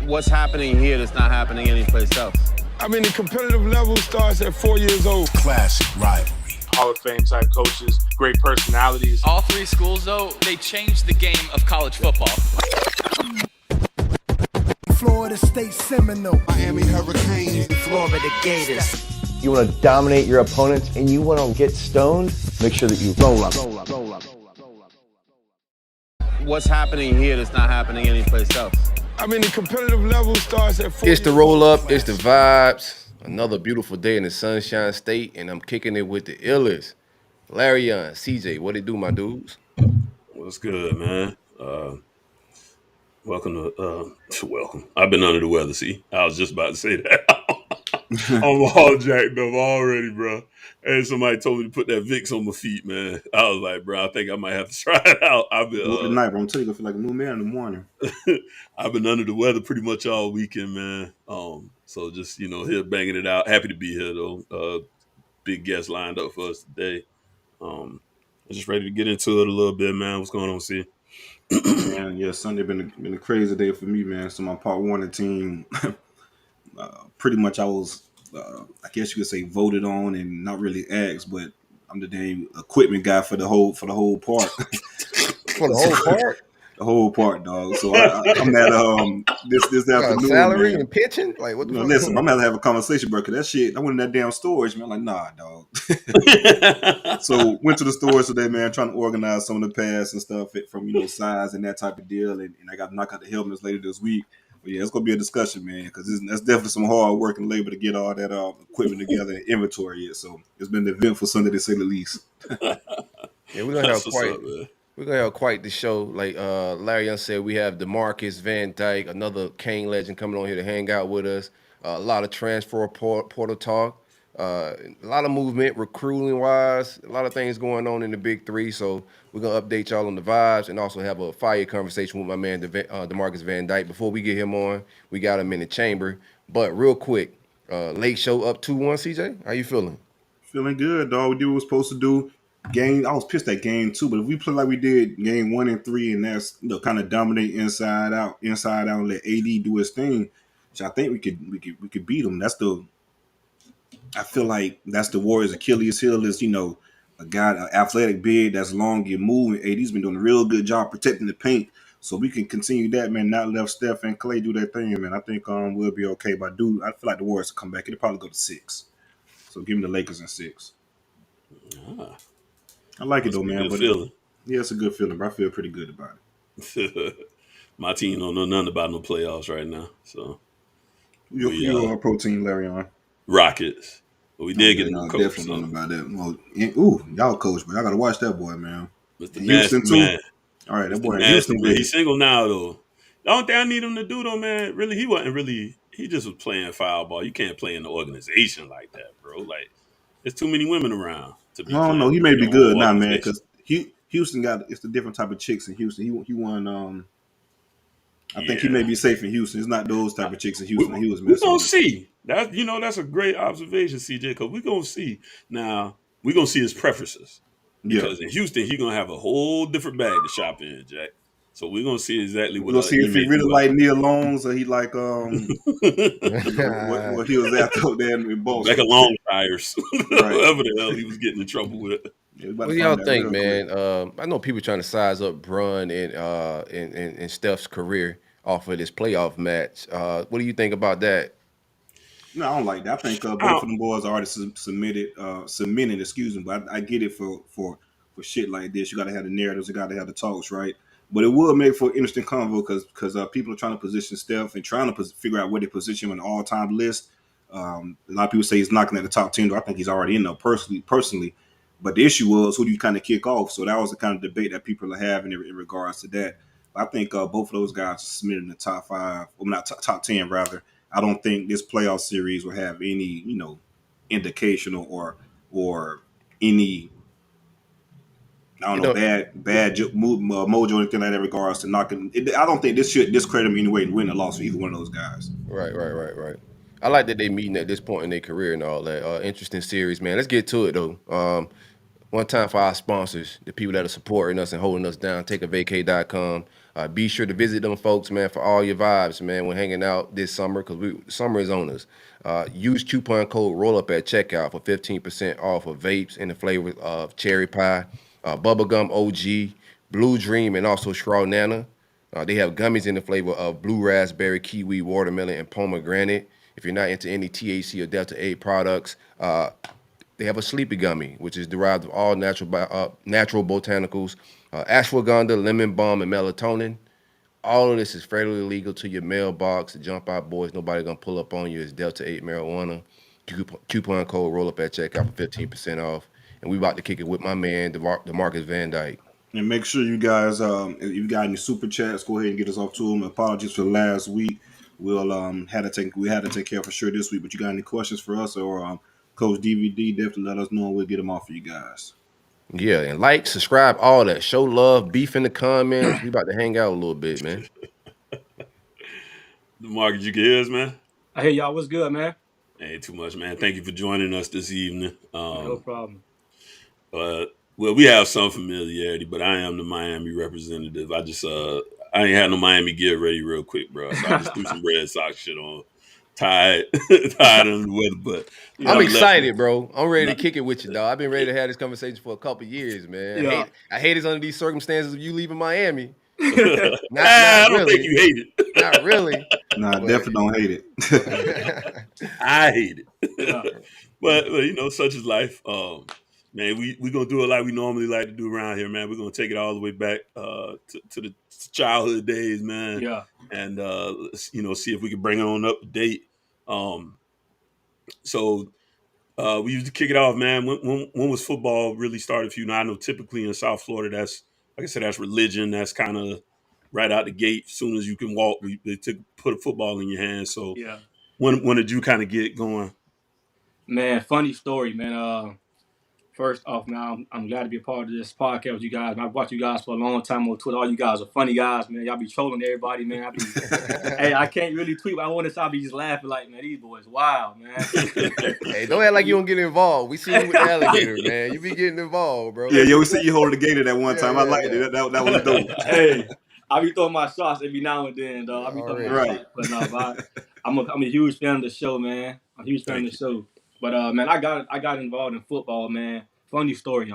What's happening here that's not happening anyplace else? I mean, the competitive level starts at 4 years old. Classic rivalry. Hall of Fame type coaches, great personalities. All three schools, though, they changed the game of college football. Florida State Seminole. Miami Hurricanes. Florida Gators. You want to dominate your opponents and you want to get stoned, make sure that you roll up. What's happening here that's not happening anyplace else? I mean, the competitive level starts at 4 It's the roll up, it's the vibes. Another beautiful day in the Sunshine State, and I'm kicking it with the illest. Larion, CJ, what it do, my dudes? What's good, man? Welcome to welcome. I've been under the weather. See, I was just about to say that. I'm all jacked up already, bro. And somebody told me to put that Vicks on my feet, man. I was like, bro, I think I might have to try it out. I've been good night, bro. I'm telling you, I feel like a new man in the morning. I've been under the weather pretty much all weekend, man. So just here banging it out. Happy to be here though. Big guest lined up for us today. I'm just ready to get into it a little bit, man. What's going on, C? Man, yeah, Sunday been a crazy day for me, man. So my Part 1 team, pretty much I was, I guess you could say, voted on and not really asked, but I'm the damn equipment guy for the whole part. For the whole part? The whole part, dog. So I'm at this afternoon. Salary man. and pitching? Like what the fuck? Listen, I'm gonna have a conversation, bro. Cause that shit, I went in that damn storage, man. I'm like, nah, dog. So went to the store today, man, trying to organize some of the pads and stuff from size and that type of deal. And I got to knock out the helmets later this week. But yeah, it's gonna be a discussion, man, because that's definitely some hard work and labor to get all that equipment together and inventory it. So it's been an eventful Sunday to say the least. Yeah, we're gonna have quite the show. Like Larion said, we have Demarcus, Dyke, another Kane legend coming on here to hang out with us. A lot of transfer portal talk, a lot of movement, recruiting wise, a lot of things going on in the Big Three. So we're gonna update y'all on the vibes and also have a fire conversation with my man Demarcus Dyke. Before we get him on, we got him in the chamber. But real quick, late show up 2-1. CJ, how you feeling? Feeling good, dog. We did what we were supposed to do. Game, I was pissed at game 2, but if we play like we did game 1 and 3, and that's kind of dominate inside out, and let AD do his thing, which I think we could beat them. I feel like that's the Warriors' Achilles heel is a guy, an athletic big that's long and moving. AD's been doing a real good job protecting the paint, so we can continue that, man. Not let Steph and Clay do their thing, man. I think we'll be okay. But I feel like the Warriors will come back. It'll probably go to 6. So give me the Lakers in 6. I like it though, man. But yeah, it's a good feeling. But I feel pretty good about it. My team don't know nothing about no playoffs right now. So you're on pro team, Larion. Rockets. But we did get a new coach. Definitely know about that. Well, y'all coach, but I gotta watch that boy, man. Mr. Houston too. Man. All right, that boy Houston. He's single now though. The only thing I need him to do though, man, really, he wasn't really. He just was playing foul ball. You can't play in the organization like that, bro. Like, there's too many women around. I don't know. He may be good now, man, because Houston it's a different type of chicks in Houston. He won. I think he may be safe in Houston. It's not those type of chicks in Houston. He was messing. We're gonna see. That's a great observation, CJ. Because we're gonna see now. We're gonna see his preferences. Because in Houston, he's gonna have a whole different bag to shop in, Jack. So we're gonna see exactly what. We're gonna see if he really like Neil Loans or he like what he was after there in Boston. Like a long tires, whatever the hell he was getting in trouble with. What do y'all think, man? I know people trying to size up Bron and Steph's career off of this playoff match. What do you think about that? No, I don't like that. I think both of them boys already cemented. Excuse me, but I get it for shit like this. You got to have the narratives. You got to have the talks, right? But it will make for an interesting convo because people are trying to position Steph and trying to figure out where they position him on the all-time list. A lot of people say he's knocking at the top 10. I think he's already in there personally. But the issue was, who do you kind of kick off? So that was the kind of debate that people are having in regards to that. I think both of those guys are submitted in the top 5, well, not top 10 rather. I don't think this playoff series will have any, indication or any, I don't know, bad mojo or anything like that in regards to knocking. I don't think this should discredit him anyway to win or loss for either one of those guys. Right. I like that they meeting at this point in their career and all that. Interesting series, man. Let's get to it though. One time for our sponsors, the people that are supporting us and holding us down, takeavaycay.com. Be sure to visit them folks, man, for all your vibes, man, when hanging out this summer, because summer is on us. Use coupon code Rollup at checkout for 15% off of vapes in the flavor of cherry pie, bubblegum OG, Blue Dream, and also Straw Nana. They have gummies in the flavor of blue raspberry, kiwi, watermelon, and pomegranate. If you're not into any THC or Delta 8 products, they have a sleepy gummy, which is derived of all natural botanicals, ashwagandha, lemon balm, and melatonin. All of this is fairly legal to your mailbox. The Jump Out Boys, nobody gonna pull up on you. It's Delta 8 marijuana. Coupon code Rollup at checkout for 15% off. And we about to kick it with my man, Demarcus Van Dyke. And make sure you guys, if you got any super chats, go ahead and get us off to them. Apologies for last week. We had to take care for sure this week. But you got any questions for us or Coach DVD? Definitely let us know. We'll get them off for you guys. Yeah, and like, subscribe, all that. Show love, beef in the comments. We about to hang out a little bit, man. Demarcus, you can hear us, man? I hear y'all. What's good, man? Ain't too much, man. Thank you for joining us this evening. No problem. Well, we have some familiarity, but I am the Miami representative. I ain't had no Miami gear ready real quick, bro. So I just threw some Red Sox shit on. Tired under the weather, but I'm excited, bro. I'm ready to kick it with you, dog. I've been ready to have this conversation for a couple years, man. Yeah. I hate it under these circumstances of you leaving Miami. I don't think you hate it. Not really. Nah, definitely don't hate it. I hate it. Yeah. But you know, such is life. Man, we gonna do it like we normally like to do around here, man. We're gonna take it all the way back to the childhood days, man. Yeah. And see if we can bring it on up to date. So we used to kick it off, man. When was football really started for you? Now I know typically in South Florida, that's like I said, that's religion. That's kind of right out the gate. As soon as you can walk, they put a football in your hand. So yeah. When did you kind of get going? Man, funny story, man. First off, man, I'm glad to be a part of this podcast with you guys. I've watched you guys for a long time on Twitter. All you guys are funny guys, man. Y'all be trolling everybody, man. Hey, I can't really tweet, but I want to stop be just laughing like, man, these boys wild, man. Hey, don't act like you don't get involved. We see you with the alligator, man. You be getting involved, bro. Yeah, we see you holding the gator that one time. I liked it. That was dope. Hey, I be throwing my shots every now and then, dog. I be throwing my shots. But no, I'm a huge fan of the show, man. I'm a huge fan of the show. But man, I got involved in football, man. Funny story.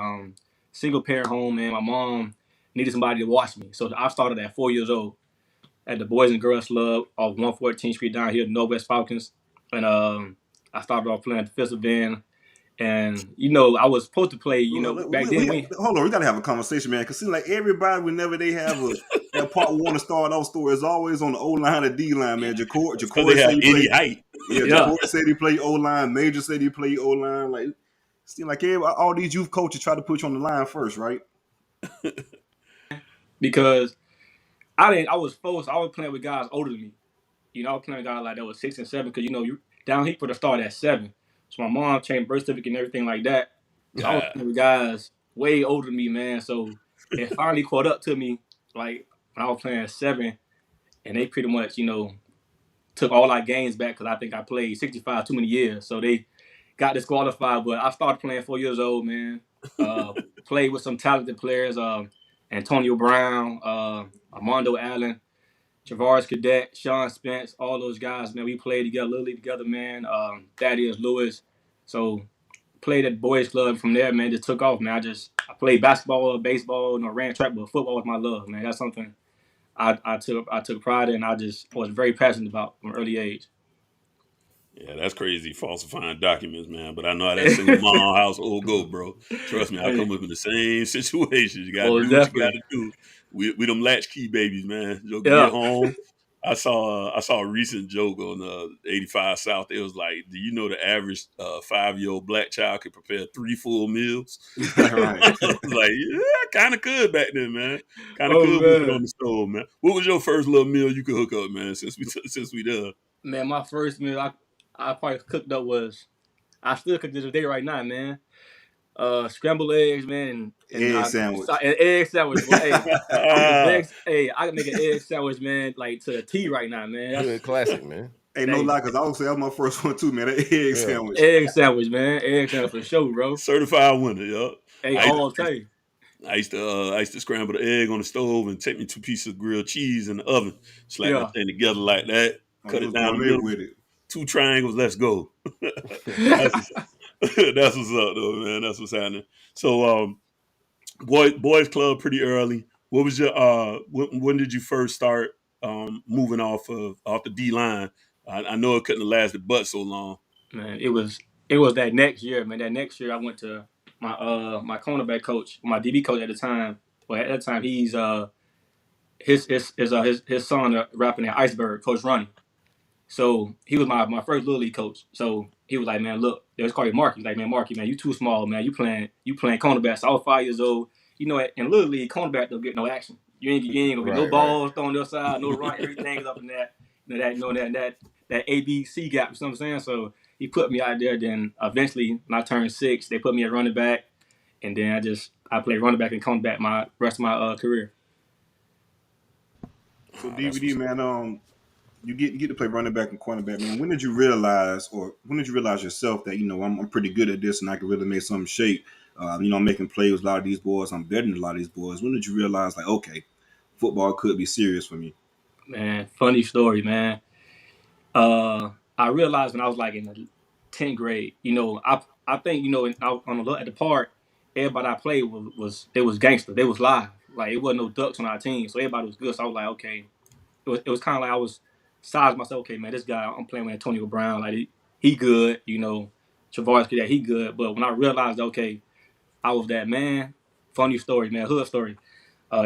Single parent home, man. My mom needed somebody to watch me, so I started at 4 years old at the Boys and Girls Club off 114th Street down here, Northwest Falcons, and I started off playing defensive end. And I was supposed to play. Back then. Hold on, we gotta have a conversation, man. Cause it seems like everybody, whenever they have a part one to start off story, is always on the O line or D line, man. Jacory said he played height. Yeah, Jacory said he played O line. Major said he played O line. Like, seems like all these youth coaches try to put you on the line first, right? Because I was playing with guys older than me. I was playing with guys like that was 6 and 7. Cause you down here for the start at 7. So my mom changed birth certificate and everything like that. So I was playing with guys way older than me, man. So it finally caught up to me, like when I was playing at 7, and they pretty much, took all our games back because I think I played 65 too many years. So they got disqualified. But I started playing 4 years old, man. Played with some talented players, Antonio Brown, Armando Allen, Travaris Cadet, Sean Spence, all those guys, man. We played together, literally together, man. Thaddeus Lewis. So played at the boys club. From there, man, just took off, man. I played basketball, baseball, ran track, but football was my love, man. That's something I took pride in. I was very passionate about from an early age. Yeah, that's crazy, falsifying documents, man. But I know how that single mom household go, bro. Trust me, I come up in the same situations. You gotta do what you gotta do. We them latchkey babies, man. You'll get home. I saw a recent joke on 85 South. It was like, do you know the average 5-year-old black child could prepare 3 full meals? Right. I was like, yeah, kind of could back then, man. Kind of could put it on the stove, man. What was your first little meal you could hook up, man? Since we done. Man, my first meal I probably cooked up was, I still cook this day right now, man. Scrambled eggs, man, and egg sandwich. An egg sandwich. Hey, I can make an egg sandwich, man, like to the T right now, man. That's a classic, man. Hey, no lie, because I would say that was my first one too, man. That egg sandwich. Egg sandwich, man. Egg sandwich for sure, bro. Certified winner, yup. Hey, I all tell you. I used to scramble the egg on the stove and take me 2 pieces of grilled cheese in the oven, slap Yeah. that thing together like that, Oh, cut you it was down the gourmet middle, with it. 2 triangles, let's go. that's what's, that's what's up though, man. That's what's happening. So boys club pretty early. What was your when did you first start moving off the D line? I know it couldn't have lasted but so long. Man, it was that next year, man. That next year I went to my cornerback coach, my DB coach at the time. Well, at that time he's his son rapping at Iceberg, Coach Ronnie. So he was my first little league coach. So he was like, man, look, they was calling Mark. He's like, man, Marky, man, you too small, man. You playing cornerback. So I was 5 years old. You know, in little league, cornerback don't get no action. You ain't gonna get no balls thrown on your side, no run. Everything is up in that, that ABC gap. You know what I'm saying? So he put me out there. Then eventually, when I turned 6, they put me at running back, and then I played running back and cornerback my rest of my career. So DVD, man, you get to play running back and cornerback, man. When did you realize yourself that I'm pretty good at this and I can really make something shake? I'm making plays with a lot of these boys. I'm better than a lot of these boys. When did you realize, like, okay, football could be serious for me? Man, funny story, man. I realized when I was like in the 10th grade, I think, at the park, everybody I played was gangster. They was live. Like, it wasn't no ducks on our team. So everybody was good. So I was like, okay. It was kind of like I was sizing myself, okay, man, this guy, I'm playing with Antonio Brown. Like, he good, Travaris, that he good. But when I realized, okay, I was that man, funny story, man, hood story.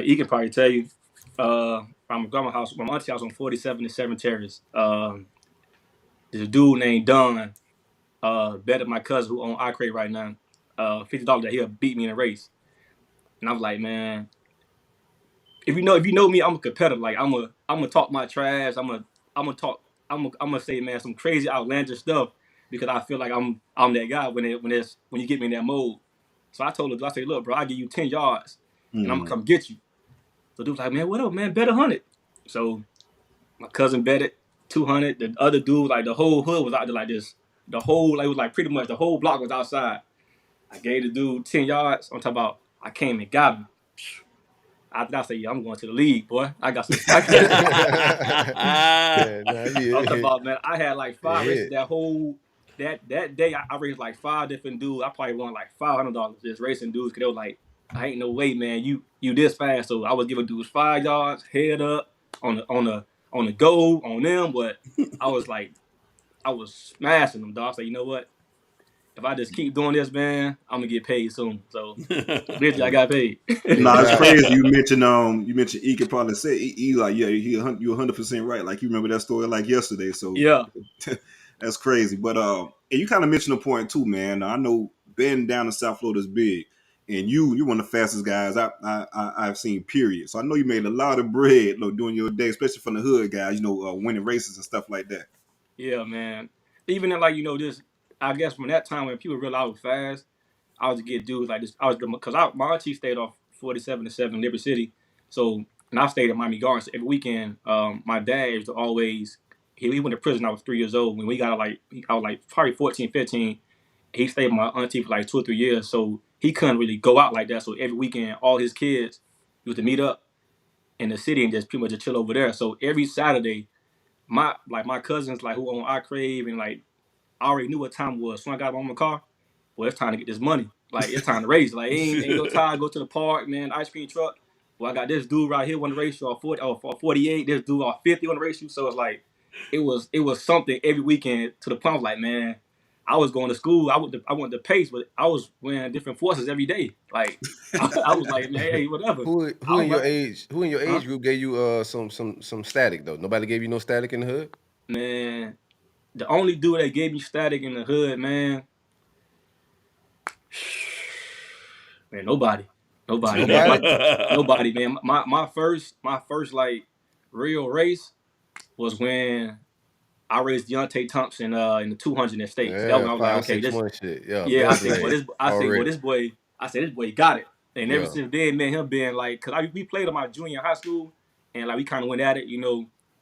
He can probably tell you, from my grandma's house, my auntie house on 47 and 7 Terrace. There's a dude named Don, better my cousin who own iCrate right now. $50 that he'll beat me in a race. And I was like, man, if you know me, I'm a competitor. Like, I'm gonna talk my trash. I'm gonna say, man, some crazy outlandish stuff because I feel like I'm that guy when you get me in that mode. So I told him, I said, look, bro, I'll give you 10 yards and I'm gonna come get you. So dude was like, man, what up, man? Bet 100. So my cousin betted 200. The other dude, like, the whole hood was out there like this. The whole, like, it was like pretty much the whole block was outside. I gave the dude 10 yards. I'm talking about, I came and got him. I said, yeah, I'm going to the league, boy. I got some. I'm talking about, man, I had like 5 races that whole, that day. I raced like 5 different dudes. I probably won like $500 just racing dudes because they were like, I ain't no way, man. You this fast. So I was giving dudes 5 yards, head up on the goal on them. But I was smashing them, dog. So you know what? If I just keep doing this, man, I'm gonna get paid soon. So, bitch, I got paid. Nah, it's crazy. You mentioned E could probably say E like, yeah, you're 100% right. Like, you remember that story like yesterday. So yeah, that's crazy. But and you kind of mentioned a point too, man. I know being down in South Florida is big, and you're one of the fastest guys I've seen. Period. So I know you made a lot of bread, doing your day, especially from the hood guys. Winning races and stuff like that. Yeah, man. Even in like this, I guess from that time when people realized I was fast, I was to get dudes like this. Because my auntie stayed off 47 to 7 Liberty City, so and I stayed at Miami Gardens every weekend. My dad used to always he went to prison. When I was 3 years old. When we got I was like probably 14, 15. He stayed with my auntie for like 2 or 3 years, so he couldn't really go out like that. So every weekend, all his kids used to meet up in the city and just pretty much just chill over there. So every Saturday, my cousins like who own I Crave and like I already knew what time it was. So when I got on my car, well, it's time to get this money. Like, it's time to race. Like, ain't no time to go to the park, man. Ice cream truck. Well, I got this dude right here want to race you off 48. This dude off 50 want to race you. So it's like, it was something every weekend to the point I was like, man, I was going to school. I went to pace, but I was wearing different forces every day. Like, I was like, man, hey, whatever. Who in your age group gave you some static though? Nobody gave you no static in the hood? Man, the only dude that gave me static in the hood, man, nobody, man. My first like real race was when I raced Deontay Thompson in the 200 in state. Yeah, So that one I was like, okay, this, shit. yeah. This boy got it. And ever since then, man, him being like, cause we played in my junior high school, and like we kind of went at it,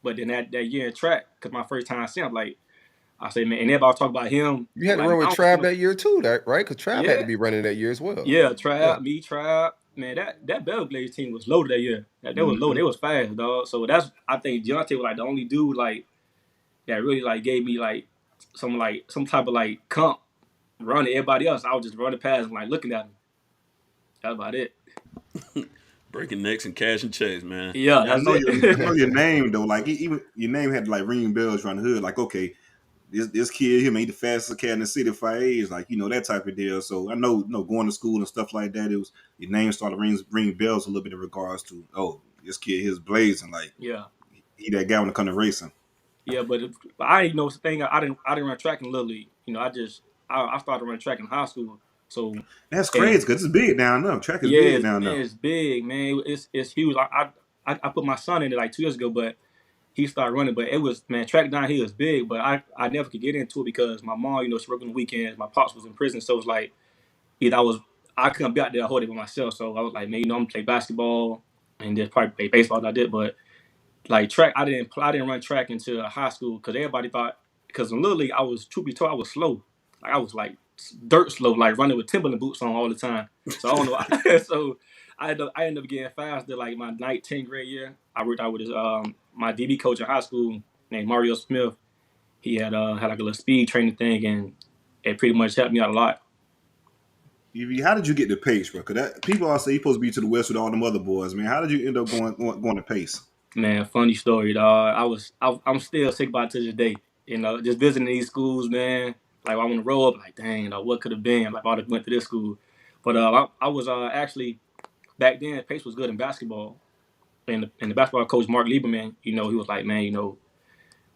But then that year in track, cause my first time I seen him, like I say, man, and everybody talk about him. You had to like, run with Trav that year too, right? Because Trav had to be running that year as well. Yeah, Trav. Man, that Belgrade team was loaded that year. They was loaded. They was fast, dog. So I think Deontay was like the only dude like that really like gave me like some type of like comp running. Everybody else, I was just running past and like looking at him. That's about it. Breaking necks and cash and checks, man. Yeah, I know your name though. Like even your name had like ringing bells around the hood. Like okay, this kid here made the fastest cat in the city 5As, like that type of deal. So I know, going to school and stuff like that. It was your name started ringing bells a little bit in regards to this kid here's blazing, like he that guy when it comes to racing. Yeah, but I didn't know the thing. I didn't run track in Little League. I started running track in high school. So that's crazy because it's big down there. Track is big down there. It's big, man. It's huge. I put my son in it like 2 years ago, but he started running. But it was, man, track down here is big. But I never could get into it because my mom, she worked on the weekends. My pops was in prison, so it was like I couldn't be out there holding it by myself. So I was like, man, I'm gonna play basketball and just probably play baseball. And I did, but like track, I didn't run track until high school because everybody thought, because in Little League I was, truth be told, I was slow. Like I was like dirt slow, like running with Timberland boots on all the time. So I don't know. So I ended up getting faster. Like my 9th, 10th grade year, I worked out with my DB coach in high school named Mario Smith. He had like a little speed training thing, and it pretty much helped me out a lot. Evie, how did you get the pace, bro? Because people all say you're supposed to be to the west with all them other boys, man. How did you end up going to pace? Man, funny story, dog. I'm still sick about it to this day. Just visiting these schools, man. Like I want to roll up, like dang, what could have been? Like I went to this school, but I was actually back then. Pace was good in basketball, and the basketball coach Mark Lieberman, he was like, man,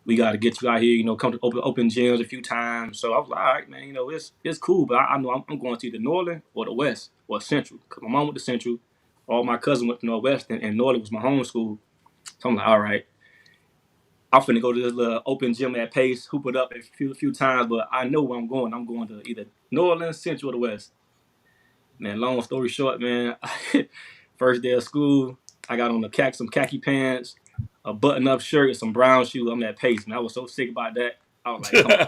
we got to get you out here, come to open gyms a few times. So I was like, all right, man, it's cool, but I know I'm going to either Northern or the West or Central, because my mom went to Central, all my cousins went to Northwest, and Northern was my home school. So I'm like, all right, I'm finna go to this little open gym at Pace, hoop it up a few times, but I know where I'm going. I'm going to either New Orleans, Central, or the West. Man, long story short, man, first day of school, I got on some khaki pants, a button-up shirt, and some brown shoes. I'm at Pace, man. I was so sick about that. I was like, come on.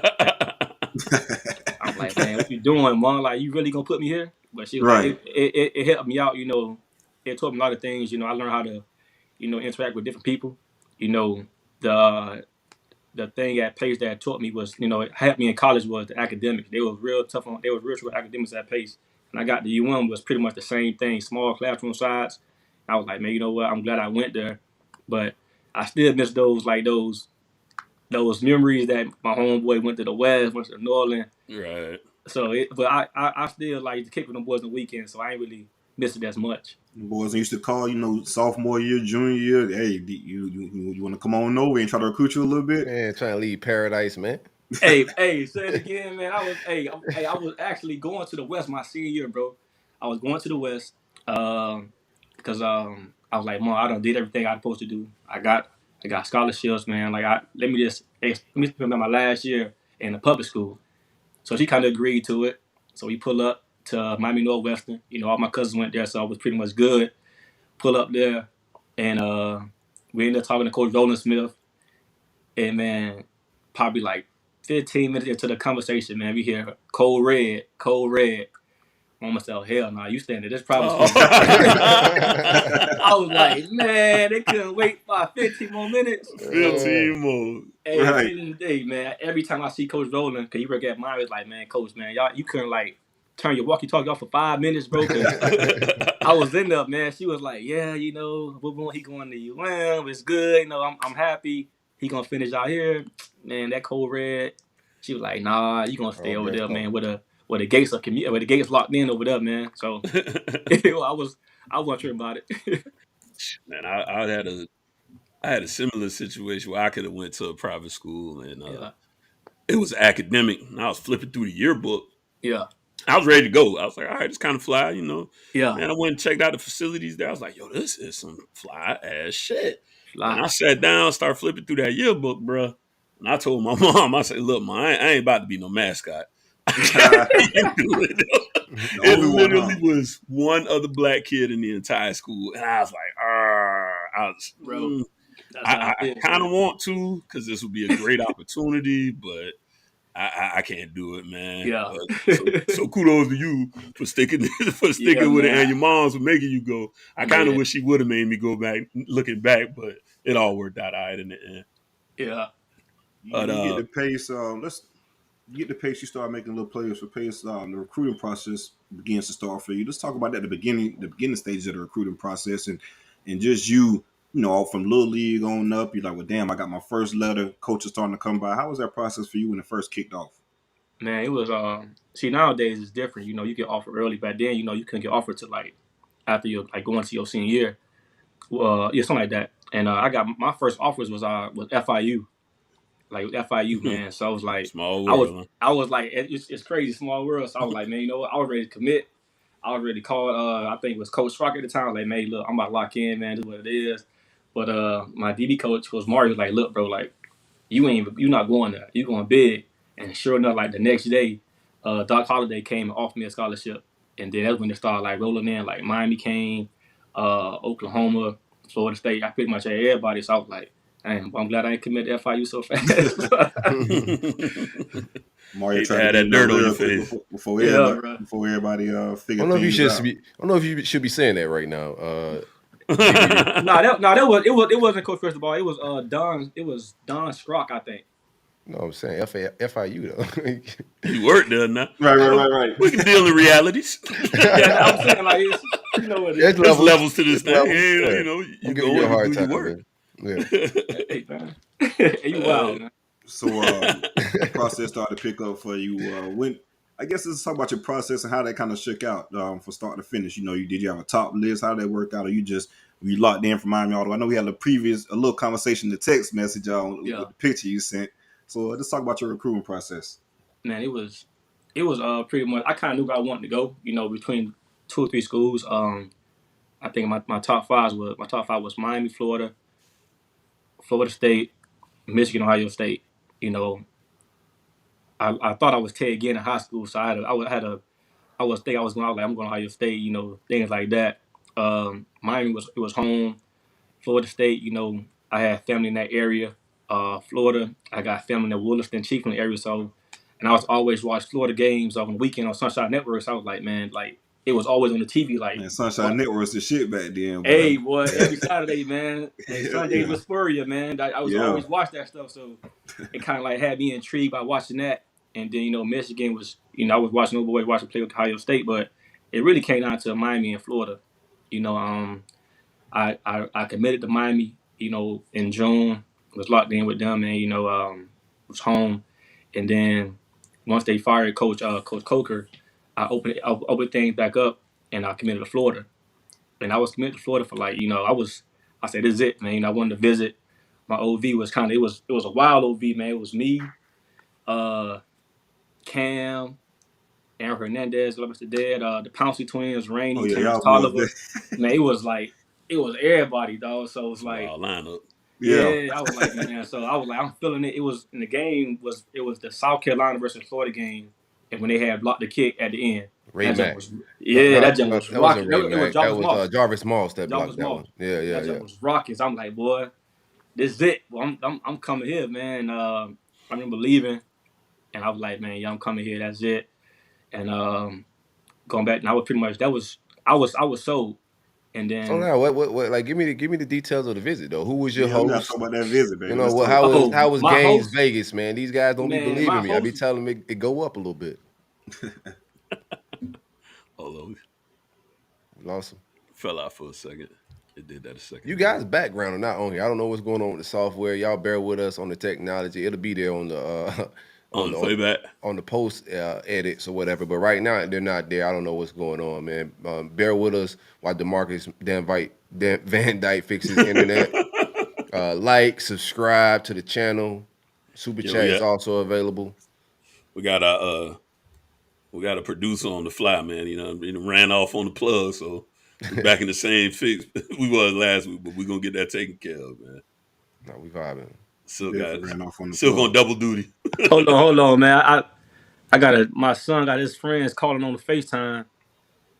I'm like, man, what you doing, Mom? Like, you really gonna put me here? But she was like, it helped me out, It taught me a lot of things. I learned how to, interact with different people. The thing at Pace that taught me was, it helped me in college was the academics. They was real tough they was real true academics at Pace. And I got to UM was pretty much the same thing, small classroom size. I was like, man, you know what? I'm glad I went there. But I still miss those memories that my homeboy went to the West, went to New Orleans. Right. So, but I still like to kick with them boys on the weekend, so I ain't really miss it as much. The boys used to call, sophomore year, junior year. Hey, you want to come on over and try to recruit you a little bit? Man, trying to leave paradise, man. Hey, say it again, man. I was actually going to the West my senior year, bro. I was going to the West because I was like, Mom, I done did everything I was supposed to do. I got scholarships, man. Like let me spend my last year in a public school. So she kind of agreed to it. So we pull up to Miami Northwestern. All my cousins went there, so I was pretty much good. Pull up there, and we ended up talking to Coach Roland Smith. And man, probably like 15 minutes into the conversation, man, we hear cold red. Mama said, hell no, you staying at this private school. I was like, man, they couldn't wait for 15 more minutes. 15 more. Hey, at the end of the day, man, every time I see Coach Roland, because he work at mine, it's like, man, Coach, man, you couldn't like turn your walkie-talkie off for 5 minutes, bro. I was in there, man. She was like, yeah, he going to UM. It's good. I'm happy. He going to finish out here. Man, that cold red. She was like, nah, you going to stay over there, man, where the gates are where the gates locked in over there, man. So I wasn't sure about it. Man, I had a similar situation where I could have went to a private school and it was academic. And I was flipping through the yearbook. Yeah. I was ready to go. I was like, all right, it's kind of fly, Yeah. Man, I went and checked out the facilities there. I was like, yo, this is some fly ass shit. Fly. And I sat down, started flipping through that yearbook, bro. And I told my mom, I said, look, Mom, I ain't about to be no mascot. It literally was one other black kid in the entire school. And I was like, I kind of want to, because this would be a great opportunity, but I can't do it, man. Yeah. So kudos to you for sticking with it, and your moms for making you go. I kind of wish she would have made me go back. Looking back, but it all worked out all right in the end. Yeah. But, you get the pace. You get the pace. You start making little players for pace. The recruiting process begins to start for you. Let's talk about that at the beginning stages of the recruiting process, and just you know, from little league on up. You're like, well, damn, I got my first letter. Coach is starting to come by. How was that process for you when it first kicked off? Man, it was see, nowadays it's different. You know, you get offered early. Back then, you know, you couldn't get offered to like after you like going to your senior year. Yeah, something like that. And I got my first offers was FIU. Like FIU, man. So I was like, small world. I was like, it's crazy, small world. So I was like, man, you know what? I was ready to commit. I was ready to call. I think it was Coach Rock at the time. Like, man, look, I'm about to lock in, man. This is what it is. But my DB coach was Mario. Was like, look, bro, like you're not going there. You're going big. And sure enough, like the next day, Doc Holliday came and offered me a scholarship. And then that's when it started like rolling in. Like Miami came, Oklahoma, Florida State. I pretty much had everybody. So I was like, damn, I'm glad I ain't committed to FIU so fast. Mario tried to that dirt on your face before everybody figured things out. I don't know if you should be saying that right now. It wasn't Coach Cristobal. It was Don. It was Don Strock, I think. No, I'm saying FIU though. You work there now. Right. We can deal in realities. Yeah, I'm saying like you know what it is. There's levels to this thing. You know, you go and hard time, work. Yeah. Hey, man. You wild, man. So the process started to pick up for you. I guess let's talk about your process and how that kind of shook out from start to finish. You know, did you have a top list? How did that work out? Or you locked in from Miami? I know we had a little conversation, the text message with the picture you sent. So let's talk about your recruiting process. Man, it was pretty much. I kind of knew where I wanted to go. You know, between 2 or 3 schools. I think my top five was Miami, Florida State, Michigan, Ohio State. You know, I thought I was Ted again in high school, so I'm going to Ohio State. You know, things like that. Miami was home. Florida State, you know, I had family in that area. Florida, I got family in the Williston, Chiefland area. So, and I was always watch Florida games on the weekend on Sunshine Network. So I was like, man, like it was always on the TV. Like, man, Sunshine Network's the shit back then. Bro. Hey, boy, every Saturday, man. Hey, Sundays with Spurrier, man. I was always watch that stuff. So it kind of like had me intrigued by watching that. And then, you know, Michigan was, you know, I was watching old boys play with Ohio State, but it really came down to Miami and Florida. You know, I committed to Miami, you know, in June. Was locked in with them, and you know, was home. And then once they fired Coach Coker, I opened things back up, and I committed to Florida. And I was committed to Florida for like, you know, I said, this is it, man. You know, I wanted to visit. My OV was it was a wild OV, man. It was me, Cam, Aaron Hernandez, Mr. Dead, the Pouncey twins, Rainey, Terrence Tolliver. Man, it was everybody, dog. So it was like lineup. Yeah, I was like, man. So I was like, I'm feeling it. It was in the game. It was the South Carolina versus Florida game, and when they had blocked the kick at the end. Ray Mack. That jump was rocking. That was Jarvis Moss that blocked that one. Yeah. That jump was rocking. So I'm like, boy, this is it. Well, I'm coming here, man. I remember leaving, and I was like, man, I'm coming here. That's it. And going back, and I was pretty much I was sold. And then, so now, what? Like, give me the details of the visit, though. Who was your host? We gotta talk about that visit, baby. You know how was Gaines host? Vegas, man? These guys don't be believing me. I be telling them it go up a little bit. Although we lost him. Fell out for a second. It did that a second. You guys' background are not on here. I don't know what's going on with the software. Y'all bear with us on the technology. It'll be there on the on the playback, on the post edits or whatever. But right now they're not there. I don't know what's going on, man. Bear with us while Demarcus Van Dyke fixes internet. Like, subscribe to the channel. Super chat is also available. We got a producer on the fly, man. You know, ran off on the plug, so we're back in the same fix we was last week. But we're gonna get that taken care of, man. No, we vibing. Still on double duty. Hold on, man. My son got his friends calling on the FaceTime.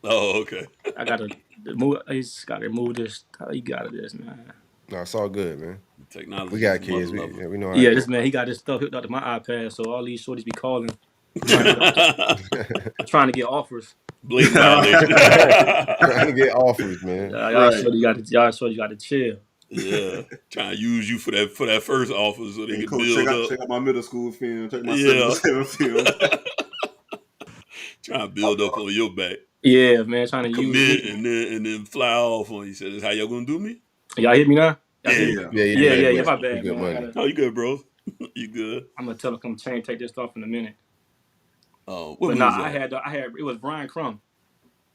Oh, okay. I gotta move. He's gotta move this. How you got this, man? No, it's all good, man. Technology. We got kids. We know. Yeah, this man, he got this stuff hooked up to my iPad, so all these shorties be calling, trying to get offers. Blatant violation. Trying to get offers, man. Y'all sure you got to chill. Yeah, trying to use you for that first offer so they can Coach, build up. check out my middle school film. Check my 7 film. Trying to build up on your back. Yeah, man, trying to commit use and then fly off on you. Said, "This how y'all gonna do me?" Y'all hear me now? Yeah. My bad, man. Oh, you good, bro? You good? I'm gonna tell him come take this off in a minute. Oh, I had it was Brian Crum,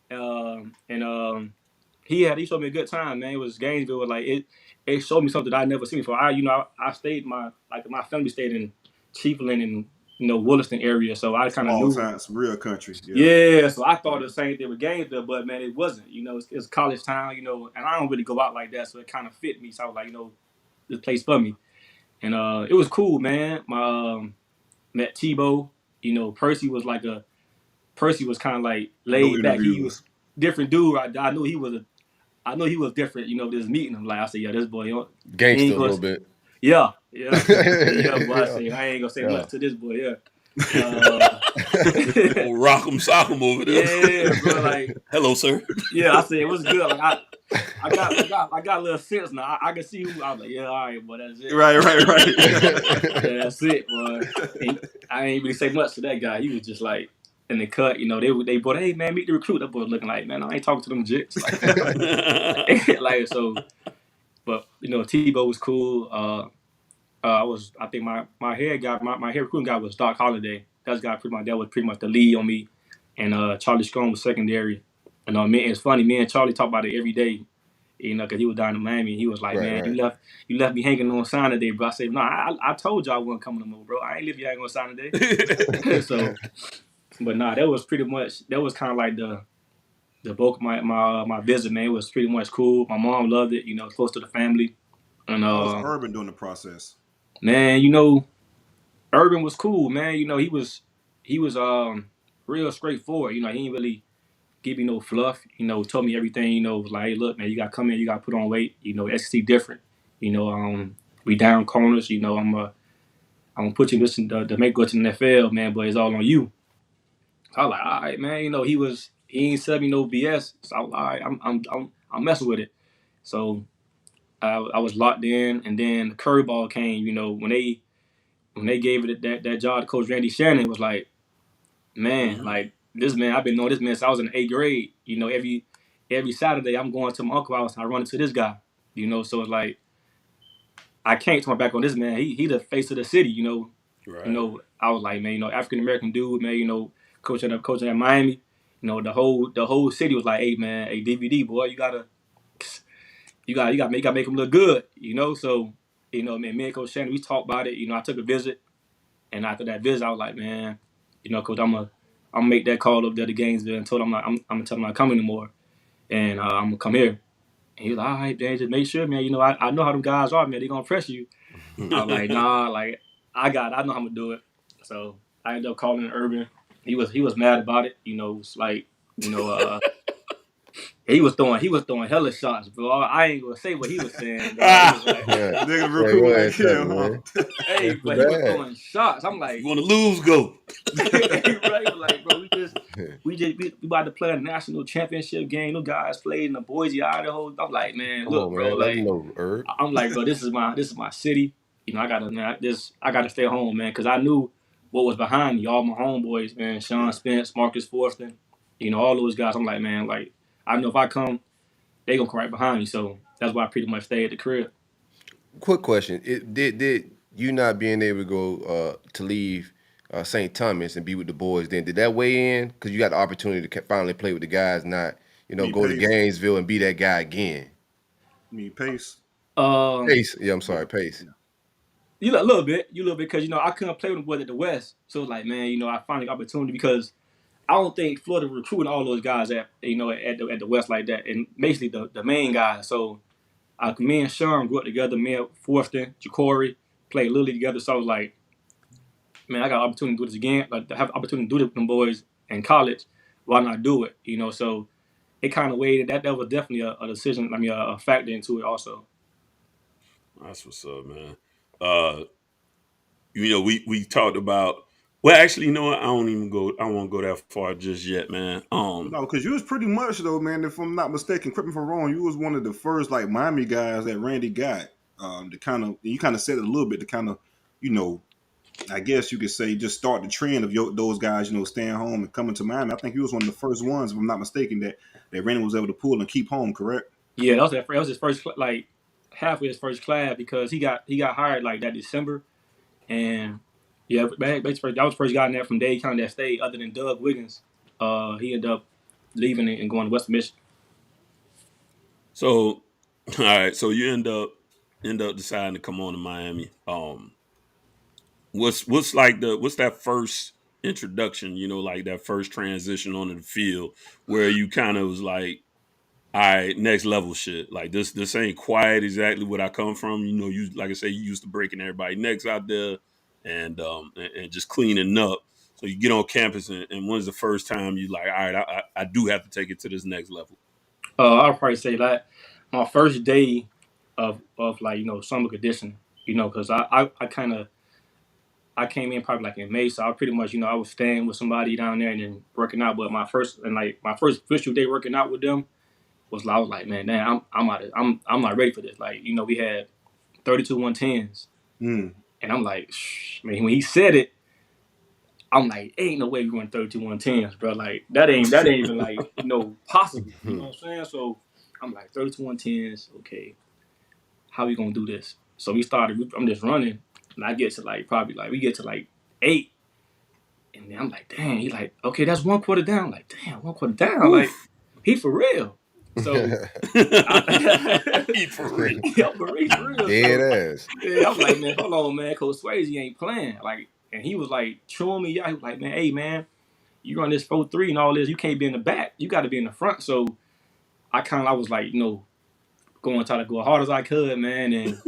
and he showed me a good time, man. It was Gainesville, like it showed me something that I never seen before. I stayed my family stayed in Chiefland and Williston area, so I kind of knew it's real country. Yeah, so I thought the same thing with Gainesville, but man, it wasn't. It's college town, and I don't really go out like that, so it kind of fit me. So I was like, this place for me, and it was cool, man. Met Tebow. Percy was kind of like laid back. He was different dude. I knew he was different. Just meeting him, like I said, yeah, this boy, gangster a little bit. Yeah. Boy, I ain't gonna say much to this boy. Yeah. Rock 'em, sock 'em over there. Yeah, bro. Like, hello, sir. Yeah, I said it was good. Like, I got a little sense now. I can see who. I was like, yeah, all right, boy, that's it. Right. Yeah, that's it, boy. I ain't really say much to that guy. He was just like in the cut. They brought, hey man, meet the recruit. That boy was looking like, man, I ain't talking to them jits. Like so. But Tebow was cool. I think my head guy, my head recruiting guy was Doc Holliday. That was pretty much the lead on me. And Charlie Strong was secondary. And it's funny, me and Charlie talk about it every day. Because he was down in Miami. He was like, man, you left me hanging on sign today, bro. I said, no, I told you I wasn't coming no more, bro. I ain't leave you hanging on sign today. So, but nah, that was kind of like the bulk of my visit, man. It was pretty much cool. My mom loved it, close to the family. And how was Urban doing the process? Man, Urban was cool, man. He was real straightforward. He ain't really give me no fluff. Told me everything. Was like, hey, look, man, you got to come in, you got to put on weight. SEC different. We down corners. I'm gonna put you to make go to the NFL, man. But it's all on you. So I was like, all right, man. He ain't said me no BS. So I was like, all right, I'm messing with it. So I was locked in, and then the curveball came. When they gave it that job to Coach Randy Shannon, it was like, man, like this man, I've been knowing this man since I was in the 8th grade. Every Saturday I'm going to my uncle's house and I run into this guy. So it's like I can't turn my back on this man. He the face of the city. Right. I was like, man, African American dude, man. Coaching at Miami. The whole city was like, hey man, hey DVD boy, you gotta make him look good. So man, me and Coach Shannon, we talked about it. I took a visit, and after that visit, I was like, man, Coach, I'm gonna make that call up there to Gainesville and told him I'm gonna tell him I'm not coming anymore, and I'm gonna come here. And he was like, all right, man, just make sure, man. I know how them guys are, man. They gonna press you. I was like, nah, like I know how I'm gonna do it. So I ended up calling Urban. He was mad about it. It's like, he was throwing hella shots, bro. I ain't gonna say what he was saying. Bro. Hey, but he was throwing shots. I'm like, you want to lose? Go. Right? Like, bro, we about to play a national championship game. Those guys played in the Boise, Idaho. I'm like, man, look, bro. Like, I'm like, bro, this is my city. I gotta stay home, man, because I knew what was behind me. All my homeboys, man, Sean Spence, Marcus Forston, all those guys. I'm like, man, like, I know if I come, they gonna come right behind me. So that's why I pretty much stay at the crib. Quick question: Did you not being able to go to leave St. Thomas and be with the boys? Then did that weigh in? Because you got the opportunity to finally play with the guys, not go to Gainesville and be that guy again. You mean Pace? Pace. Yeah, I'm sorry, Pace. A little bit, because I couldn't play with them boys at the West. So like, man, I finally got opportunity because I don't think Florida recruiting all those guys at the West like that, and basically the main guys. So me and Sean grew up together. Me and Forston, Jacory played Lily together. So I was like, man, I got an opportunity to do this again. Like to have an opportunity to do this with them boys in college. Why not do it? So it kind of weighed. That was definitely a decision. I mean, a factor into it also. That's what's up, man. We talked about. Well, actually, you know what? I won't go that far just yet, man. No, because you was pretty much though, man. If I'm not mistaken, correct me if I'm wrong. You was one of the first like Miami guys that Randy got. You kind of said it a little bit to kind of, I guess you could say just start the trend of those guys, staying home and coming to Miami. I think he was one of the first ones, if I'm not mistaken, that Randy was able to pull and keep home. Correct? Yeah, that was his first like half of his first class because he got hired like that December, and yeah, that was the first guy in there from Dade County that stayed other than Doug Wiggins. He ended up leaving and going to West Michigan. So, all right. So you end up deciding to come on to Miami. What's that first introduction? Like that first transition onto the field where you kind of was like, all right, next level shit. Like this ain't quite exactly what I come from. You like I say, you used to breaking everybody necks out there and just cleaning up. So you get on campus and when's the first time you like, all right, I do have to take it to this next level? I'll probably say that my first day of like summer conditioning, because I came in probably like in May, so I pretty much I was staying with somebody down there and then working out. But my first official day working out with them was I was like, man, damn, I'm not ready for this. Like we had 32 110s, and I'm like, man, when he said it, I'm like, ain't no way we run 32 110s, bro. Like that ain't even like possible. You know what I'm saying? So I'm like 32 110s, okay. How we gonna do this? So I'm just running, and I get to we get to like 8, and then I'm like, dang. He like, okay, that's 1 quarter down. I'm like, damn, 1 quarter down. Like he for real. So He for real. Yeah, for real. Dead ass. Yeah, I'm like, man, hold on, man. Coach Swayze ain't playing. Like, and he was like chewing me out. He was like, man, hey, man, you run this 4-3 and all this. You can't be in the back. You got to be in the front. So I was like, going try to go as hard as I could, man. And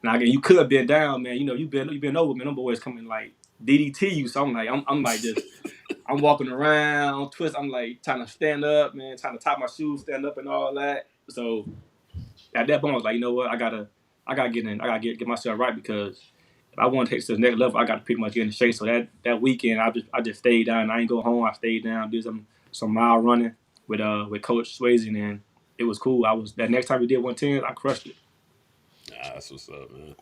now again, you could have been down, man. You been over, man. Them boys coming like DDT you. So I'm like, I'm like just. I'm walking around, twist. I'm like trying to stand up, man, trying to tie my shoes, stand up, and all that. So at that point, I was like, you know what? I gotta get in. I gotta get myself right because if I want to take it to the next level, I gotta pretty much get in shape. So that weekend, I just stayed down. I ain't go home. I stayed down, did some mile running with Coach Swayze, and it was cool. That next time we did 110, I crushed it. Nah, that's what's up, man.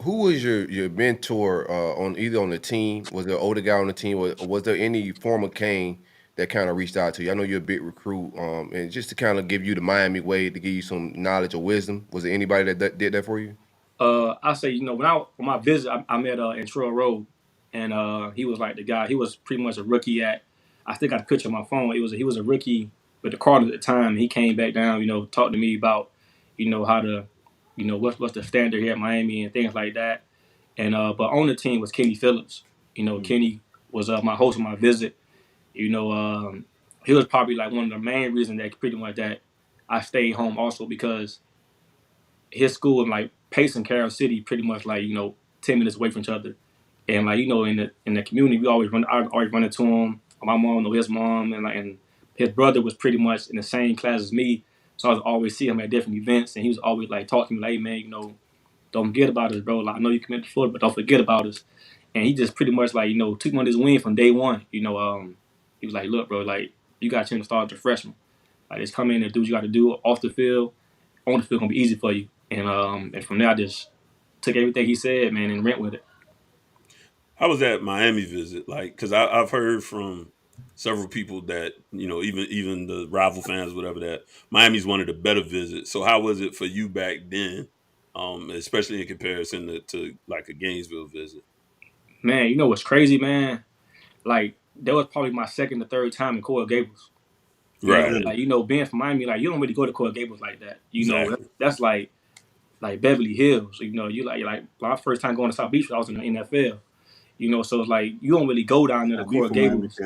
Who was your mentor on the team? Was there an older guy on the team, or was there any former Cane that kind of reached out to you? I know you're a big recruit, and just to kind of give you the Miami way, to give you some knowledge or wisdom. Was there anybody that did that for you? I say, on my visit, I met in Trail Road, and he was like the guy. He was pretty much a rookie at. I still got a picture on my phone. He was a rookie with the Cardinals at the time. He came back down, talked to me about, how to. What's the standard here at Miami and things like that. And but on the team was Kenny Phillips. Kenny was my host of my visit. He was probably like one of the main reasons that pretty much that I stayed home also because his school and like Pace and Carroll City pretty much like 10 minutes away from each other. And like in the community I always run into him. My mom know his mom and his brother was pretty much in the same class as me. So I was always see him at different events, and he was always like talking to me like, hey, man, don't forget about us, bro. Like, I know you committed to Florida, but don't forget about us. And he just pretty much like, took me on his win from day one. He was like, look, bro, like, you got a chance to start as a freshman. Like, just come in and do what you got to do off the field. On the field gonna be easy for you. And from there, I just took everything he said, man, and went with it. How was that Miami visit? Like, because I've heard from several people that, even the rival fans, whatever, that Miami's one of the better visits. So how was it for you back then, especially in comparison to like a Gainesville visit? Man, what's crazy, man? Like, that was probably my second or third time in Coral Gables. Right. Like, being from Miami, like, you don't really go to Coral Gables like that. Exactly. That's like Beverly Hills. You like my first time going to South Beach, I was in the NFL. So it's like you don't really go down there to Coral Gables.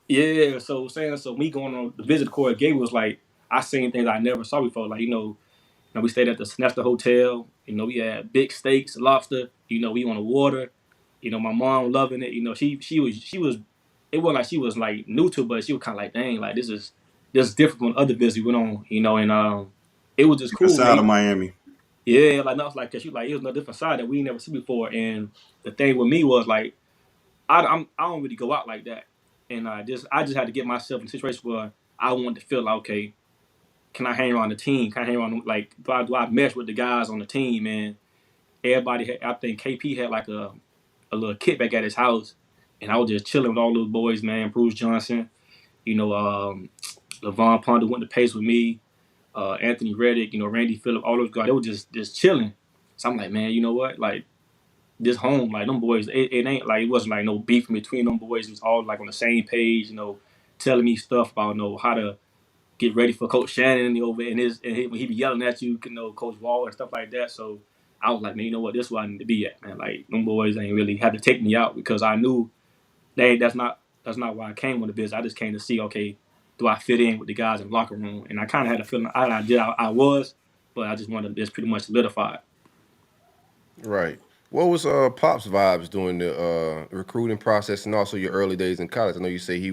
Yeah. So me going on the visit to Coral Gables, like I seen things I never saw before. Like we stayed at the Snesta Hotel. We had big steaks, lobster. We on the water. My mom loving it. She was. It wasn't like she was like new to it, but she was kind of like, dang, like this is different from other visits we went on. And it was just cool. Outside of Miami. Yeah, like no, it's like cause you like it was no different side that we never seen before. And the thing with me was like I don't really go out like that, and I just had to get myself in a situation where I wanted to feel like, okay, can I hang around the team? Can I hang around like do I mesh with the guys on the team? And everybody had, I think KP had like a little kickback at his house, and I was just chilling with all those boys, man. Bruce Johnson, you know, LaVon Ponder went to pace with me. Anthony Reddick, you know, Randy Phillip, all those guys, they were just chilling. So I'm like, man, you know what? Like, this home, like, them boys, it ain't like, it wasn't like no beef in between them boys. It was all like on the same page, you know, telling me stuff about, you know, how to get ready for Coach Shannon over and when he be yelling at you, you know, Coach Wall and stuff like that. So I was like, man, you know what? This is where I need to be at, man. Like, them boys ain't really had to take me out because I knew that's not why I came with the business. I just came to see, okay, do I fit in with the guys in the locker room? And I kind of had a feeling I was, but I just wanted to just pretty much solidify it. Right. What was Pop's vibes during the recruiting process and also your early days in college? I know you say he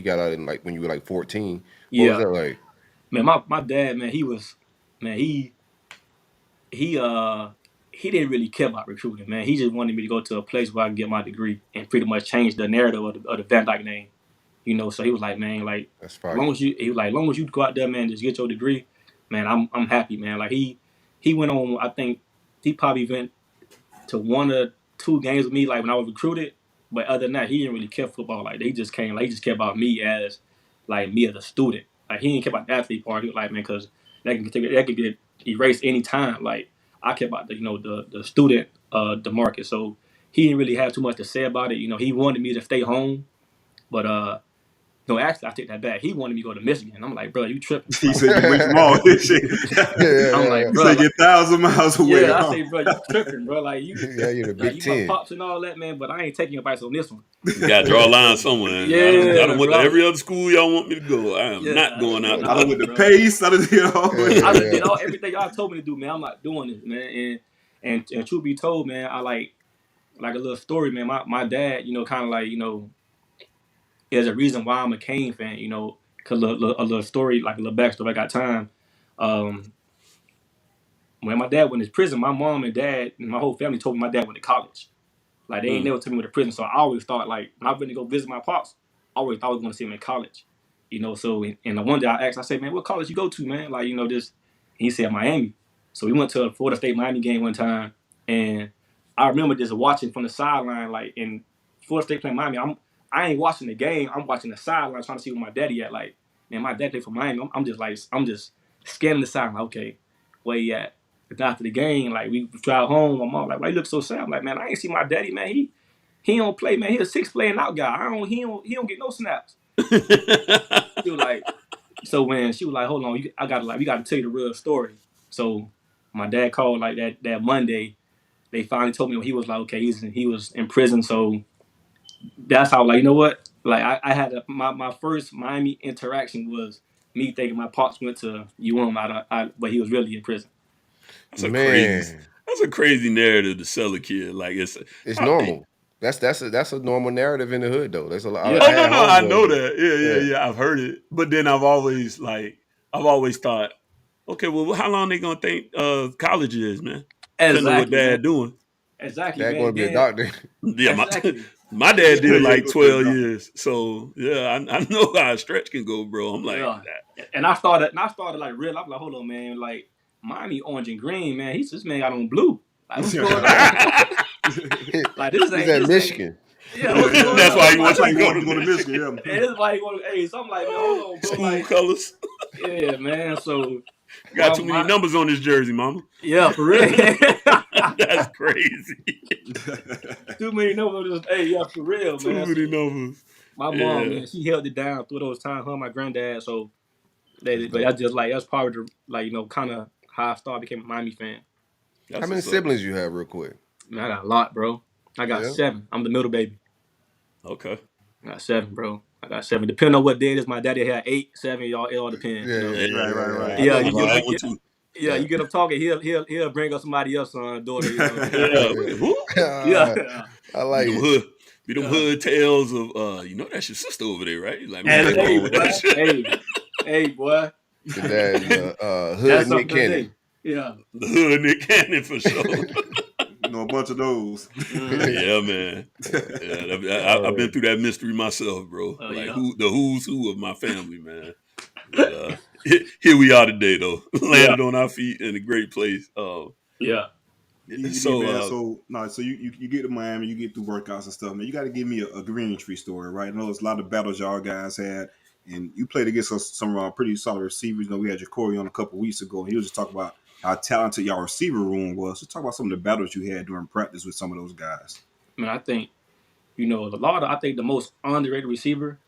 got out in like when you were like 14. What was that like? Man, my dad, man, he didn't really care about recruiting, man. He just wanted me to go to a place where I can get my degree and pretty much change the narrative of the Van Dyke name. You know, so he was like, man, like as long as you go out there, man, just get your degree, man, I'm happy, man. Like he went on, I think he probably went to 1 or 2 games with me, like when I was recruited. But other than that, he didn't really care football. Like he just cared about me as a student. Like he didn't care about the athlete part. He was like, man, because that can get erased any time. Like I care about the student Demarcus. So he didn't really have too much to say about it. You know, he wanted me to stay home, but no, actually, I take that back. He wanted me to go to Michigan. I'm like, bro, you tripping? He said you went from all this shit. I'm like, bro, you said you're 1,000 miles away. Yeah, I say, bro, you tripping, bro. Like you, you're the Big Ten. My pops and all that, man. But I ain't taking advice on this one. You gotta draw a line somewhere. Yeah, I don't went to every other school y'all want me to go. I am not going out. I done with the pace. I done did everything y'all told me to do, man. I'm not doing this, man. And truth be told, man, I like a little story, man. My dad, you know, kind of like, you know, there's a reason why I'm a Kane fan, you know, because a little story, like a little backstory. I got time. When my dad went to prison, my mom and dad and my whole family told me my dad went to college. Like they ain't never took me to prison, so I always thought like when I went to go visit my pops, I always thought I was going to see him in college, you know. So and one day I asked, I said, man, what college you go to, man? Like, you know, this. And he said Miami. So we went to a Florida State Miami game one time, and I remember just watching from the sideline, like in Florida State playing Miami. I ain't watching the game. I'm watching the sideline, trying to see where my daddy at. Like, man, my dad played for Miami. I'm just scanning the sideline. Like, okay, where he at? But after the game, like we drive home, my mom like, why you look so sad? I'm like, man, I ain't see my daddy, man. He don't play, man. He a 6 playing out guy. He don't get no snaps. She was like, so when she was like, hold on, we got to tell you the real story. So my dad called like that Monday. They finally told me he was like, okay, he was in prison. So that's how, like, you know what? Like I had my first Miami interaction was me thinking my pops went to but he was really in prison. That's a crazy narrative to sell a kid. Like it's normal. That's a normal narrative in the hood though. There's a lot. Yeah. I know that. Yeah. I've heard it, but then I've always thought, okay, well, how long they gonna think college is, man? Exactly. Know what dad doing. Exactly. Dad gonna be a doctor. Yeah, exactly. My dad did like 12 years, so yeah, I know how a stretch can go, bro. I'm like, and I started like real. I'm like, hold on, man, like. Miami orange and green, man. This man got on blue. Like, what's going on? Like this ain't. He's at Michigan. Yeah, that's why he wants to go to Michigan. Yeah. And this is why he want to. Hey, so I'm like, man, hold on, bro. School like, colors. Yeah, man. So got too many numbers on his jersey, mama. Yeah, for real. That's crazy. Too many numbers. Hey, yeah, for real, man. Too many numbers. My mom, man, she held it down through those times. Her and my granddad. So but that's just like that's part of the, like, you know, kind of how I started became a Miami fan. How many siblings you have, real quick? Man, I got a lot, bro. I got 7. I'm the middle baby. Okay. I got 7, bro. I got 7. Depending on what day it is, my daddy had 8, 7. It all depends. Yeah, you know? right. Yeah, you get him talking. He'll bring up somebody else on daughter. You know? Yeah. I like it. Be them hood tales of you know that's your sister over there, right? Like, hey, boy. Your dad, hood Nick Cannon. Yeah. The hood Nick Cannon for sure. You know, a bunch of those. Yeah, man. Yeah, I've been through that mystery myself, bro. Like the who's who of my family, man. But here we are today, though. Landed on our feet in a great place. Yeah. So you get to Miami, you get through workouts and stuff, man. You got to give me a Green Tree story, right? I know there's a lot of battles y'all guys had, and you played against some pretty solid receivers. You know, we had Corey on a couple weeks ago, and he was just talking about how talented y'all receiver room was. So talk about some of the battles you had during practice with some of those guys. Man, I think, I think the most underrated receiver,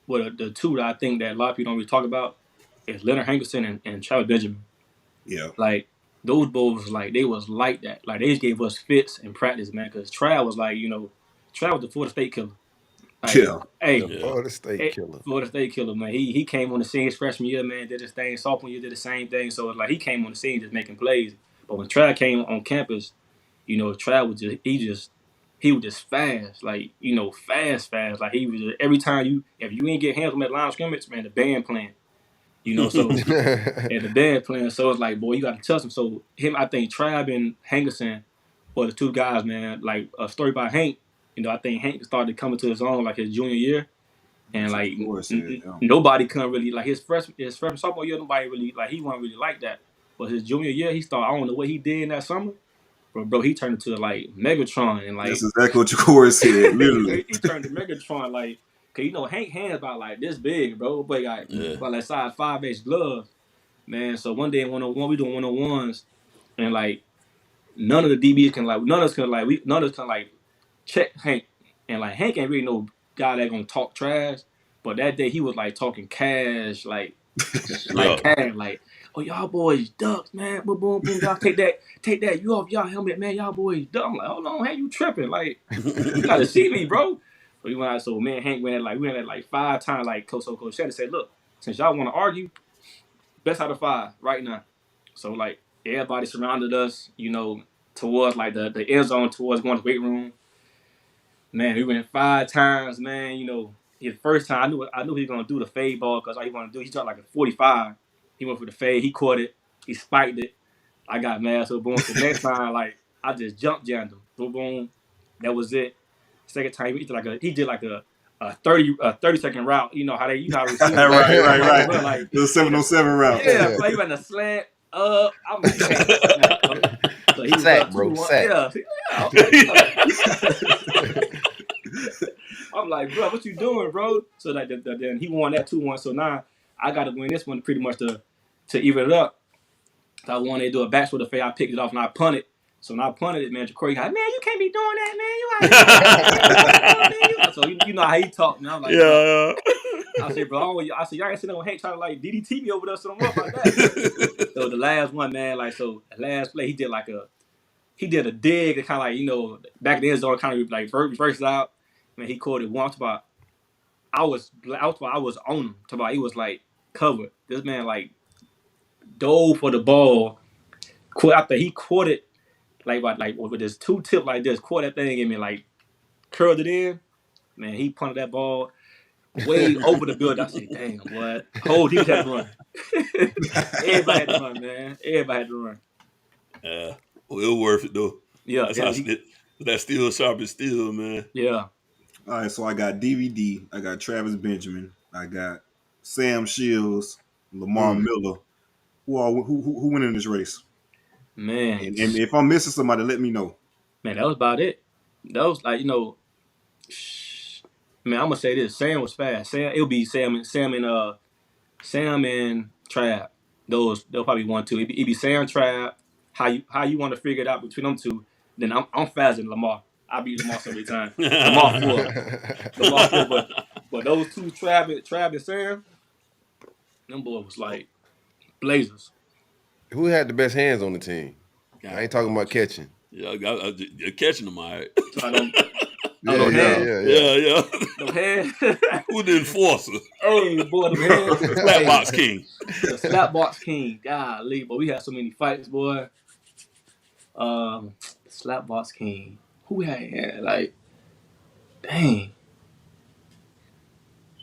the two that I think that a lot of people don't really talk about is Leonard Hankerson and Travis Benjamin. Yeah. Like, those boys, like, they was like that. Like, they just gave us fits in practice, man, because Trav was like, Trav was the Florida State killer. Like, Florida State killer. Florida State killer, man. He came on the scene his freshman year, man, did his thing. Sophomore year did the same thing. So, it's like, he came on the scene just making plays. But when Trav came on campus, Trav was he was just fast, like, fast. Like, he was every time if you ain't get hands on that line of scrimmage, man, the band playing. So and the band playing. So it's like, boy, you got to trust him. So I think Trav and Hankerson were the two guys, man. Like, a story about Hank, I think Hank started coming to his own like his junior year. And like nobody couldn't really like his freshman sophomore year, nobody really like he wasn't really like that. But his junior year, he started, I don't know what he did in that summer. Bro, he turned into like Megatron and like that's exactly what your core said, literally. he turned to Megatron, like, cause Hank hands about like this big, bro. But got about like size 5'8" gloves, man. So one day in 101, we doing 101s, and like none of the DBs can check Hank, and like Hank ain't really no guy that gonna talk trash. But that day he was like talking cash, like cash, like, oh, y'all boys ducks, man. Boom, boom, boom. Y'all take that. You off y'all helmet, man. Y'all boys ducks. I'm like, hold on, how you tripping? Like, you gotta see me, bro. But me and Hank went at like 5 times. Like, Coach Shannon said, look, since y'all want to argue, best out of 5 right now. So like everybody surrounded us, towards like the end zone, towards going to the weight room. Man, we went 5 times, man. His first time, I knew he was gonna do the fade ball because all he wanted to do, he tried like a 45. He went for the fade. He caught it. He spiked it. I got mad. So boom. So next time, like, I just jump jammed him. Boom, boom. That was it. Second time, he did like a 30-second route. You know how they right. Like, the 707 route. Yeah, like, he went a slant up. I'm like, so he was sack, bro. Sack. Yeah. I'm like, bro, what you doing, bro? So like, then he won that 2-1. So now I got to win this one pretty much to even it up. So I wanted to do a back with a fade. I picked it off and I punted. So when I punted it, man, Corey got, man, you can't be doing that, man. So you know how he talked, man. I'm like, yeah. I said, bro, y'all ain't sitting on Hank trying to like DDT me over there, so don't worry about that. So the last one, man, like, so the last play, he did a dig and kind of like, back in the end zone, kind of like reversed out. Man, he caught it once, but I was on him. He was like covered. This man like dove for the ball. After he caught it, like with his 2 tip like this, caught that thing and like curled it in. Man, he punted that ball way over the building. I said, damn, what? Whole team had to run. Everybody had to run, man. Everybody had to run. Yeah, well, it was worth it though. Yeah, that's still sharp as steel, man. Yeah. All right, so I got DVD, I got Travis Benjamin, I got Sam Shields, Lamar Miller. Who went in this race? Man. And if I'm missing somebody, let me know. Man, that was about it. That was like, man, I'm gonna say this. Sam was fast. It'll be Sam and Trav. They'll probably 1, 2. It'd be Sam, Trav. How you want to figure it out between them two? Then I'm faster than Lamar. I beat Lamar so many times. Lamar 4. But those two, Trav and Sam, them boys was like blazers. Who had the best hands on the team? I ain't talking about catching. Yeah, catching them, all right. Yeah. The hands. Who the enforcer? Hey, boy, the hands. Slapbox king. The slapbox king. Golly, but we had so many fights, boy. Slapbox king. Who had like, dang,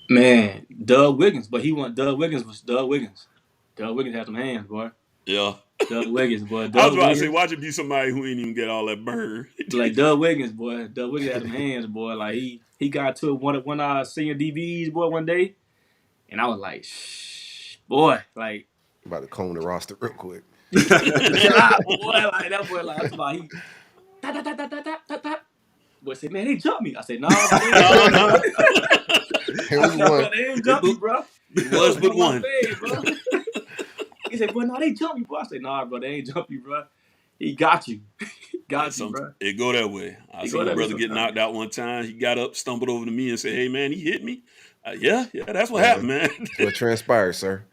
man, Doug Wiggins. But Doug Wiggins was Doug Wiggins. Doug Wiggins had some hands, boy. Yeah. Doug Wiggins, boy. I was Doug about to say, Wiggins. watch it be somebody who ain't even get all that burn. Like Doug Wiggins, boy. Doug Wiggins had them hands, boy. Like he got to one of our senior DBs, boy, one day, and I was like, shh, boy, like About to comb the roster real quick. chill out, boy. Like that boy, like that's about he. Tap. Boy said, man, they jumped me. I said, nah, bro, they ain't jump me, bro. It was one. They ain't jump me, bro. It was but one. Bro. He said, boy, no, they jumped me, bro. I said, nah, bro, they ain't jump you, bro. He got you. Got you, bro. It go that way. I saw my brother get knocked out one time. He got up, stumbled over to me and said, hey, man, he hit me. Yeah, that's what happened, man. What transpired, sir?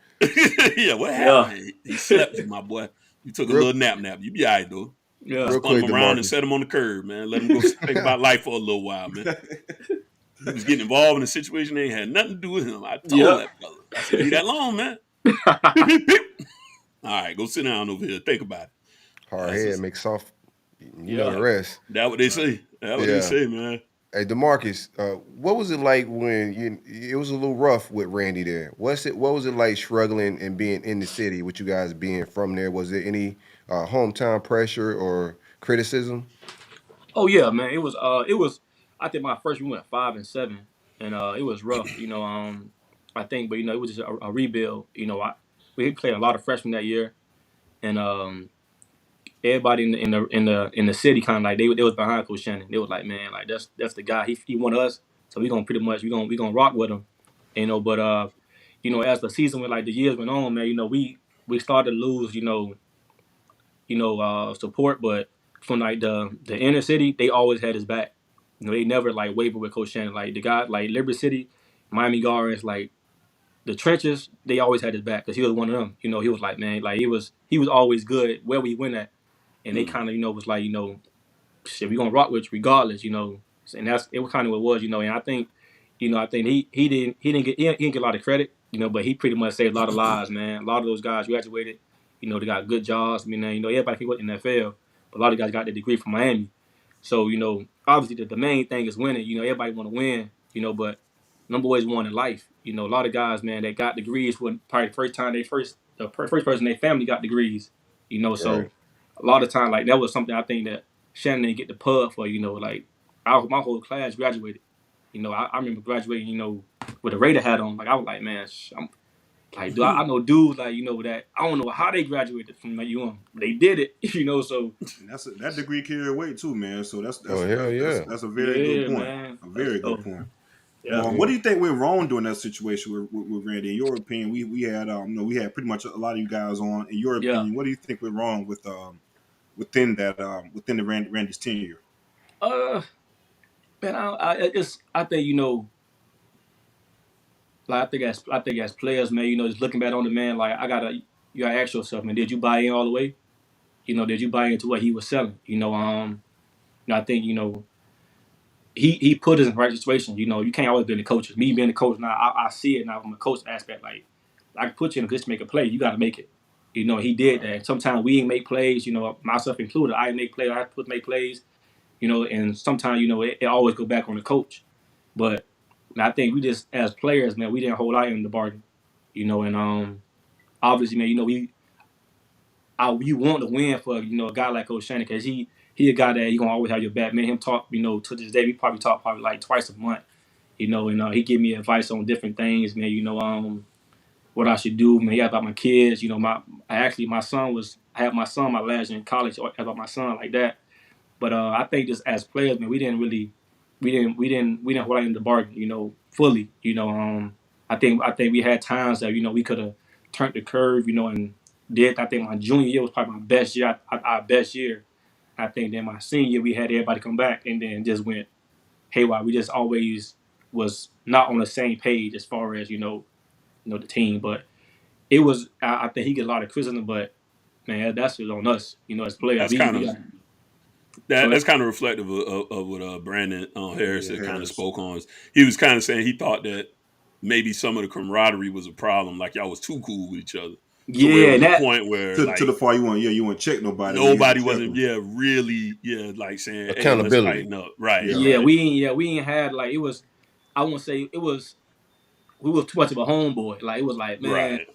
Yeah, what happened? He slept you, my boy. You took a little nap. You be all right, though. Yeah. Spun him around and set him on the curb, man. Let him go think about life for a little while, man. He was getting involved in a situation that ain't had nothing to do with him. I told that brother. I said, leave that alone, man. All right, go sit down over here. Think about it. Hard head makes soft. You know the rest. That's what they say. That's what they say, man. Hey, Demarcus, what was it like when it was a little rough with Randy there? What was it like struggling and being in the city with you guys being from there? Was there any hometown pressure or criticism? Oh yeah, man. It was. I think my first we went 5-7, and it was rough. I think, but it was just a rebuild. We played a lot of freshmen that year, and everybody in the city kind of like they was behind Coach Shannon. They was like, man, like that's the guy. He want us, so we gonna pretty much we gonna rock with him. But as the season went, like the years went on, man, we started to lose, support, but from like the inner city, they always had his back. They never like wavered with Coach Shannon. Like the guy, like Liberty City, Miami Gardens, like the trenches, they always had his back because he was one of them. He was like, man, like he was always good where we went at, and they kind of was like, shit, we gonna rock with you regardless, and that's it. Was kind of what it was, and I think, I think he didn't get a lot of credit, but he pretty much saved a lot of lives, man. A lot of those guys graduated, they got good jobs. I mean, everybody can go to the NFL, but a lot of guys got their degree from Miami. So, obviously the main thing is winning. Everybody want to win, but number one is one in life. A lot of guys, man, that got degrees when probably the first time the first person in their family got degrees, so Right. a lot of time, like, that was something I think that Shannon didn't get the pub for, like, my whole class graduated. I remember graduating, with a Raider hat on. Like, I was like, man, I'm like, I know dudes, like, that I don't know how they graduated from UM. They did it, so. That degree carry weight too, man. So that's Oh, hell yeah. that's a very good point. Man. A very good point. Yeah. What do you think went wrong during that situation with Randy? In your opinion, we had we had pretty much a lot of you guys on. In your opinion, what do you think went wrong with within the Randy's tenure? Man, I think like I think as players, man, just looking back on the man, like you gotta ask yourself, man, did you buy in all the way? Did you buy into what he was selling? I think he put us in the right situation. You can't always be the coaches. Me being the coach now, I see it now from a coach aspect. Like, I can put you in a position to make a play. You got to make it. He did that. Sometimes we didn't make plays. Myself included, I didn't make plays. I had to make plays. And sometimes it always go back on the coach. But I think we just, as players, man, we didn't hold out in the bargain. And obviously, man, you want to win for a guy like Coach Shannon because he a guy that he gonna always have your back. Man, him talk, to this day, we probably talk like twice a month, and he give me advice on different things, man, what I should do, man. He asked about my kids, my son I had my son my last year in college, so I asked about my son like that. But I think just as players, man, we didn't hold out in the bargain, fully, I think we had times that, we could have turned the curve, and I think my junior year was probably my best year, our best year. I think then my senior year, we had everybody come back and then just went haywire. We just always was not on the same page as far as, the team. But it was, I think he get a lot of criticism, but, man, that's just on us, as players. That's kind of reflective of what Brandon Harris had kind of spoke on. He was kind of saying he thought that maybe some of the camaraderie was a problem, like y'all was too cool with each other. Yeah, that point where to the part you won't check nobody. Nobody wasn't really like saying accountability. Hey, right. Yeah, we ain't had like it was. I won't say it was. We was too much of a homeboy. Like it was like, man,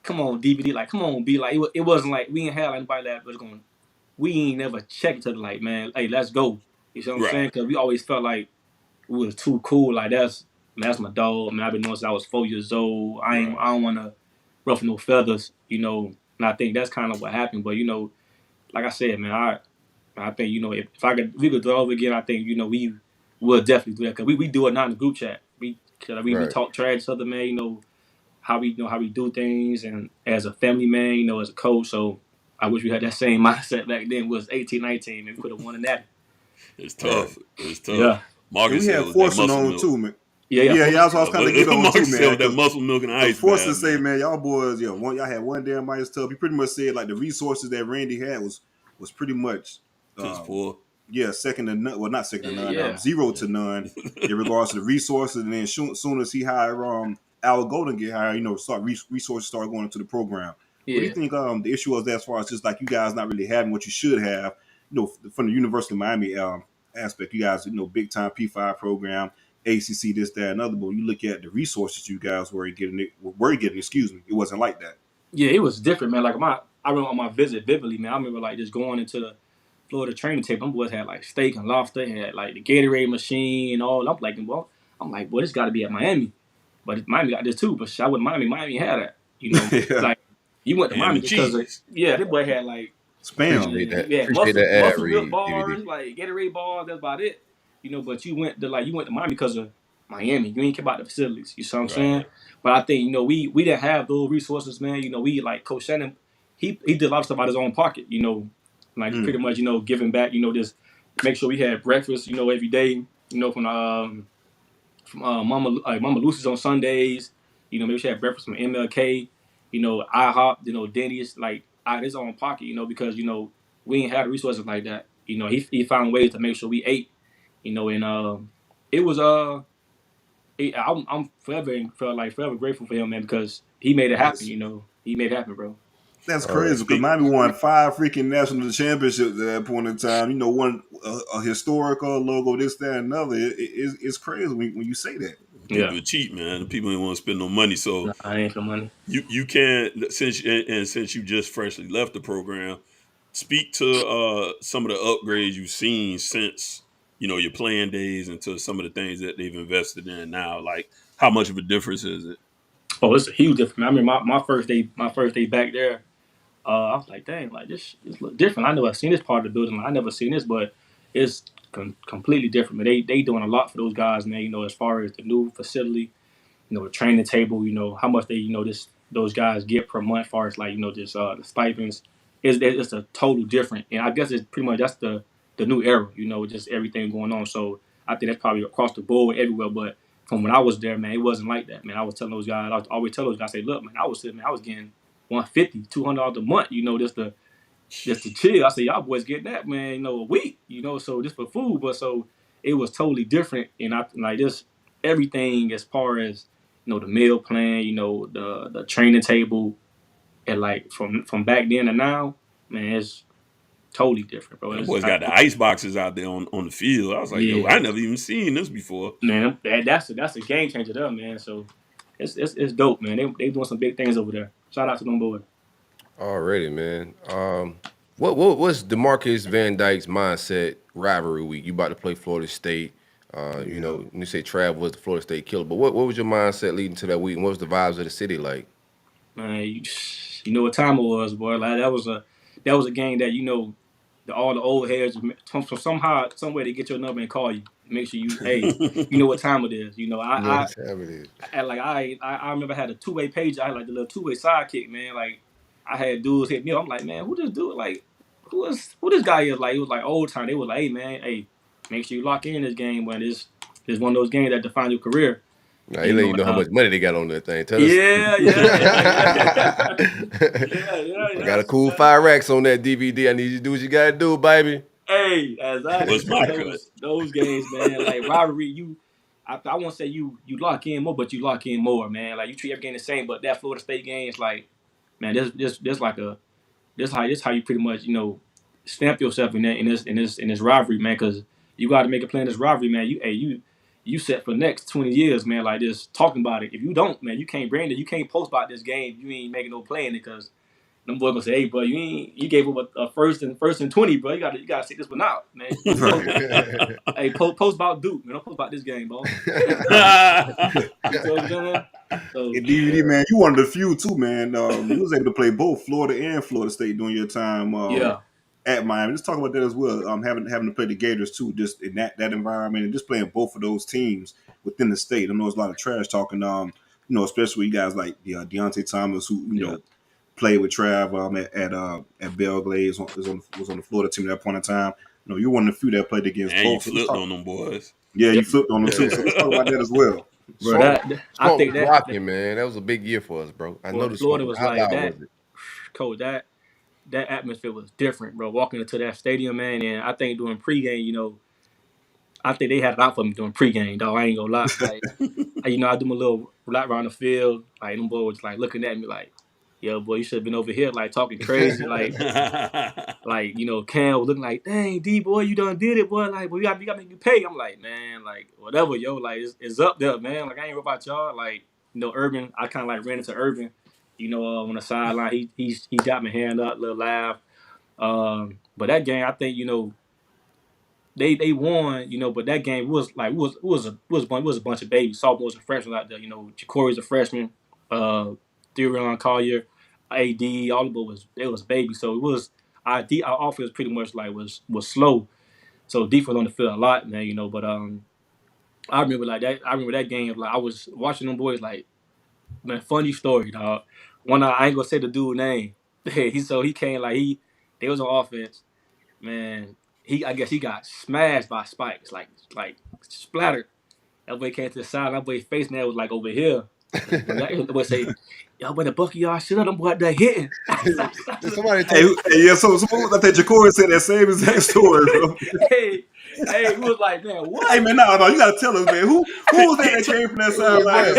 come on, DVD, like, come on, B. Like, it wasn't like, we ain't had anybody that was going, we ain't never checked each other like, man, hey, let's go. You know what I'm saying? Because we always felt like we was too cool. Like, that's my dog. I mean, I've been knowing since I was 4 years old. I don't want to ruffle no feathers, you know. And I think that's kind of what happened. But, you know, like I said, man, I think, you know, if we could do it over again, I think, you know, we will definitely do that. Because we do it now in the group chat. We talk trash to each other, man, you know how we do things, and as a family man, you know, as a coach. So I wish we had that same mindset back then. It was 18, 19, and we could have won in that. It's tough. It's tough. Yeah. Marcus we had forcing on too, man. Yeah. That's what I was kind of get on Marcus too, man. said that muscle milk and ice. Forced to say, man, y'all boys, y'all had one damn minus tough. He pretty much said like the resources that Randy had was pretty much poor. Yeah, second to none. Well, not second to none. 0 to none in regards to the resources. And then soon as he hired Al Golden get hired, you know, resources start going into the program. Yeah. What do you think the issue was as far as just like you guys not really having what you should have, you know, from the University of Miami aspect? You guys, you know, big time P5 program, ACC, this, that, and other. But when you look at the resources you guys were getting, it wasn't like that. Yeah, it was different, man. Like I remember on my visit vividly, man. I remember like just going into the Florida training table. Them boys had like steak and lobster, had like the Gatorade machine and all. I'm like, boy, this got to be at Miami. But Miami got this too. But I wouldn't Miami had that. You know, like you went to Miami because this boy had like spam. Muscle milk bars, like Gatorade bars. That's about it. You know, but you went to Miami because of Miami. You ain't care about the facilities. You see what I'm saying? But I think, you know, we didn't have those resources, man. You know, we like Coach Shannon. He did a lot of stuff out of his own pocket. You know, like pretty much, you know, giving back. You know, just make sure we had breakfast. You know, every day. You know, from Mama Lucy's on Sundays. You know, maybe she had breakfast from MLK. You know, IHOP. You know, Denny's, like out of his own pocket. You know, because you know we ain't had the resources like that. You know, he found ways to make sure we ate. You know, and it was I'm forever grateful for him, man, because he made it happen. You know, he made it happen, bro. That's crazy because Miami won 5 freaking national championships at that point in time. You know, won a historical logo, this, that, and another. It's crazy when you say that. People are cheap, man. People ain't want to spend no money, so I ain't for money. You can't since you just freshly left the program. Speak to some of the upgrades you've seen since, you know, your playing days, and to some of the things that they've invested in now. Like, how much of a difference is it? Oh, it's a huge difference. I mean, my first day back there, I was like, dang, like this look different. I never seen this part of the building. I never seen this, but it's completely different. But they doing a lot for those guys, man. You know, as far as the new facility, you know, the training table, you know, how much they, you know, those guys get per month, as far as like, you know, just the stipends. It's a total different, and I guess it's pretty much that's the new era, you know, just everything going on. So I think that's probably across the board everywhere. But from when I was there, man, it wasn't like that, man. I was telling those guys, I always tell those guys, say, look, man, I was getting $150, $200 a month, you know, just to chill. I said, y'all boys get that, man, you know, a week, you know, so just for food. But so it was totally different, and I like this everything as far as, you know, the meal plan, you know, the training table, and like from back then to now, man, it's totally different, bro. The boys got the ice boxes out there on the field. I was like, yo, I never even seen this before. Man, that's a game changer there, man. So it's dope, man. They doing some big things over there. Shout out to them boys. Already, man. What's Demarcus Van Dyke's mindset rivalry week? You about to play Florida State. You know, when you say Trav was the Florida State killer, but what was your mindset leading to that week, and what was the vibes of the city like? Man, you know what time it was, boy. Like that was a game that, you know, all the old heads from some way they get your number and call you. Make sure you know what time it is. You know, I remember I had a two-way page. I had like the little two-way sidekick, man. Like I had dudes hit me up. I'm like, man, who this dude? Like, who this guy is? Like, it was like old time. They was like, hey, man, make sure you lock in this game, when it's one of those games that define your career. Nah, he let you know how much money they got on that thing. Tell us. Yeah. I got a cool 5 racks on that DVD. I need you to do what you gotta do, baby. Hey, those games, man. Like rivalry, I won't say you lock in more, but you lock in more, man. Like you treat every game the same, but that Florida State game is like, man, this how you pretty much, you know, stamp yourself in this rivalry, man. Because you got to make a play in this rivalry, man. You you set for the next 20 years, man. Like just talking about it. If you don't, man, you can't brand it. You can't post about this game. You ain't making no play in it because them boys gonna say, "Hey, bro, you gave up a first and 20, bro. You gotta sit this one out, man." Hey, post about Duke, man. Don't post about this game, bro. You know what I'm saying? So, DVD, man, you one of the few too, man. You was able to play both Florida and Florida State during your time at Miami. Let's talk about that as well. Having to play the Gators too, just in that environment, and just playing both of those teams within the state. I know there's a lot of trash talking. Especially you guys like Deontay Thomas, who know played with Trav at Belgrade, was on the Florida team at that point in time. You're one of the few that played against both. You flipped on them boys. Yeah, you flipped on them too. So let's talk about that as well. Bro, I think that rocking, man. That was a big year for us, bro. I know the Florida was like that. Coach, that atmosphere was different, bro. Walking into that stadium, man, and I think during pregame, I think they had it out for me during pregame, dog. I ain't gonna lie. Like, I do my little lap around the field. Like, them boys was like looking at me like, "Yo, boy, you should have been over here, like talking crazy, like, Cam was looking like, dang, D boy, you done did it, boy. Like, boy, you got to make me pay. I'm like, man, like, whatever, yo, like, it's up there, man. Like, I ain't worried about y'all. Like, Urban, I kind of like ran into Urban, on the sideline. He got my hand up, little laugh. But that game, I think, they won, but that game was like was a bunch of babies, sophomores and freshmen out there. Jacory's a freshman, Therion Collier, AD, all of them was babies. So it was our offense pretty much like was slow. So defense on the field a lot, man. But I remember like that. I remember that game. Like I was watching them boys. Like, man, funny story, dog. One I ain't gonna say the dude's name. He came like they was on offense, man. I guess he got smashed by spikes, like splattered. That boy came to the side. That boy face man was like over here. That boy say, "Y'all better buckle y'all shit up. Them boy that hitting." Somebody so I think Jacory said that same exact story, bro. hey, he was like, man, what? Hey, man, no, you gotta tell us, man. Who was that came from that sideline?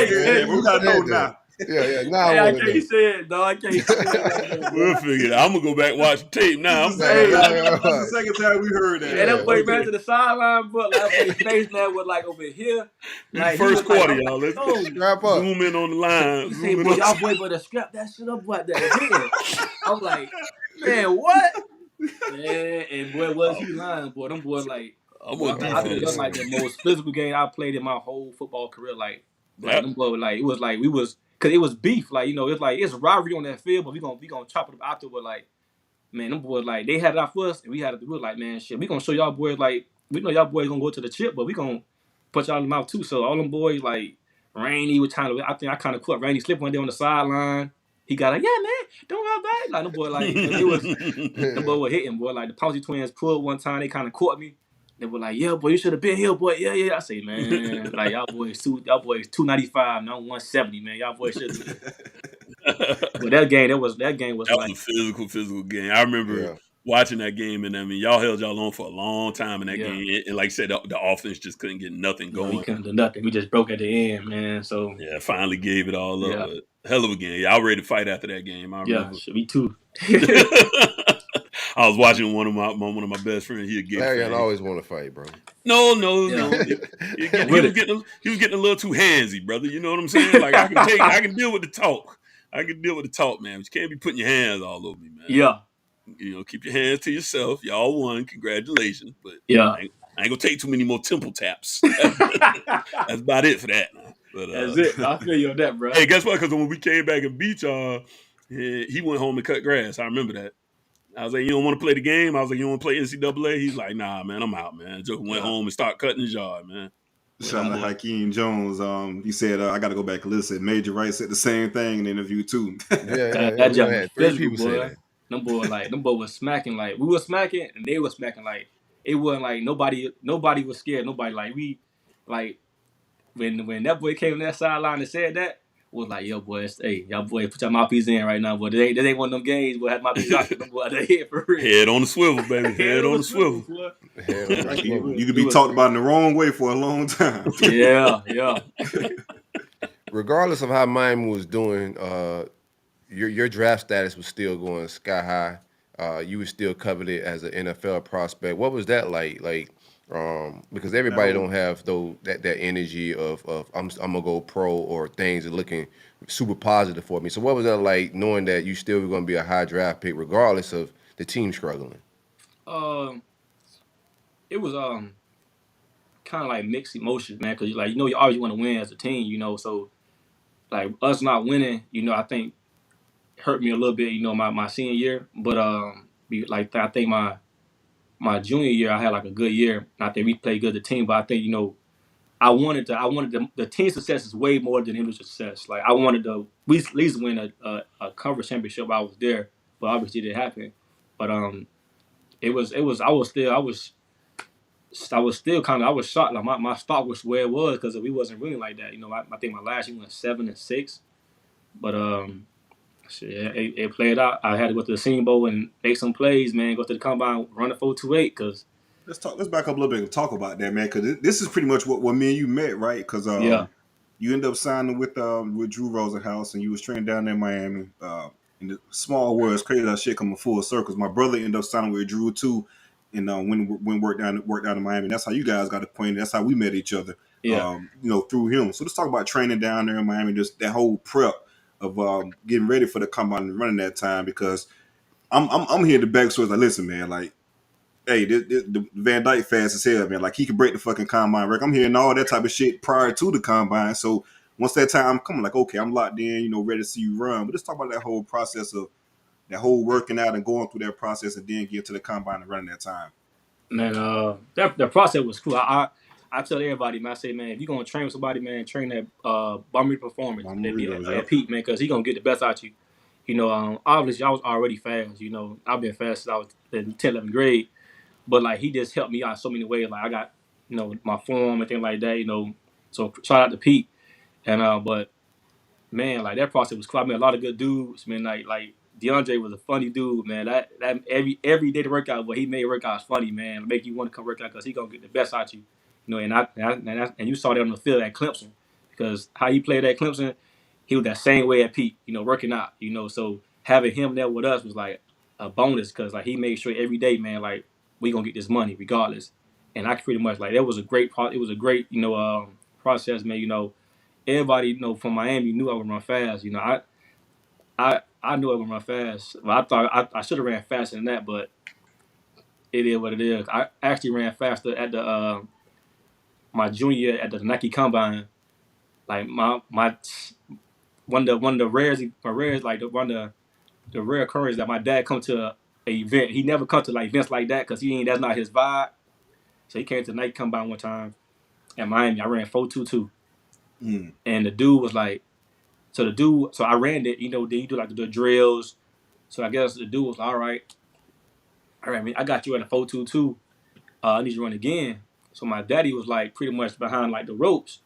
We gotta know now. Yeah. I can't say it, dog. I can't say it. We'll figure it out. I'm gonna go back and watch the tape now. This is the second time we heard that. And that boy ran to the sideline, but like his face now was like over here. Like, first quarter, like, y'all. Let's strap up. Zoom in on the line. He said, boy, y'all boy better scrap that shit up like that. I'm like, man, what? Man, and boy, was he lying, boy? Them boys like, I think that's like the most physical game I played in my whole football career. Like them boys, like it was like we was. Cause it was beef, like it's like it's a rivalry on that field, but we gonna chop it up afterward. Like, man, them boys like they had it out for us, and we had it. We were like, man, shit, we gonna show y'all boys like we know y'all boys gonna go to the chip, but we gonna put y'all in the mouth too. So all them boys like Rainey was trying to. I think I kind of caught Rainey slip one day on the sideline. He got like, yeah, man, don't go back. Like them boys like them boys were hitting, boy. Like the Pouncey twins pulled one time, they kind of caught me. They were like, yeah, boy, you should have been here, boy. Yeah. I say, man, like y'all boys 295, now 170, man. Y'all boys should have. But that game was like a physical game. I remember watching that game, and I mean, y'all held y'all on for a long time in that game. And like I said, the offense just couldn't get nothing going. We couldn't do nothing. We just broke at the end, man. So finally gave it all up. But hell of a game. Y'all ready to fight after that game. I remember. Yeah, me too. I was watching one of my best friends. Larion always want to fight, bro. No. He was getting a little too handsy, brother. You know what I'm saying? Like I can deal with the talk. man. But you can't be putting your hands all over me, man. Yeah. Keep your hands to yourself. Y'all won. Congratulations. But yeah, I ain't gonna take too many more temple taps. That's about it for that. But, that's it. I feel you on that, bro. Hey, guess what? Because when we came back and beat y'all, he went home and cut grass. I remember that. I was like, you don't want to play the game? I was like, you don't want to play NCAA? He's like, nah, man, I'm out, man. Just went home and started cutting his yard, man. Shout out to Hakeem Jones. He said, I got to go back and listen. Major Wright said the same thing in the interview, too. That jump was physical, boy. Them boy was smacking like we were smacking, and they were smacking like it wasn't like nobody was scared. Nobody like we like when that boy came on that sideline and said that. Was like, yo, boys, hey, y'all boy, put your mouthpiece in right now, boy. This ain't one of them games, boy. Had my piece out, boy. They hit for real. Head on the swivel, baby. Head on the swivel. You could be talked about in the wrong way for a long time. Yeah. Regardless of how Miami was doing, your draft status was still going sky high. You were still coveted as an NFL prospect. What was that like? Like, Because everybody don't have that energy of I'm gonna go pro or things are looking super positive for me. So what was that like, knowing that you still were gonna be a high draft pick regardless of the team struggling? It was kind of like mixed emotions, man, because like you always want to win as a team, so like us not winning, I think hurt me a little bit, my senior year, but I think my junior year I had like a good year. I think we played good the team, but I think I wanted the team success is way more than individual success. Like I wanted to we at least win a conference championship while I was there, but obviously it didn't happen. But I was still kind of I was shocked. Like my stock was where it was because we wasn't winning like that. I think my last year went 7-6, but it played out. I had to go to the Senior Bowl and make some plays, man. Go to the combine, run a 4.28 because. Let's back up a little bit and talk about that, man, because this is pretty much what me and you met, right? Because you end up signing with Drew Rosenhaus, and you was training down there in Miami. In the small world, it's crazy how shit coming full circles. My brother ended up signing with Drew too, and when worked down in Miami. That's how you guys got acquainted. That's how we met each other. Yeah. Through him. So let's talk about training down there in Miami. Just that whole prep of getting ready for the combine and running that time, because I'm here to backstory. Like, listen, man, like. Hey, the Van Dyke fast as hell, man. Like, he could break the fucking combine record. I'm hearing all that type of shit prior to the combine. So once that time come, like, okay, I'm locked in, ready to see you run. But let's talk about that whole process of that whole working out and going through that process and then get to the combine and running that time. Man, the process was cool. I tell everybody, man, I say, man, if you're going to train with somebody, man, train that Bomber Performance at Pete, man, because he's going to get the best out of you. Obviously, I was already fast. I've been fast since I was in 10th, 11th grade. But, like, he just helped me out so many ways. Like, I got, my form and things like that, So, shout out to Pete. And, but, man, like, that process was cool. I met a lot of good dudes, man. Like DeAndre was a funny dude, man. That every day to work out, but he made workouts funny, man. Make you want to come work out because he going to get the best out of you. And you saw that on the field at Clemson. Because how he played at Clemson, he was that same way at Pete, working out, So, having him there with us was, like, a bonus because, like, he made sure every day, man, like, we gonna get this money regardless, and I pretty much like that was a great it was a great process, man. Everybody from Miami knew I would run fast. I knew I would run fast. Well, I thought I should have ran faster than that, but it is what it is. I actually ran faster at the my junior year at the Nike Combine. Like one of the rares like one of the rare occurrence that my dad come to a event. He never come to like events like that because that's not his vibe. So he came to the Nike Combine one time at Miami. I ran 4.22, and the dude was like, so I ran it. Then you do like the drills. So I guess the dude was like, all right, man, I got you at a 4.22. I need you to run again. So my daddy was like pretty much behind like the ropes,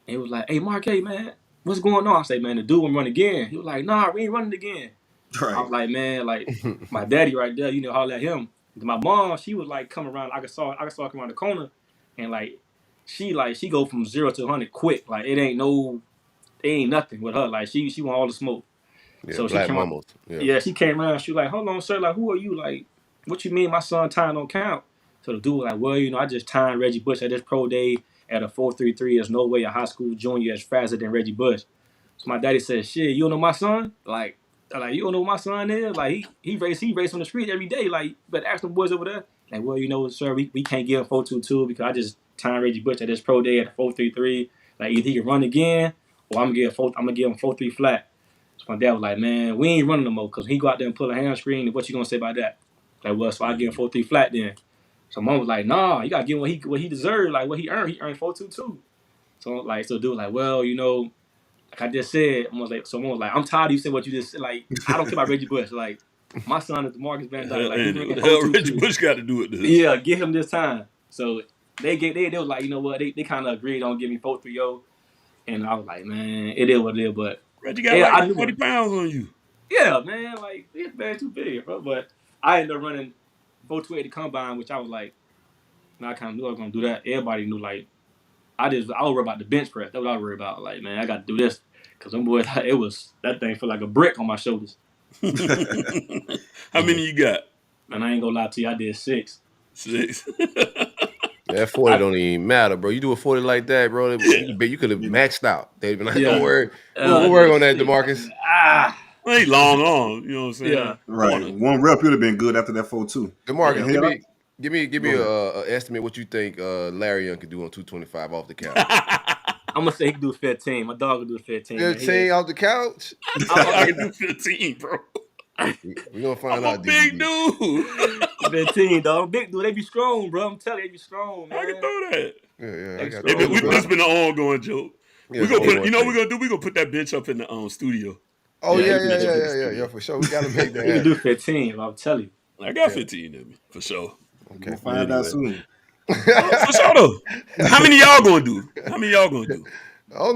and he was like, hey, Marquez, man, what's going on? I say, man, the dude will run again. He was like, nah, we ain't running again. Right. I was like, man, like my daddy right there, holler at him. My mom, she was like coming around. I could saw her come around the corner, and like she go from 0 to 100 quick. Like it ain't nothing with her. Like she want all the smoke. Yeah, so black she came mamas. Yeah, she came around. She was like, hold on, sir. Like, who are you? Like, what you mean my son time don't count? So the dude was like, well, I just timed Reggie Bush at this pro day at a 4.33. There's no way a high school junior is faster than Reggie Bush. So my daddy said, shit, you don't know my son? Like, you don't know what my son is? Like, he race on the street every day. Like, but ask them boys over there. Like, well, sir, we can't give him 4.22 because I just timed Reggie Bush at this pro day at a 4.33. Like, either he can run again or I'm gonna give him 4.3 flat. So my dad was like, man, we ain't running no more because he go out there and pull a hamstring. And what you gonna say about that? Like, well, so I give him 4.3 flat then. So mom was like, nah, you gotta give him what he deserved, like what he earned. He earned 4.22. So dude was like, well, like I just said, mom was like, I'm tired of you saying what you just said. Like, I don't care about Reggie Bush. Like, my son is Demarcus Van Dyke. Like, Reggie Bush got to do it. Yeah, give him this time. So they was like, you know what? They kind of agreed on giving me 4.30, and I was like, man, it is what it is. But Reggie got 40 pounds on you. Yeah, man, like this man too big, bro. But I ended up running 4.28 to combine, which I was like, I kind of knew I was gonna do that. Everybody knew, like, I was worried about the bench press. That's what I was worried about. Like, man, I got to do this because them boys, that thing felt like a brick on my shoulders. How many you got? Man, I ain't gonna lie to you, I did 6. 6. That 40 don't even matter, bro. You do a 40 like that, bro. You could have maxed out. They'd be like, don't worry. We'll work on that, Demarcus. Well, ain't long on. You know what I'm saying? Yeah. Right. One rep would have been good after that 4-2. Demarcus, give me a estimate what you think Larion could do on 225 off the couch. I'm gonna say he can do 15. My dog can do 15. 15 off the couch? I can do 15, bro. We're gonna find I'm out. a big dude. 15, dog. Big dude, they be strong, bro. I'm telling you, they be strong, man. I can throw that. Yeah. This been an ongoing joke. Yeah, We're gonna put. You know what we're gonna do? We're gonna put that bench up in the studio. Oh yeah, for sure. We gotta make that. You can do 15. I'm telling you. I got 15 in me for sure. Okay, we'll find out soon. For sure though. How many y'all gonna do? I don't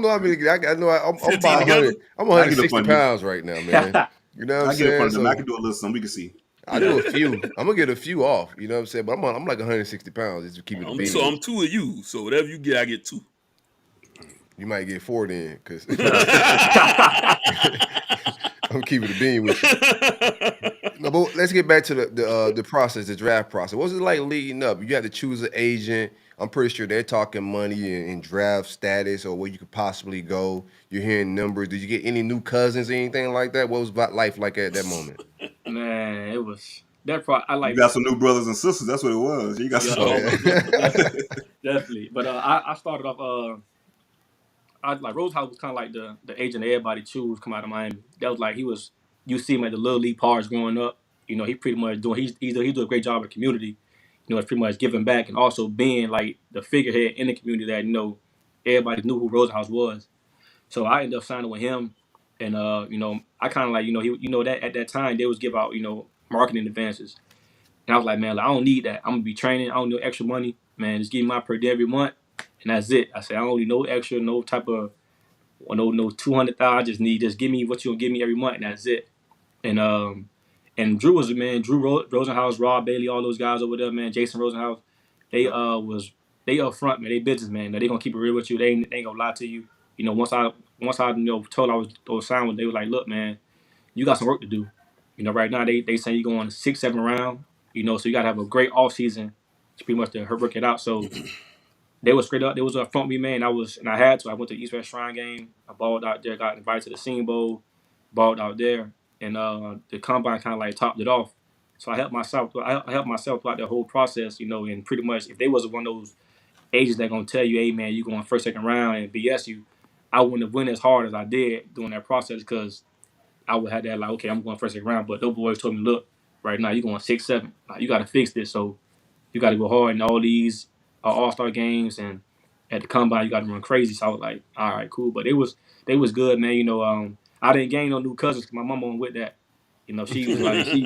know how many. I know I'm about 100. I'm 160 pounds right now, man. You know what I'm saying? I can do a little something. We can see. I do a few. I'm gonna get a few off. You know what I'm saying? But I'm like 160 pounds. Just to keep it. So I'm 2 of you. So whatever you get, I get 2. You might get 4 then, because I'm keeping the bean with you. No, but let's get back to the process, the draft process. What was it like leading up? You had to choose an agent. I'm pretty sure they're talking money and draft status or where you could possibly go. You're hearing numbers. Did you get any new cousins or anything like that? What was life like at that moment? Man, it was that part. I like. You got some new brothers and sisters. That's what it was. You got some. Definitely. But I started off. Rosehouse was kind of like the agent everybody choose come out of Miami. That was like you see him at the little league parts growing up. You know, he pretty much he do a great job in the community. You know, it's pretty much giving back and also being like the figurehead in the community that, you know, everybody knew who Rosehouse was. So I ended up signing with him, and you know, I kind of like, you know, that at that time they was give out, you know, marketing advances, and I was like, man, I don't need that. I'm gonna be training. I don't need extra money, man. Just give me my per day every month, and that's it. I said I don't need no extra, no type of, no 200,000. Just give me what you gonna give me every month, and that's it. And Drew was a man. Drew Rosenhaus, Rob Bailey, all those guys over there, man. Jason Rosenhaus, they up front, man. They business, man. They gonna keep it real with you. They ain't gonna lie to you. You know, once I you know told I was signed with, they were like, look, man, you got some work to do. You know, right now they say you going 6-7 round. You know, so you gotta have a great off season to pretty much to work it out. So they was straight up. They was up front me, man. I had to. I went to the East West Shrine game. I balled out there. Got invited to the Senior Bowl. Balled out there. And the combine kind of like topped it off. So I helped myself throughout the whole process, you know, and pretty much if they was one of those agents that gonna tell you, hey man, you going first, second round and BS you, I wouldn't have went as hard as I did during that process because I would have that like, okay, I'm going first, second round. But those boys told me, look, right now you're going 6-7. Like, you gotta fix this. So you gotta go hard in all these all-star games and at the combine you gotta run crazy. So I was like, all right, cool. But they was good, man. You know, I didn't gain no new cousins because my mama went with that. You know, she was like, hey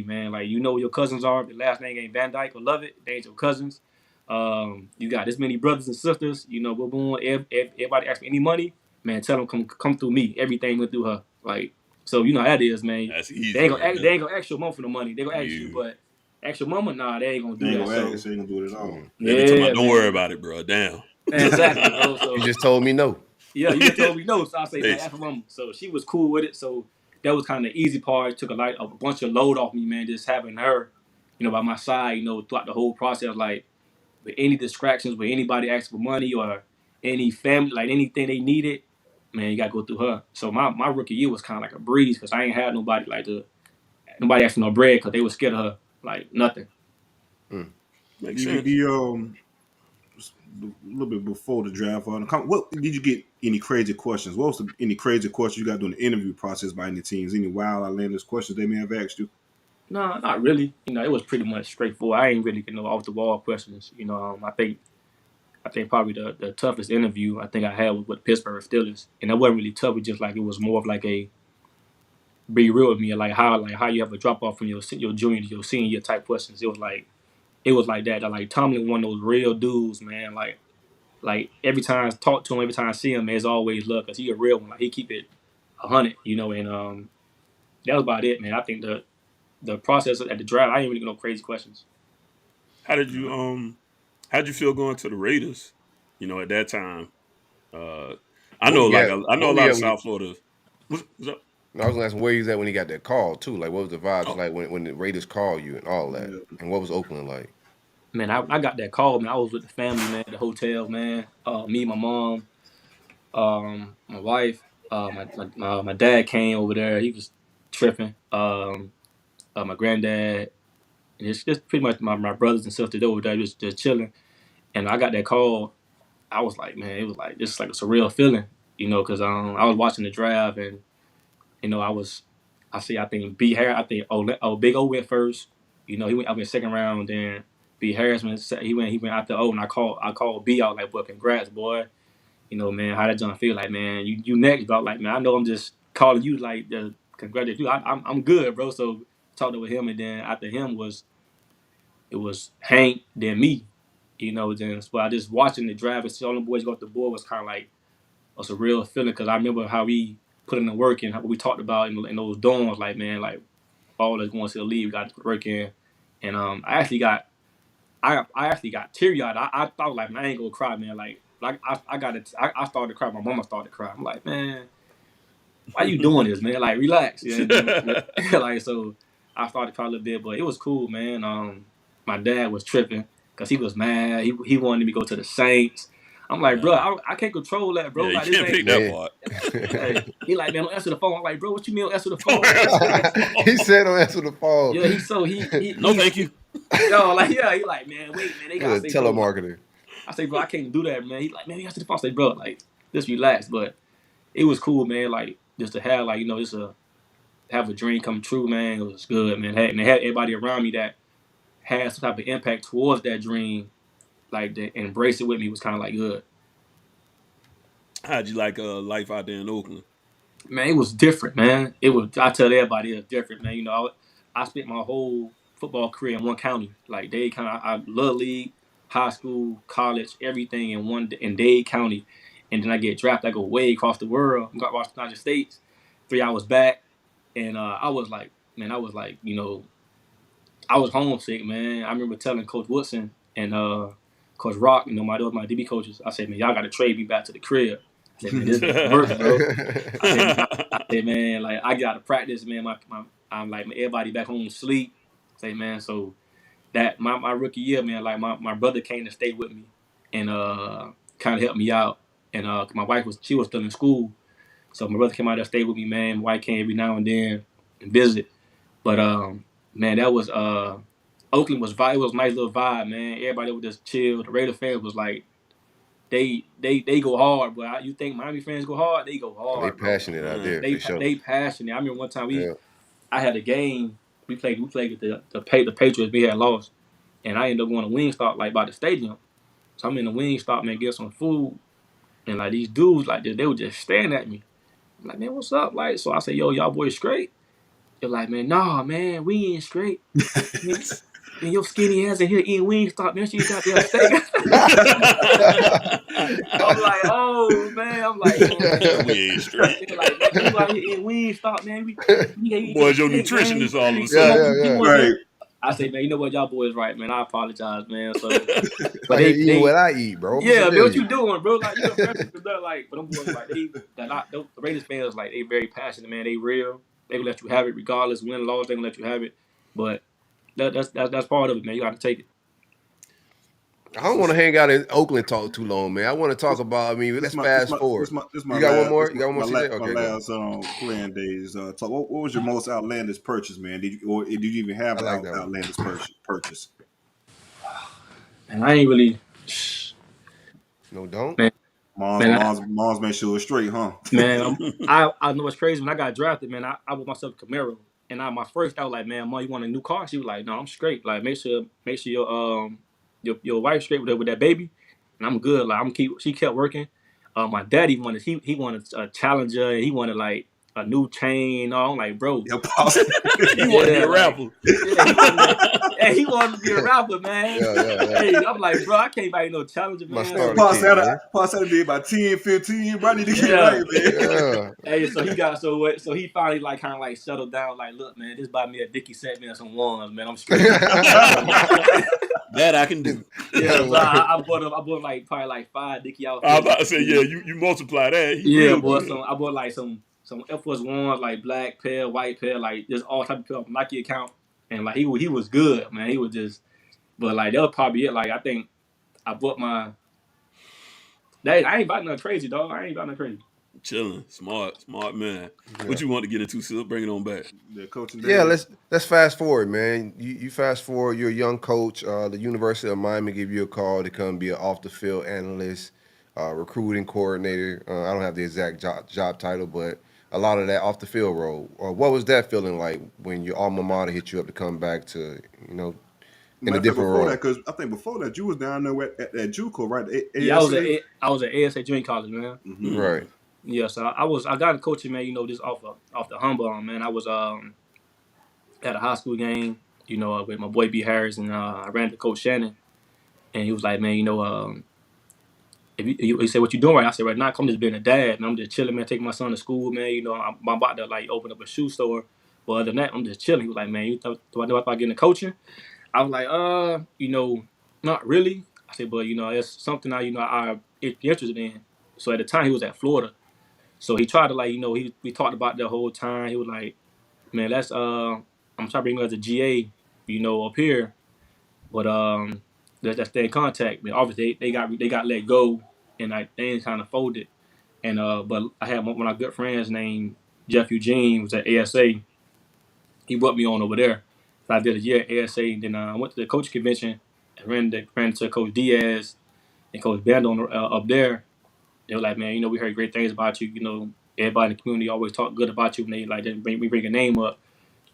man, like, you know where your cousins are. If the last name ain't Van Dyke or Lovett, they ain't your cousins. You got this many brothers and sisters. You know, boom. Everybody asks me any money, man, tell them come through me. Everything went through her. Like, so you know how that is, man. That's easy. They ain't gonna ask your mom for the money. They gonna ask you, but ask your mama, nah, they ain't gonna do that. They ain't gonna do it at all. Yeah, don't worry about it, bro. Damn. Exactly, bro. So, you just told me no. Yeah, you just told me no, so I say, man, ask her mama. So she was cool with it. So that was kind of the easy part. It took a bunch of load off me, man, just having her, you know, by my side, you know, throughout the whole process. Like, with any distractions, with anybody asking for money or any family, like anything they needed, man, you got to go through her. So my rookie year was kind of like a breeze because I ain't had nobody nobody asking no bread because they was scared of her, like nothing. Makes sense. A little bit before the draft, what did you get? Any crazy questions? What was any crazy questions you got during the interview process by any teams? Any wild, outlandish questions they may have asked you? No, not really. You know, it was pretty much straightforward. I ain't really get no off the wall questions. You know, I think probably the toughest interview I think I had was with Pittsburgh Steelers, and that wasn't really tough. It just like it was more of like a be real with me, like how you have a drop off from your junior to your senior year type questions. It was like that. Like Tomlin, one of those real dudes, man. Like every time I talk to him, every time I see him, man, it's always love because he a real one. Like he keep it 100, you know. And that was about it, man. I think the process at the draft, I didn't really get no crazy questions. How did you feel going to the Raiders? You know, at that time, I know a lot of South Florida. What's up? No, I was gonna ask where he was at when he got that call too. Like, what was the vibes like when the Raiders called you and all that? And what was Oakland like? Man, I got that call, man. I was with the family, man, the hotel, man. Me, my mom, my wife, my dad came over there. He was tripping. My granddad, and it's just pretty much my brothers and sisters over there just chilling. And I got that call. I was like, man, it was like just like a surreal feeling, you know, because I was watching the draft and you know I think B Harris, I think Big O went first. You know, he went up in the second round. Then B Harris he went after O, and I called B out like, boy, congrats, boy. You know, man, how that John feel like, man, you next, bro. Like, man, I know I'm just calling you like the congratulate you. I'm good, bro. So talked with him, and then after him it was Hank, then me. You know, then so I just watching the draft and see all the boys go off the board was kind of like a surreal feeling because I remember how we put in the work and how we talked about in those dorms, like, man, like all that's going to the league, we got to put work in. And I actually got teary-eyed. I thought, like, man, I ain't gonna cry, man. Like I started to cry. My mama started to cry. I'm like, man, why you doing this, man? Like, relax. Yeah. Like, so I started to cry a little bit, but it was cool, man. My dad was tripping because he was mad. He wanted me to go to the Saints. I'm like, bro, I can't control that, bro. Yeah, like, you can't pick that part. Hey, he like, man, don't answer the phone. I'm like, bro, what you mean don't answer the phone? He said don't answer the phone. Yeah, he no, thank you. Yo, like, yeah, he like, man, wait, man, they got telemarketer. I say, bro, I can't do that, man. He like, man, you answer the phone. I say, bro, like, just relax. But it was cool, man. Like, just to have, like, you know, have a dream come true, man. It was good, man. And they had everybody around me that had some type of impact towards that dream, like, that embrace it with me was kind of like good. How'd you like life out there in Oakland? Man, it was different, man. I tell everybody it was different, man. You know, I spent my whole football career in one county. Like, Dade County, I love league, high school, college, everything in Dade County. And then I get drafted. I go way across the world. I got watched the United States, 3 hours back. And I was like, you know, I was homesick, man. I remember telling Coach Woodson and Coach Rock, you know, those my DB coaches, I said, man, y'all got to trade me back to the crib. I said, man, this is work, bro. I said, man, like, I got to practice, man. I'm like, everybody back home sleep. I say, man, so that my rookie year, man, like my brother came to stay with me and kind of helped me out. And my wife was still in school, so my brother came out there, stayed with me, man. My wife came every now and then and visit. But man, that was Oakland was vibe. It was a nice little vibe, man. Everybody was just chill. The Raider fans was like, they go hard, but you think Miami fans go hard? They go hard. They passionate out there. They passionate. I remember one time I had a game. We played with the Patriots. We had lost, and I ended up going to Wingstop like by the stadium. So I'm in the Wingstop, man, get some food, and like these dudes like they were just staring at me. I'm like, man, what's up? Like, so I say, yo, y'all boys straight? They're like, man, nah, man, we ain't straight. And your skinny ass in here eating Wingstop, man, she got there steak. I'm like, oh, man. I'm like, man, we ain't straight. They're like, man, you out here eating Wingstop, man. Boys, your nutritionist all of a sudden. Yeah. Right. I say, man, you know what, y'all boys right, man. I apologize, man. So, but they what I eat, bro. Yeah, man, what you doing, bro? Like, you know, like, but them boys, like, the Raiders fans, like, they very passionate, man. They real. They gonna let you have it regardless, win or loss. They gonna let you have it, but that's part of it, man. You got to take it. I don't want to hang out in Oakland talk too long, man. I want to talk about. I mean, let's fast forward. You got one more? You got one more? Okay, my last playing days. Talk. What was your most outlandish purchase, man? Did you even have an outlandish purchase? Man, I ain't really. No, don't. Man, Mom's made sure it's straight, huh? Man, I know it's crazy. When I got drafted, man, I bought myself a Camaro, and my first, I was like, man, Mom, you want a new car? She was like, no, I'm straight. Like, make sure your wife's straight with that baby, and I'm good. Like, she kept working. My daddy wanted he wanted a Challenger, and he wanted like a new chain. I'm like, bro, he wanted to be a rapper. He wanted to be a rapper, man. Yeah. Hey, I'm like, bro, I can't buy no Challenger, man. Pass out to be about 10, 15. Bro, I need to get right, man. Hey, so he got so he finally like kind of like settled down. Like, look, man, just buy me a Dickie set, man, some ones, man. I'm straight. That I can do. Yeah, so I bought like probably like 5 Dickie outfits. I was about to say, yeah, you multiply that. Yeah, boy. So I bought like some some Air Force Ones, like black pair, white pair, like just all type of pair, Nike account, and like he was good, man. He was just, but like that was probably it. Like I think I bought my. I ain't bought nothing crazy, dog. I ain't bought nothing crazy. Chilling, smart man. Yeah. What you want to get into, Sil? Bring it on back. The coaching. Yeah, let's fast forward, man. You fast forward. You're a young coach. The University of Miami give you a call to come be an off the field analyst, recruiting coordinator. I don't have the exact job title, but a lot of that off the field role. What was that feeling like when your alma mater hit you up to come back to, in a different role? Because I think before that you was down there at JUCO, right? Yeah, I was at ASA Junior College, man. Mm-hmm. Right. Yeah, so I got into coaching, man. Just off the humble, man. I was at a high school game, with my boy B Harris, and I ran to Coach Shannon, and he was like, man, if he said, what you doing right? I said, right now, I'm just being a dad, and I'm just chilling, man, taking my son to school, man. I'm about to like open up a shoe store, but other than that, I'm just chilling. He was like, man, do I know about getting into coaching? I was like, not really. I said, but it's something I interested in. So at the time, he was at Florida. So he tried to we talked about the whole time. He was like, man, I'm trying to bring you as a GA, up here, but let's stay in contact. Man, obviously they got let go, and they kind of folded. And but I had one of my good friends named Jeff Eugene, was at ASA. He brought me on over there. So I did a year at ASA, and then I went to the coach convention and ran to Coach Diaz and Coach Bandon up there. They were like, man, we heard great things about you. Everybody in the community always talk good about you. And they bring a name up.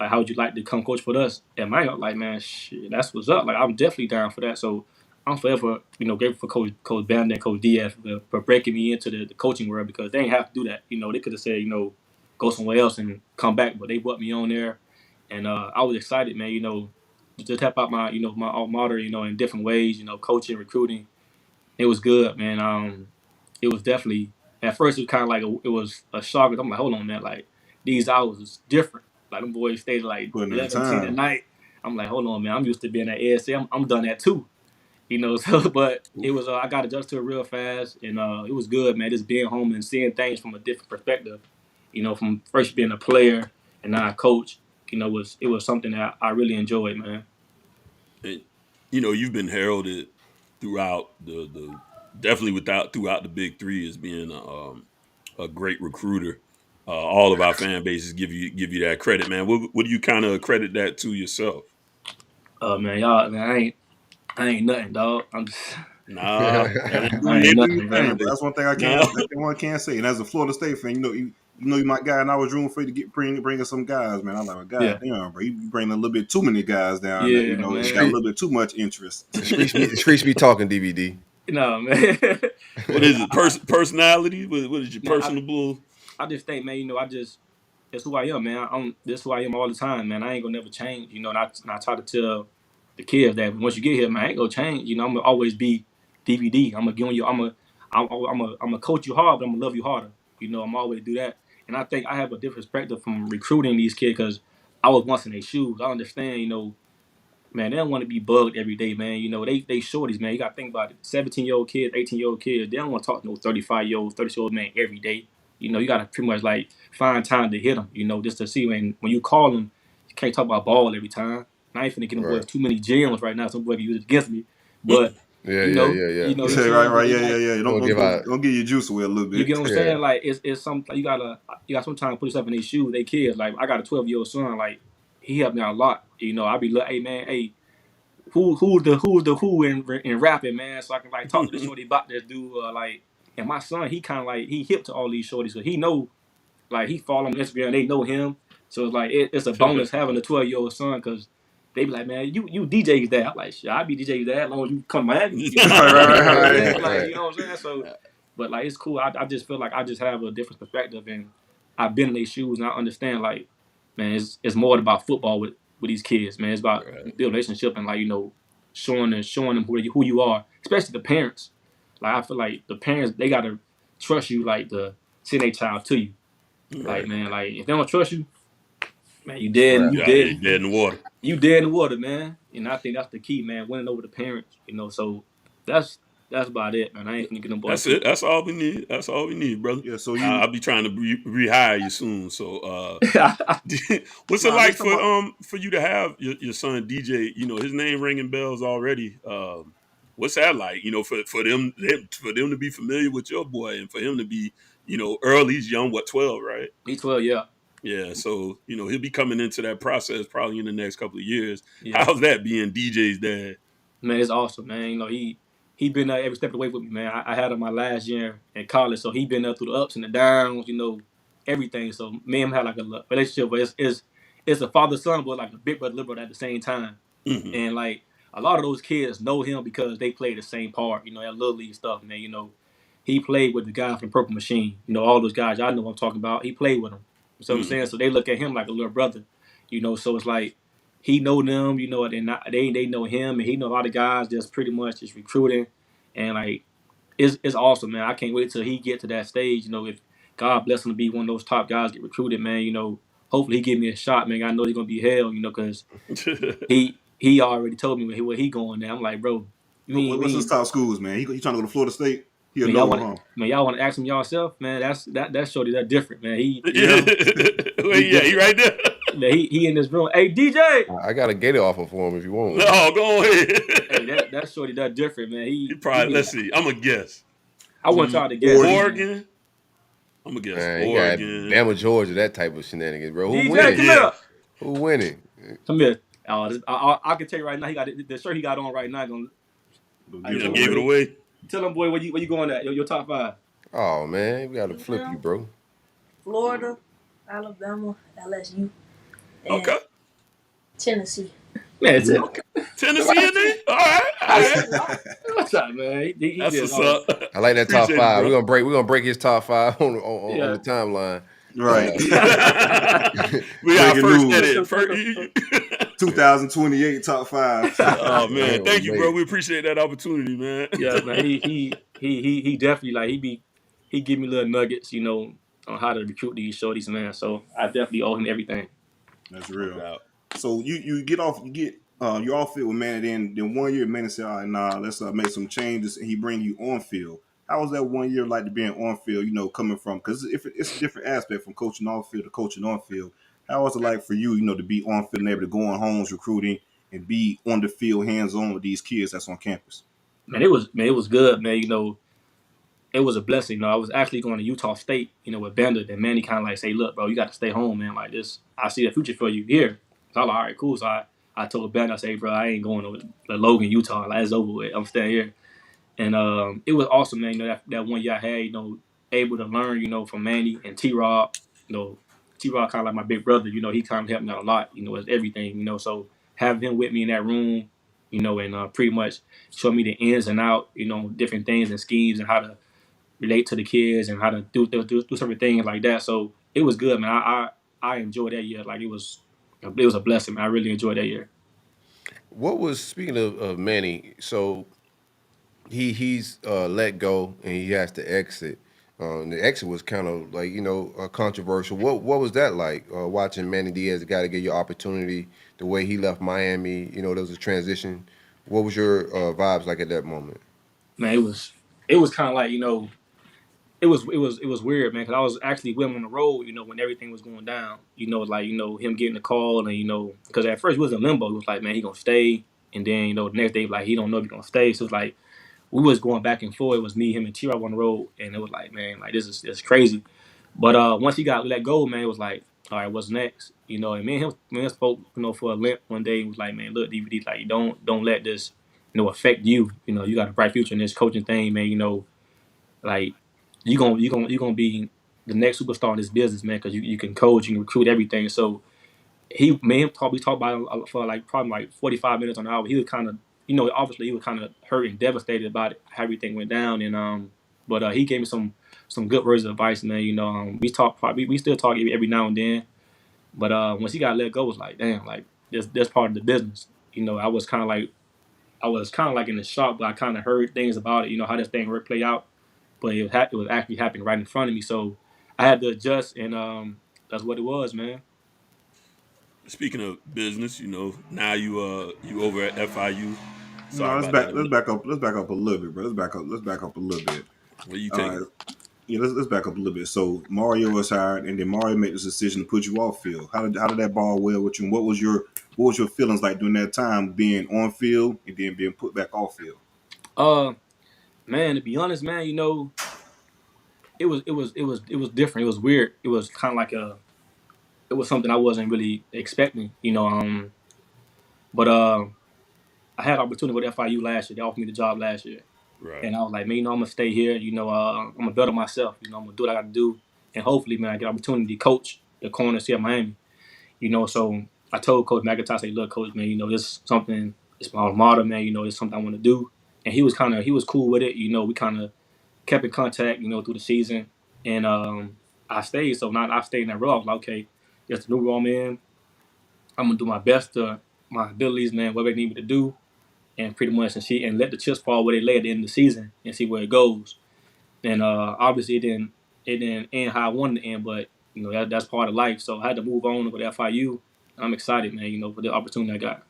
Like, how would you like to come coach for us? And mine, I'm like, man, shit, that's what's up. Like, I'm definitely down for that. So I'm forever, grateful for Coach Bandon and Coach Diaz for breaking me into the coaching world, because they ain't have to do that. They could have said, go somewhere else and come back, but they brought me on there, and I was excited, man. To tap out my, my alma mater, in different ways, coaching, recruiting. It was good, man. It was definitely, at first it was kind of like it was a shock. I'm like, hold on, man. Like, these hours is different. Like, them boys stayed like 11, 10 at night. I'm like, hold on, man. I'm used to being at ASA. I'm done that too. So, but it was, I got adjusted to it real fast, and it was good, man. Just being home and seeing things from a different perspective. From first being a player and now a coach, it was something that I really enjoyed, man. And, you've been heralded throughout the definitely throughout the Big Three as being a great recruiter. All of our fan bases give you that credit, man. What do you kind of credit that to yourself? Man, y'all, man, I ain't nothing, dog. I'm just I ain't nothing, man. That's one thing one can't say. And as a Florida State fan, you my guy, and I was rooting for you to bring some guys, man. I'm like, God damn, bro, you bring a little bit too many guys down there. It's got a little bit too much interest. The streets be talking, DVD. No, man. What is it? Personality? What is your personable? I just think, man, it's who I am, man. This who I am all the time, man. I ain't gonna never change, and I try to tell the kids that once you get here, man, I ain't gonna change. I'm gonna always be DVD. I'm gonna get on you. I'm gonna coach you hard, but I'm gonna love you harder. I'm always do that. And I think I have a different perspective from recruiting these kids, because I was once in their shoes. I understand, man, they don't want to be bugged every day, man. They shorties, man. You got to think about it. 17-year-old kids, 18-year-old kids, they don't want to talk to no 35-year-old, 30-year-old man every day. You got to pretty much, like, find time to hit them, just to see when you call them, you can't talk about ball every time. And I ain't finna get them boys too many gems right now. Some boy can use it against me. But, yeah. Right. Don't give your juice away a little bit. You get what I'm saying? Like, it's something, you got sometimes put yourself in their shoes, they kids. Like, I got a 12-year-old son, like, he helped me out a lot. I be like, hey, man, who's the who in rapping, man? So I can, like, talk to this shorty about this dude, like, and my son, he kind of, like, he hip to all these shorties, so he know, like, he follow on Instagram, they know him. So it's like, it's a bonus having a 12-year-old son, because they be like, man, you DJ's dad. I'm like, shit, I be DJ's dad as long as you come to Miami. Right. Like, you know what I'm saying? So, but, like, it's cool. I just feel like I just have a different perspective, and I've been in their shoes, and I understand, like, man, it's more about football with these kids, man. It's about building relationship and, like, showing them who you are, especially the parents. Like, I feel like the parents, they got to trust you, like, to send their child to you. Like, man, like, if they don't trust you, man, you dead. You dead. You dead in the water. You dead in the water, man. And I think that's the key, man. Winning over the parents, So that's that's about it, man. I ain't gonna get them boys. That's it. That's all we need. That's all we need, brother. Yeah. So I'll be trying to rehire you soon. So, what's it Nah, like let's for you to have your son DJ? You know, his name ringing bells already. What's that like? You know, for them to be familiar with your boy and for him to be, you know, early. He's young. What, 12, right? He's 12, yeah. Yeah. So you know he'll be coming into that process probably in the next couple of years. Yeah. How's that being DJ's dad? Man, it's awesome, man. You know, he been there every step of the way with me, man. I had him my last year in college, so he been there through the ups and the downs, you know, everything. So me and him had like a relationship, but it's a father-son, but like a big brother, little brother at the same time. Mm-hmm. And like a lot of those kids know him because they play the same part, you know, that little league stuff, man. You know, he played with the guy from Purple Machine. You know, all those guys, y'all know what I'm talking about. He played with them. You know what I'm saying? So they look at him like a little brother, you know. So it's like he know them, you know, and they know him, and he know a lot of guys that's pretty much just recruiting, and like it's awesome, man. I can't wait till he get to that stage. You know, if God bless him to be one of those top guys get recruited, man. You know, hopefully he give me a shot, man. I know he's gonna be hell, you know, because he already told me where he going there. I'm like, bro, what's his top schools, man? He trying to go to Florida State? He'll man, know, y'all want to ask him yourself, man. That's shorty, that different, man. He right there. Man, he in this room. Hey, DJ. I got a Gator offer for him if you want one. No, go ahead. Hey, that's shorty, that different, man. He probably. Let's see. I'm gonna guess. I want y'all to guess. Oregon. I'm gonna guess Man, Oregon. You got Bama, Georgia, that type of shenanigans, bro. Who DJ, winning? come here. Who winning? Come here. I can tell you right now, he got the shirt he got on right now. Gave it away. Tell them, boy, where you going at? Your top 5. Oh man, we gotta flip you, bro. Florida, Alabama, LSU, and okay. Tennessee. Man, it's okay. Tennessee in there? All right. What's up, man? That's what's up. I like that top 5. We're gonna break his top 5 on the timeline. Right. We got first 2028 top 5. Oh man, thank you, bro. We appreciate that opportunity, man. Yeah, man. He definitely like he give me little nuggets, you know, on how to recruit these shorties, man. So I definitely owe him everything. That's real. So you get you're off field with Manny. Then 1 year Manny said, all right, nah, let's make some changes, and he bring you on field. How was that 1 year like to being on field? You know, coming from, because it's a different aspect from coaching off field to coaching on field. How was it like for you, you know, to be on field and able to go on homes recruiting and be on the field hands on with these kids that's on campus? Man, it was good, man. You know, it was a blessing. You know, I was actually going to Utah State, you know, with Bender. And Manny kind of like say, look, bro, you got to stay home, man. Like this, I see the future for you here. So I was like, all right, cool. So I told Bender, I say, bro, I ain't going to Logan, Utah. Like, it's over with. I'm staying here. And it was awesome, man. You know, that 1 year I had, you know, able to learn, you know, from Manny and T-Rob. You know, T-Rob kind of like my big brother. You know, he kind of helped me out a lot, you know, as everything, you know. So having him with me in that room, you know, and pretty much show me the ins and out, you know, different things and schemes and how to relate to the kids and how to do certain things like that. So it was good, man. I enjoyed that year. Like it was a blessing, man. I really enjoyed that year. What was, speaking of Manny, so he's let go and he has to exit. The exit was kind of like, you know, controversial. What was that like, watching Manny Diaz, the guy to get your opportunity, the way he left Miami? You know, there was a transition. What was your vibes like at that moment? Man, it was kind of like, you know, it was weird, man, because I was actually with him on the road, you know, when everything was going down. You know, like, you know, him getting the call and, you know, because at first he was in limbo. He was like, man, he going to stay. And then, you know, the next day, like, he don't know if he going to stay. So it's like, we was going back and forth. It was me, him, and T-Rob on the road. And it was like, man, like, this is crazy. But once he got let go, man, it was like, all right, what's next? You know, and me and him spoke, you know, for a limp one day. He was like, man, look, DVD, like, don't let this, you know, affect you. You know, you got a bright future in this coaching thing, man. You know, like, you gonna be the next superstar in this business, man, because you can coach, you can recruit everything. So we talked about it for probably like 45 minutes on the hour. He was kind of, you know, obviously he was kind of hurt and devastated about it, how everything went down. And but he gave me some good words of advice, man. You know, we still talk every now and then. But once he got let go, it was like, damn, like that's part of the business. You know, I was kind of like in the shock, but I kind of heard things about it. You know how this thing would play out. But it was actually happening right in front of me, so I had to adjust, and that's what it was, man. Speaking of business, you know, now you over at FIU. Sorry let's about that. back up a little bit, bro. Let's back up a little bit. Where you All taking? right. Yeah, let's back up a little bit. So Mario was hired, and then Mario made this decision to put you off field. How did that ball well with you? And what was your feelings like during that time being on field and then being put back off field? Man, to be honest, man, you know, it was different. It was weird. It was kind of like it was something I wasn't really expecting, you know. But I had an opportunity with FIU last year. They offered me the job last year. Right. And I was like, man, you know, I'm gonna stay here. You know, I'm gonna better myself. You know, I'm gonna do what I got to do, and hopefully, man, I get an opportunity to coach the corners here at Miami. You know, so I told Coach McIntyre, I say, look, Coach, man, you know, this is something. It's my alma mater, man. You know, it's something I want to do. And he was cool with it. You know, we kind of kept in contact. You know, through the season, and I stayed. So now I stayed in that role. I was like, okay, that's the new role I'm in. I'm gonna do my best to my abilities, man. What they need me to do. And pretty much and let the chips fall where they lay at the end of the season and see where it goes. And obviously it didn't end how I wanted to end, but you know that's part of life. So I had to move on with FIU. I'm excited, man. You know, for the opportunity I got.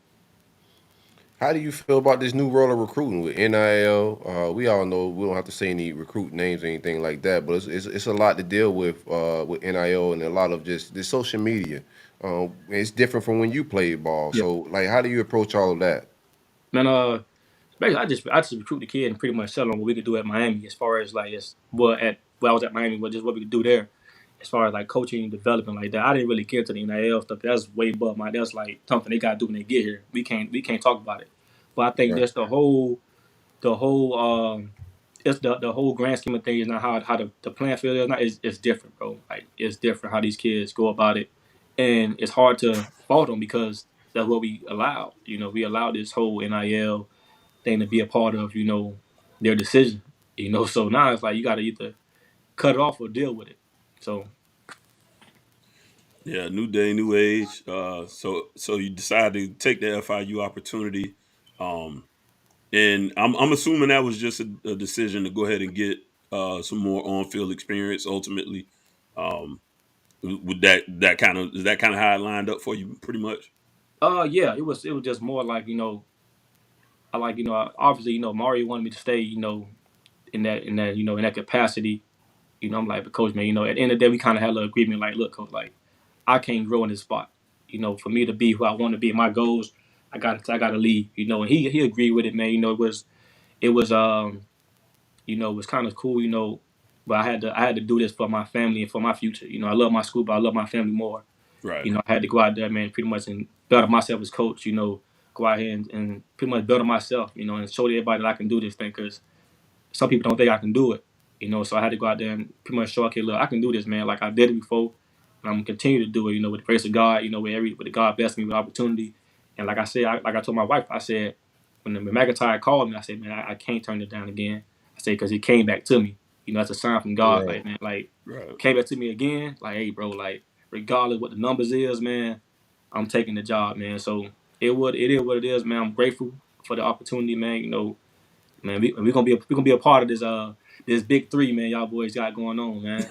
How do you feel about this new role of recruiting with NIL? We all know we don't have to say any recruit names or anything like that, but it's a lot to deal with NIL and a lot of just the social media. It's different from when you played ball. Yeah. So like, how do you approach all of that? Man, basically I just recruit the kid and pretty much tell them what we could do at Miami as far as like where I was at Miami, but just what we could do there as far as like coaching and development like that. I didn't really get into the NIL stuff. That's way above that's like something they gotta do when they get here. We can't talk about it. But I think that's the whole it's the whole grand scheme of things, not how the playing field is. Not it's different, bro. Like it's different how these kids go about it, and it's hard to fault them because that's what we allowed. You know, we allowed this whole NIL thing to be a part of, you know, their decision. You know, so now it's like you got to either cut it off or deal with it. So. Yeah, new day, new age. So you decided to take the FIU opportunity, and I'm assuming that was just a decision to go ahead and get some more on-field experience. Ultimately, would that kind of how it lined up for you, pretty much? Yeah, it was just more like, you know, obviously, you know, Mario wanted me to stay, you know, in that you know in that capacity. You know, I'm like, but Coach, man, you know, at the end of the day, we kind of had an agreement. Like, look, Coach, like, I can't grow in this spot. You know, for me to be who I want to be, my goals, I got to leave. You know, and he agreed with it, man. You know, it was you know, it was kind of cool. You know, but I had to do this for my family and for my future. You know, I love my school, but I love my family more. Right. You know, I had to go out there, man, pretty much and better myself as coach. You know, go out here and pretty much better myself. You know, and show everybody that I can do this thing because some people don't think I can do it. You know, so I had to go out there and pretty much show, okay, look, I can do this, man. Like I did it before, and I'm gonna continue to do it. You know, with the grace of God. You know, with the God blessed me with opportunity. And like I said, like I told my wife, I said when McIntyre called me, I said, man, I can't turn it down again. I said because it came back to me. You know, that's a sign from God. Right. Like man, like came back to me again. Like, hey, bro, like regardless what the numbers is, man, I'm taking the job, man. So it is what it is, man. I'm grateful for the opportunity, man. You know, man, we're gonna be a part of this big three, man. Y'all boys got going on, man.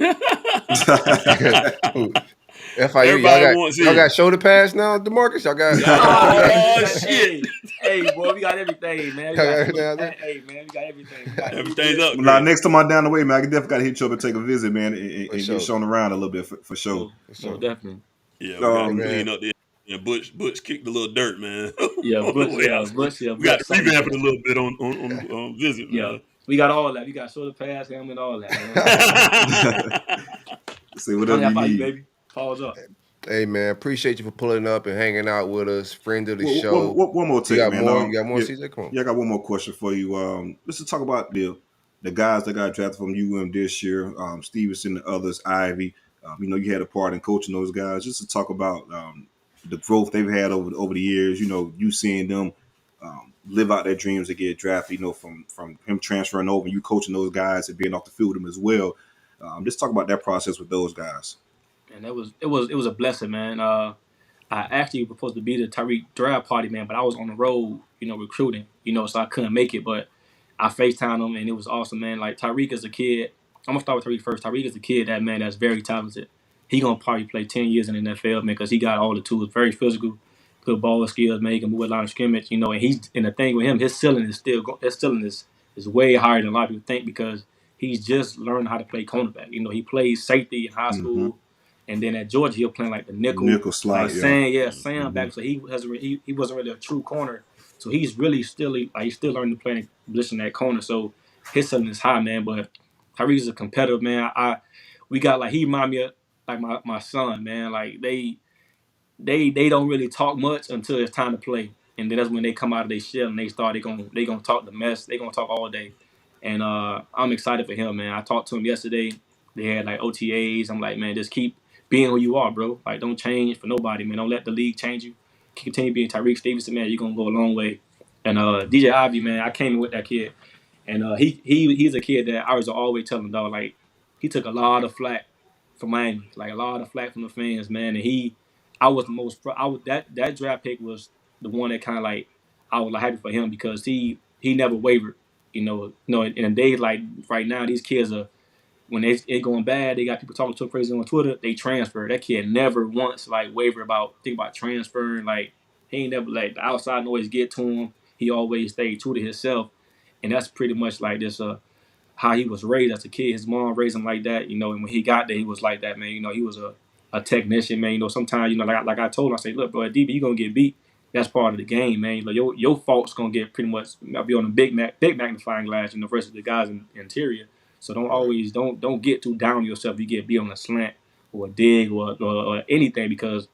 FIU, y'all got shoulder pads now, Demarcus. Y'all got. Oh shit! Hey, boy, we got everything, man. Hey, man, we got everything. Everything's up. Now, next time I'm down the way, man, I definitely got to hit you up and take a visit, man, and get shown around a little bit for sure. So definitely. Yeah, we got to clean up there. Yeah, Butch kicked a little dirt, man. Yeah, Butch. We got to revamp it a little bit on visit, man. Yeah, we got all that. We got shoulder pads, helmet, all that, man. See whatever you need, baby. Pause up. Hey man, appreciate you for pulling up and hanging out with us, friend of the show. One more take, man. You got more, CJ? Come on. Yeah, I got one more question for you. Let's just talk about the guys that got drafted from UM this year. Stevenson, the others, Ivy. You know, you had a part in coaching those guys. Just to talk about the growth they've had over the years. You know, you seeing them live out their dreams to get drafted. You know, from him transferring over, you coaching those guys and being off the field with them as well. Just talk about that process with those guys. And it was a blessing, man. I actually was supposed to be the Tyreek draft party, man, but I was on the road, you know, recruiting, you know, so I couldn't make it. But I FaceTimed him, and it was awesome, man. Like Tyreek is a kid. I'm gonna start with Tyreek first. Tyreek is a kid that's very talented. He gonna probably play 10 years in the NFL, man, because he got all the tools. Very physical, good ball skills, man. He can move a line of scrimmage, you know. And the thing with him, his ceiling is way higher than a lot of people think because he's just learning how to play cornerback. You know, he played safety in high school, and then at Georgia he'll play like the nickel slot, like Sam back. So he wasn't really a true corner. So he's really still he's still learning to play in position at corner. So his ceiling is high, man. But Tyreek is a competitive man. We got like he remind me of like my son, man. Like they don't really talk much until it's time to play, and then that's when they come out of their shell and they gonna talk the mess. They gonna talk all day, and I'm excited for him, man. I talked to him yesterday. They had like OTAs. I'm like, man, just keep being who you are, bro. Like, don't change for nobody, man. Don't let the league change you. Continue being Tyreek Stevenson, man. You're gonna go a long way. And DJ Ivy, man, I came in with that kid, and he's a kid that I was always telling him, dog, like he took a lot of flack from Miami, like a lot of flack from the fans, man. And that draft pick was the one that kind of like I was like happy for him because he never wavered, you know. In a day like right now, these kids are when they going bad, they got people talking so crazy on Twitter, they transfer. That kid never once like wavered think about transferring. Like he ain't never let the outside noise get to him. He always stayed true to himself, and that's pretty much like this. How he was raised as a kid. His mom raised him like that, you know, and when he got there, he was like that, man. You know, he was a technician, man. You know, sometimes, you know, like I told him, I say, look, bro, at DB, you're going to get beat. That's part of the game, man. You know, your fault's going to get pretty much be on a big magnifying glass, you know, versus the guys in the interior. So don't get too down on yourself if you get beat on a slant or a dig or anything because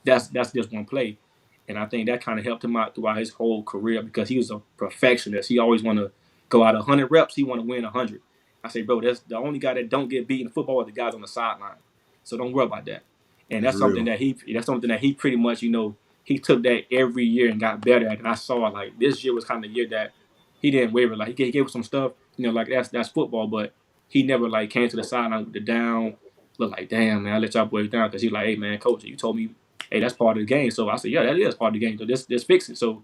that's just one play. And I think that kind of helped him out throughout his whole career because he was a perfectionist. He always want to go out 100 reps. He want to win 100. I say, bro, that's the only guy that don't get beat in football are the guys on the sideline. So don't worry about that. And that's something that he pretty much, you know, he took that every year and got better at. And I saw like this year was kind of the year that he didn't waver. Like he gave some stuff, you know, like that's football, but he never like came to the sideline with the down. Look like, damn, man, I let y'all boys down because he's like, hey, man, coach, you told me, hey, that's part of the game. So I said, yeah, that is part of the game. So just fix it. So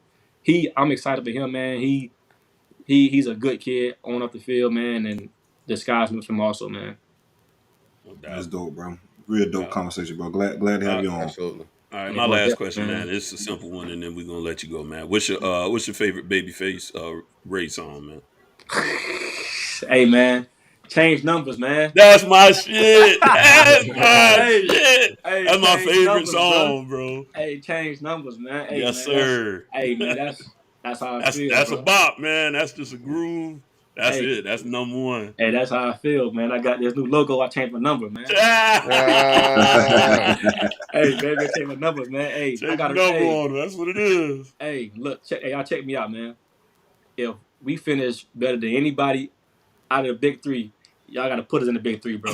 I'm excited for him, man. He's a good kid on up the field, man, and the sky's limit for him also, man. That's dope, bro. Real dope conversation, bro. Glad to have you on. Absolutely. All right, my last question, man. It's a simple one, and then we're gonna let you go, man. What's your favorite Babyface Ray song, man? Hey, man, change numbers, man. That's my shit. That's my shit. Hey, that's my favorite numbers, song, bro. Hey, change numbers, man. Hey, yes, man, sir. Hey, man, that's how I feel. That's bro. a bop, man. That's just a groove. That's it. That's number one. Hey, that's how I feel, man. I got this new logo. I changed my number, man. Hey, baby, I changed my numbers, man. Hey, change I got a number on. That's what it is. Hey, look, y'all check me out, man. If we finish better than anybody out of the big three, y'all got to put us in the big three, bro.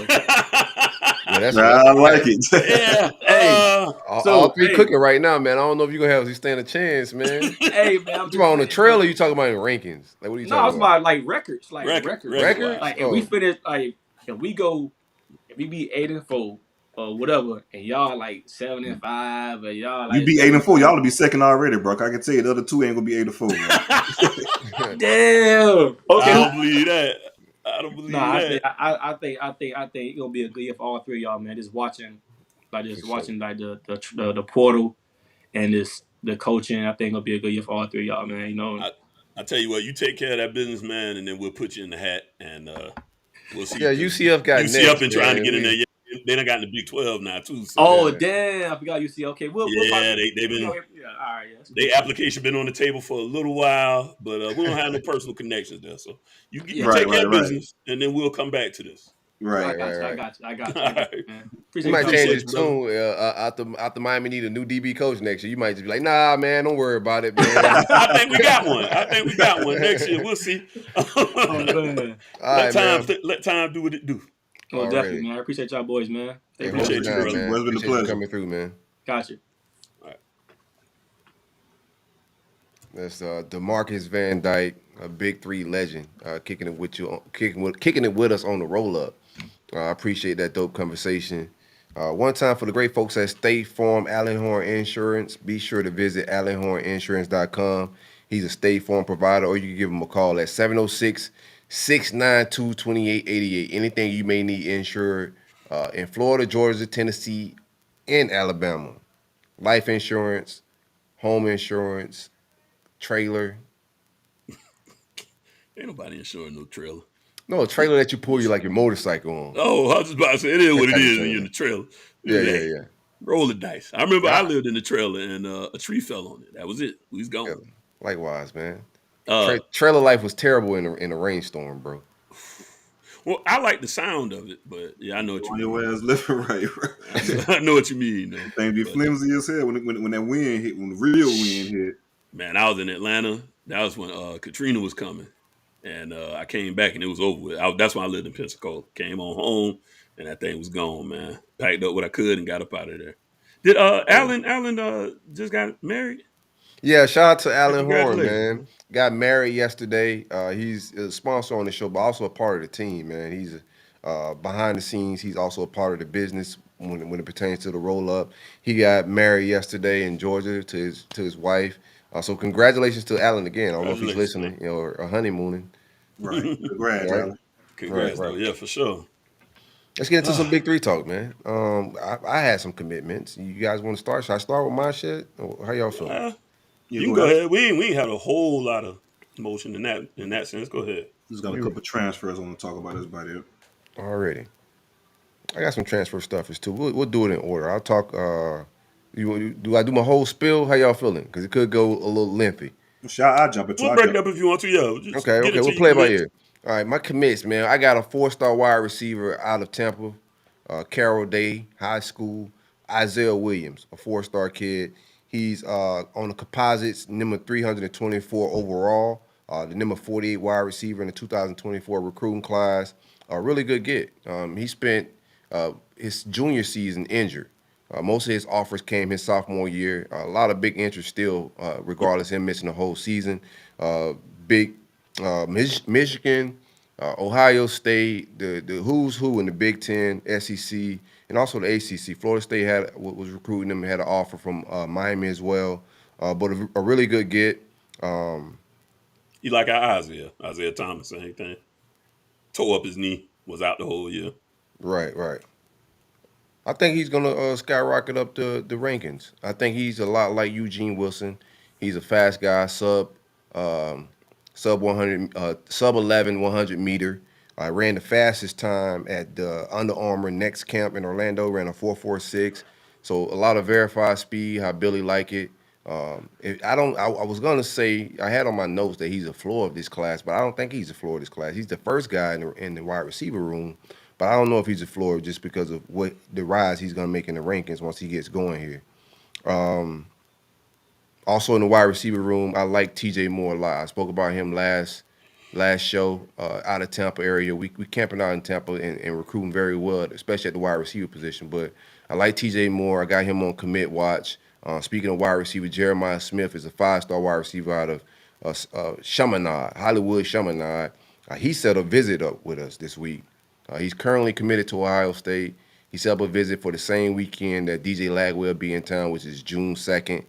Yeah, I like it. Yeah. Hey, all three cooking right now, man. I don't know if you're going to have us stand a chance, man. Hey, man. You talking about on the trail or you talking about in rankings? Like, what are you talking about? No, I was about like records. Like records. Like, if we finish, like, if we be 8-4 or whatever, and y'all like 7-5, or y'all like you be 8-4, y'all will be second already, bro. I can tell you the other two ain't gonna be 8-4. Damn. Okay. I don't believe that. I don't believe that. I think it's gonna be a good year for all three of y'all, man. Just watching like the portal and the coaching. I think it'll be a good year for all three of y'all, man. You know. I tell you what, you take care of that business, man, and then we'll put you in the hat and we'll see. Yeah, UCF got UCF been trying to get in there. They done got in the Big 12 now too. So. Oh damn! I forgot UCF. Okay, they've been. Yeah, all right. Yeah, their application been on the table for a little while, but we don't have no personal connections there. So you take care of business, and then we'll come back to this. Right. I got you, man. You might change his tune after Miami need a new DB coach next year. You might just be like, nah, man, don't worry about it, man. I think we got one next year. We'll see. Let time do what it do. Oh, definitely, man. I appreciate y'all boys, man. Appreciate you, brother. It's been a pleasure coming through, man. Got you. All right. That's Demarcus Van Dyke, a Big 3 legend, kicking it with us on the roll-up. I appreciate that dope conversation. One time for the great folks at State Farm, Alan Horne Insurance. Be sure to visit alanhorneinsurance.com. He's a State Farm provider, or you can give him a call at 706-692-2888. Anything you may need insured in Florida, Georgia, Tennessee, and Alabama. Life insurance, home insurance, trailer. Ain't nobody insuring no trailer. No, a trailer that you pull your motorcycle on. Oh, I was just about to say, it is what it is when you're in the trailer. Yeah. Roll the dice. I remember I lived in the trailer and a tree fell on it. That was it. We was gone. Yeah, likewise, man. Trailer life was terrible in a rainstorm, bro. Well, I like the sound of it, but yeah, I know what you mean. Your ass living right. I know what you mean, though. Thing be flimsy as hell when that wind hit, when the real wind hit. Man, I was in Atlanta. That was when Katrina was coming, and I came back and it was over with. That's when I lived in Pensacola. Came on home and that thing was gone, man. Packed up what I could and got up out of there. Did Alan just got married? Yeah, shout out to Alan Horne, man. Got married yesterday. He's a sponsor on the show, but also a part of the team, man. He's behind the scenes. He's also a part of the business when it pertains to the Rollup. He got married yesterday in Georgia to his wife. So congratulations to Alan again. I don't know if he's listening, or honeymooning. Right. Congrats, right? Alan. Congrats, right. Yeah, for sure. Let's get into some Big Three talk, man. I had some commitments. You guys want to start? Should I start with my shit? How y'all feel? You can go ahead. We ain't had a whole lot of motion in that sense. Go ahead. Just got a couple transfers I want to talk about. That's about it. Already. I got some transfer stuffers too. We'll do it in order. I'll talk. Do I do my whole spill? How y'all feeling? Because it could go a little lengthy. I'll jump into it. We'll break it up if you want to. Yeah. Okay. We'll play it by ear. All right, my commits, man. I got a 4-star wide receiver out of Tampa, Carroll Day High School, Isaiah Williams, a 4-star kid. He's on the composites, number 324 overall, the number 48 wide receiver in the 2024 recruiting class. A really good get. He spent his junior season injured. Most of his offers came his sophomore year. A lot of big interest still, regardless of him missing the whole season. Michigan, Ohio State, the who's who in the Big Ten, SEC, and also the ACC. Florida State was recruiting him, had an offer from Miami as well. But a really good get. You like our Isaiah Thomas, same thing. Tore up his knee, was out the whole year. Right. I think he's gonna skyrocket up the rankings. I think he's a lot like Eugene Wilson. He's a fast guy, sub 11 100 meter. I ran the fastest time at the Under Armour Next Camp in Orlando. Ran a 4.46. So a lot of verified speed. How Billy like it. I was gonna say I had on my notes that he's a floor of this class, but I don't think he's a floor of this class. He's the first guy in the wide receiver room, but I don't know if he's a floor just because of what the rise he's gonna make in the rankings once he gets going here. Also in the wide receiver room, I like TJ Moore a lot. I spoke about him last show out of Tampa area. We camping out in Tampa and recruiting very well, especially at the wide receiver position. But I like TJ Moore. I got him on commit watch. Speaking of wide receiver, Jeremiah Smith is a 5-star wide receiver out of Hollywood Chaminade. He set a visit up with us this week. He's currently committed to Ohio State. He set up a visit for the same weekend that DJ Lagwell will be in town, which is June 2nd.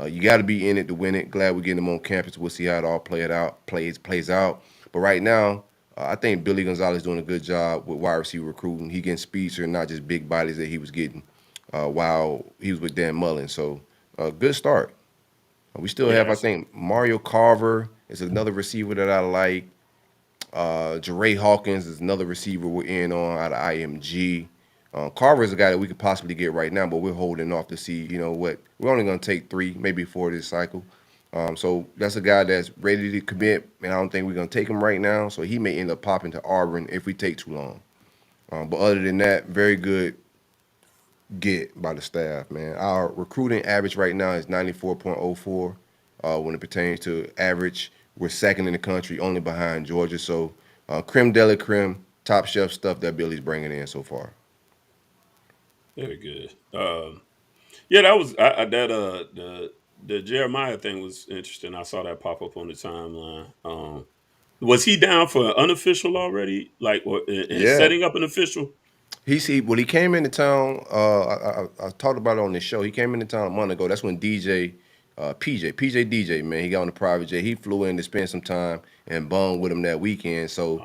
You got to be in it to win it. Glad we're getting him on campus. We'll see how it all plays out. But right now, I think Billy Gonzalez is doing a good job with wide receiver recruiting. He getting speedster, not just big bodies that he was getting while he was with Dan Mullen. So good start. We still have, I think, Mario Carver is another receiver that I like. Jeray Hawkins is another receiver we're in on out of IMG. Carver is a guy that we could possibly get right now, but we're holding off to see, what. We're only going to take 3, maybe 4 this cycle. So that's a guy that's ready to commit, and I don't think we're going to take him right now. So he may end up popping to Auburn if we take too long. But other than that, very good get by the staff, man. Our recruiting average right now is 94.04. When it pertains to average, we're second in the country, only behind Georgia. So creme de la creme, top shelf stuff that Billy's bringing in so far. Very good. That was the Jeremiah thing was interesting. I saw that pop up on the timeline. Was he down for unofficial already? Setting up an official? He came into town. I talked about it on this show. He came into town a month ago. That's when PJ DJ, man, he got on the private jet. He flew in to spend some time and bond with them that weekend. So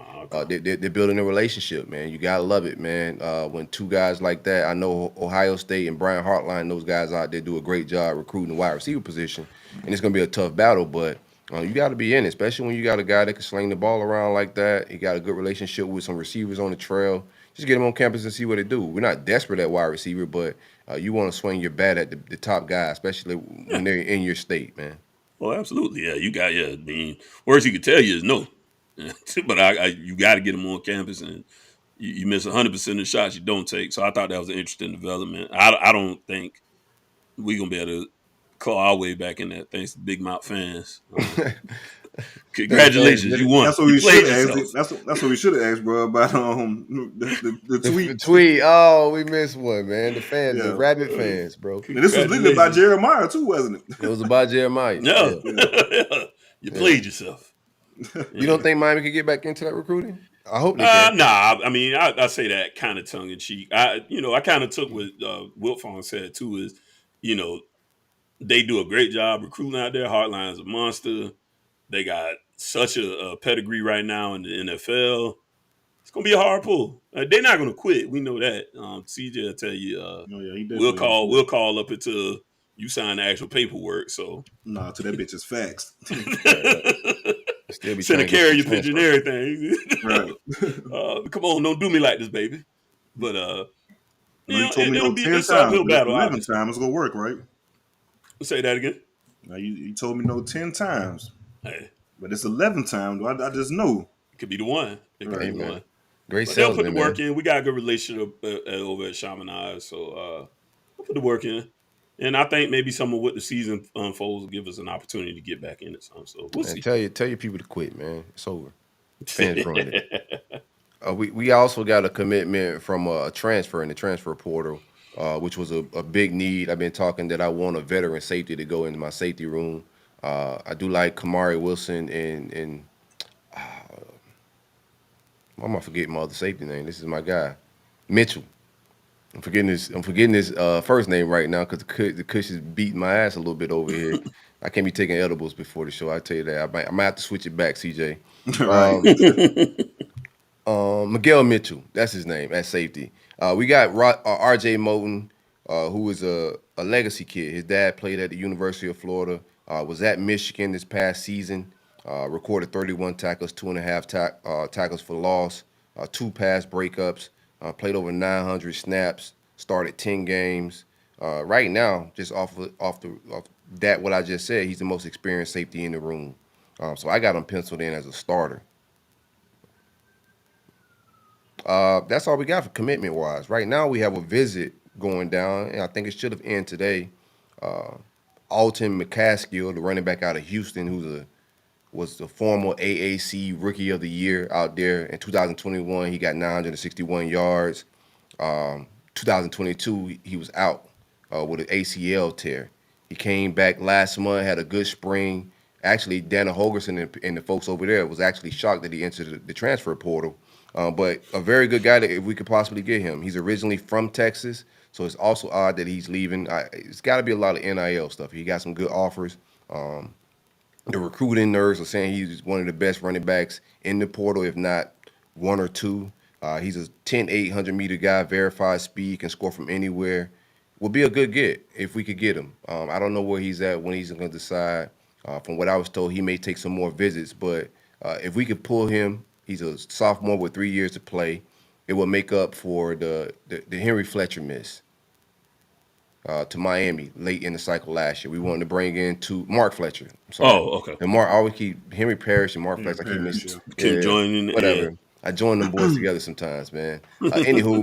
they're building a relationship, man. You gotta love it, man. When two guys like that, I know Ohio State and Brian Hartline, those guys out there do a great job recruiting the wide receiver position, and it's gonna be a tough battle, but you got to be in it, especially when you got a guy that can sling the ball around like that. He got a good relationship with some receivers on the trail. Just get him on campus and see what they do. We're not desperate at wide receiver, but you want to swing your bat at the top guy, especially when they're in your state, man. Oh, absolutely. Yeah, you got, I mean, worst he could tell you is no. But you got to get him on campus, and you miss 100% of the shots you don't take. So I thought that was an interesting development. I don't think we're going to be able to claw our way back in that, thanks to Big Mouth fans. Congratulations, you won. That's what we should have asked. That's what we should have asked, bro, about the tweet. The tweet. Oh, we missed one, man. The fans, the Rabbit fans, bro. And this was literally about Jeremiah too, wasn't it? It was about Jeremiah. Yeah. You played yourself. You don't think Miami could get back into that recruiting? I hope they can. Nah, I mean, I say that kind of tongue in cheek. I kind of took what Wilfong said too. Is they do a great job recruiting out there. Heartline's a monster. They got such a pedigree right now in the NFL. It's gonna be a hard pull. They're not gonna quit. We know that. CJ will tell you. We'll call up until you sign the actual paperwork. So to that bitch is facts. Send a carrier pitch and everything. Right. Come on, don't do me like this, baby. But you told me 10 times. 11 times it's gonna work, right? Say that again. Now you told me 10 times. Hey. But it's 11 times. I just know. It could be the one. It could be the one. Great salesman, they'll put the work in. We got a good relationship over at Chaminade, so we'll put the work in. And I think maybe some of what the season unfolds will give us an opportunity to get back in it. So we'll see. Tell your people to quit, man. It's over. Fans ruined it. We also got a commitment from a transfer in the transfer portal, which was a big need. I've been talking that I want a veteran safety to go into my safety room. I do like Kamari Wilson and why am I forgetting my other safety name? This is my guy, Mitchell. I'm forgetting his first name right now because the Kush is beating my ass a little bit over here. I can't be taking edibles before the show. I tell you that. I might have to switch it back, CJ. Miguel Mitchell, that's his name at safety. We got RJ Moten, who is a legacy kid. His dad played at the University of Florida. Was at Michigan this past season. Recorded 31 tackles, 2.5 tackles for loss, 2 pass breakups. Played over 900 snaps. Started 10 games. Right now, just off that what I just said, he's the most experienced safety in the room. So I got him penciled in as a starter. That's all we got for commitment-wise. Right now, we have a visit going down, and I think it should have ended today. Alton McCaskill, the running back out of Houston, who was the former AAC Rookie of the Year out there in 2021. He got 961 yards. 2022, he was out with an ACL tear. He came back last month, had a good spring. Actually, Dana Holgerson and the folks over there was actually shocked that he entered the transfer portal. But a very good guy that if we could possibly get him. He's originally from Texas. So it's also odd that he's leaving. It's got to be a lot of NIL stuff. He got some good offers. The recruiting nerds are saying he's one of the best running backs in the portal, if not one or two. He's a 10-8 100-meter guy, verified speed, can score from anywhere. Will be a good get if we could get him. I don't know where he's at, when he's going to decide. From what I was told, he may take some more visits. But if we could pull him, he's a sophomore with 3 years to play. It will make up for the Henry Fletcher miss. To Miami late in the cycle last year. We wanted to bring in Mark Fletcher. Oh, okay. And I always keep Henry Parrish and Mark Fletcher. I keep missing. Keep joining. Whatever. Yeah. I join them boys together sometimes, man. Anywho,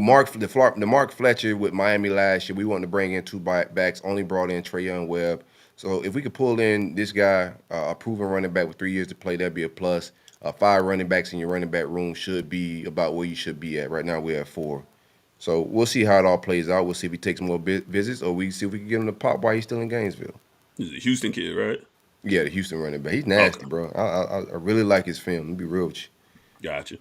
the Mark Fletcher with Miami last year, we wanted to bring in 2 backs, only brought in Trey Young Webb. So if we could pull in this guy, a proven running back with 3 years to play, that'd be a plus. 5 running backs in your running back room should be about where you should be at. Right now we're at 4. So we'll see how it all plays out. We'll see if he takes more visits, or we see if we can get him to pop while he's still in Gainesville. He's a Houston kid, right? Yeah, the Houston running back. He's nasty, bro. I really like his film. I'll be real with you. Gotcha.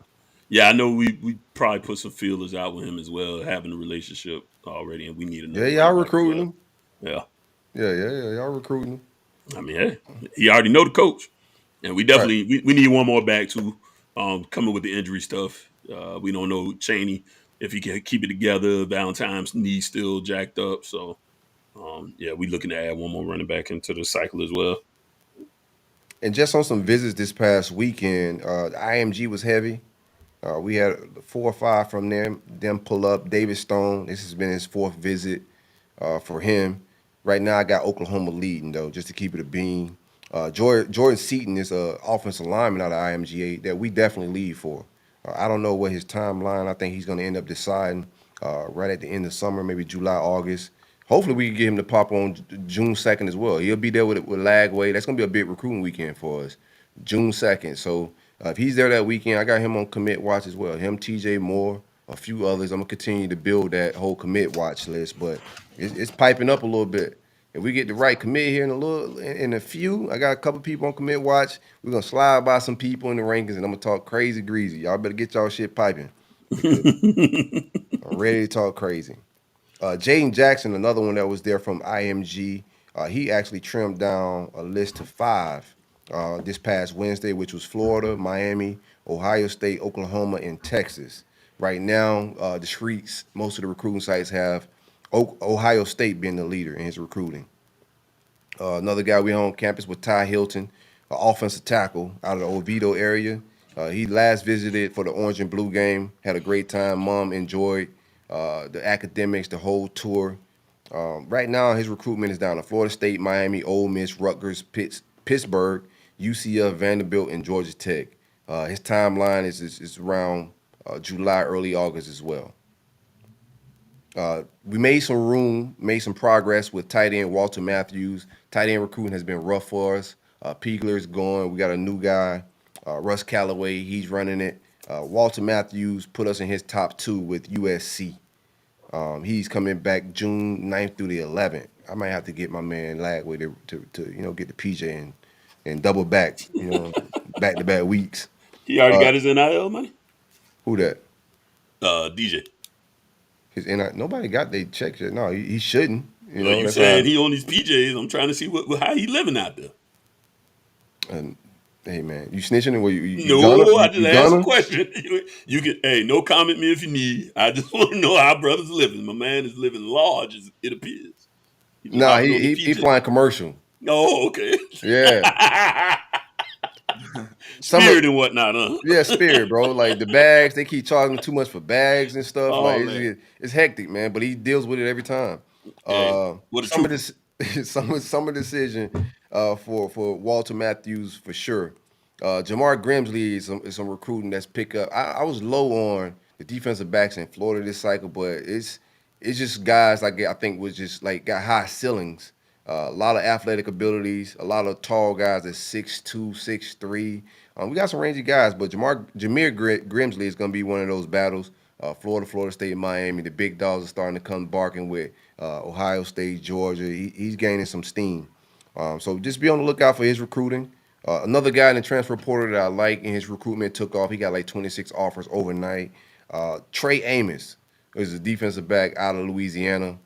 Yeah, I know we probably put some feelers out with him as well, having a relationship already, and we need another. Yeah, y'all recruiting him. Yeah. Yeah, y'all recruiting him. I mean, hey, he already know the coach. And we definitely we need one more back too. Coming with the injury stuff, we don't know Chaney if he can keep it together. Valentine's knee still jacked up, so yeah, we looking to add one more running back into the cycle as well. And just on some visits this past weekend, IMG was heavy. We had 4 or 5 from them pull up. David Stone, this has been his 4th visit for him. Right now, I got Oklahoma leading, though, just to keep it a bean. Jordan Seaton is an offensive lineman out of IMGA that we definitely lead for. I don't know what his timeline. I think he's going to end up deciding right at the end of summer, maybe July, August. Hopefully, we can get him to pop on June 2nd as well. He'll be there with Lagway. That's going to be a big recruiting weekend for us, June 2nd. So if he's there that weekend, I got him on commit watch as well. Him, TJ Moore, a few others. I'm going to continue to build that whole commit watch list, but it's piping up a little bit. If we get the right commit here in a few, I got a couple people on commit watch. We're going to slide by some people in the rankings, and I'm going to talk crazy greasy. Y'all better get y'all shit piping. I'm ready to talk crazy. Jaden Jackson, another one that was there from IMG, he actually trimmed down a list to 5 this past Wednesday, which was Florida, Miami, Ohio State, Oklahoma, and Texas. Right now, the streets, most of the recruiting sites have Ohio State being the leader in his recruiting. Another guy we on campus with Ty Hilton, an offensive tackle out of the Oviedo area. He last visited for the Orange and Blue game, had a great time. Mom enjoyed the academics, the whole tour. Right now, his recruitment is down to Florida State, Miami, Ole Miss, Rutgers, Pittsburgh, UCF, Vanderbilt, and Georgia Tech. His timeline is around July, early August as well. We made some progress with tight end Walter Matthews. Tight end recruiting has been rough for us. Piegler's going. We got a new guy, Russ Callaway. He's running it. Walter Matthews put us in his top 2 with USC. He's coming back June 9th through the 11th. I might have to get my man Lagway to get the PJ and double back, back-to-back weeks. He already got his NIL money? Who that? DJ. His nobody got their checks yet. No, he shouldn't. You saying he on these PJs. I'm trying to see how he living out there. And hey man, you snitching or you no, I just asked a question. You can no comment me if you need. I just want to know how brother's living. My man is living large, as it appears. He flying commercial. Oh, okay. Yeah. Spirit and whatnot, huh? Yeah, Spirit, bro. Like the bags, they keep charging too much for bags and stuff. It's hectic, man. But he deals with it every time. Summer decision for Walter Matthews for sure. Jamar Grimsley is some recruiting that's pick up. I was low on the defensive backs in Florida this cycle, but it's just guys like I think was just like got high ceilings. A lot of athletic abilities, a lot of tall guys at 6'2", 6'3". We got some rangy guys, but Jameer Grimsley is going to be one of those battles. Florida State, Miami, the big dogs are starting to come barking with Ohio State, Georgia. He's gaining some steam. So just be on the lookout for his recruiting. Another guy in the transfer portal that I like in his recruitment took off. He got like 26 offers overnight. Trey Amos is a defensive back out of Louisiana.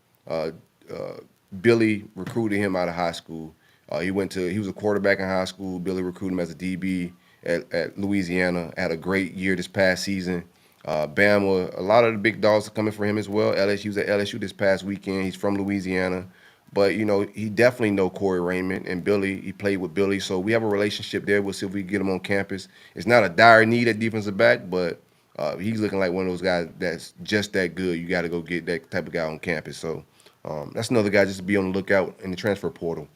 Billy recruited him out of high school. He was a quarterback in high school. Billy recruited him as a DB at Louisiana. Had a great year this past season. Bama, a lot of the big dogs are coming for him as well. LSU was at LSU this past weekend. He's from Louisiana. But, he definitely know Corey Raymond and Billy. He played with Billy. So we have a relationship there. We'll see if we can get him on campus. It's not a dire need at defensive back, but he's looking like one of those guys that's just that good. You got to go get that type of guy on campus. So that's another guy just to be on the lookout in the transfer portal.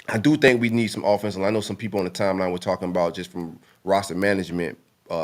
I do think we need some offensive line. I know some people on the timeline were talking about just from roster management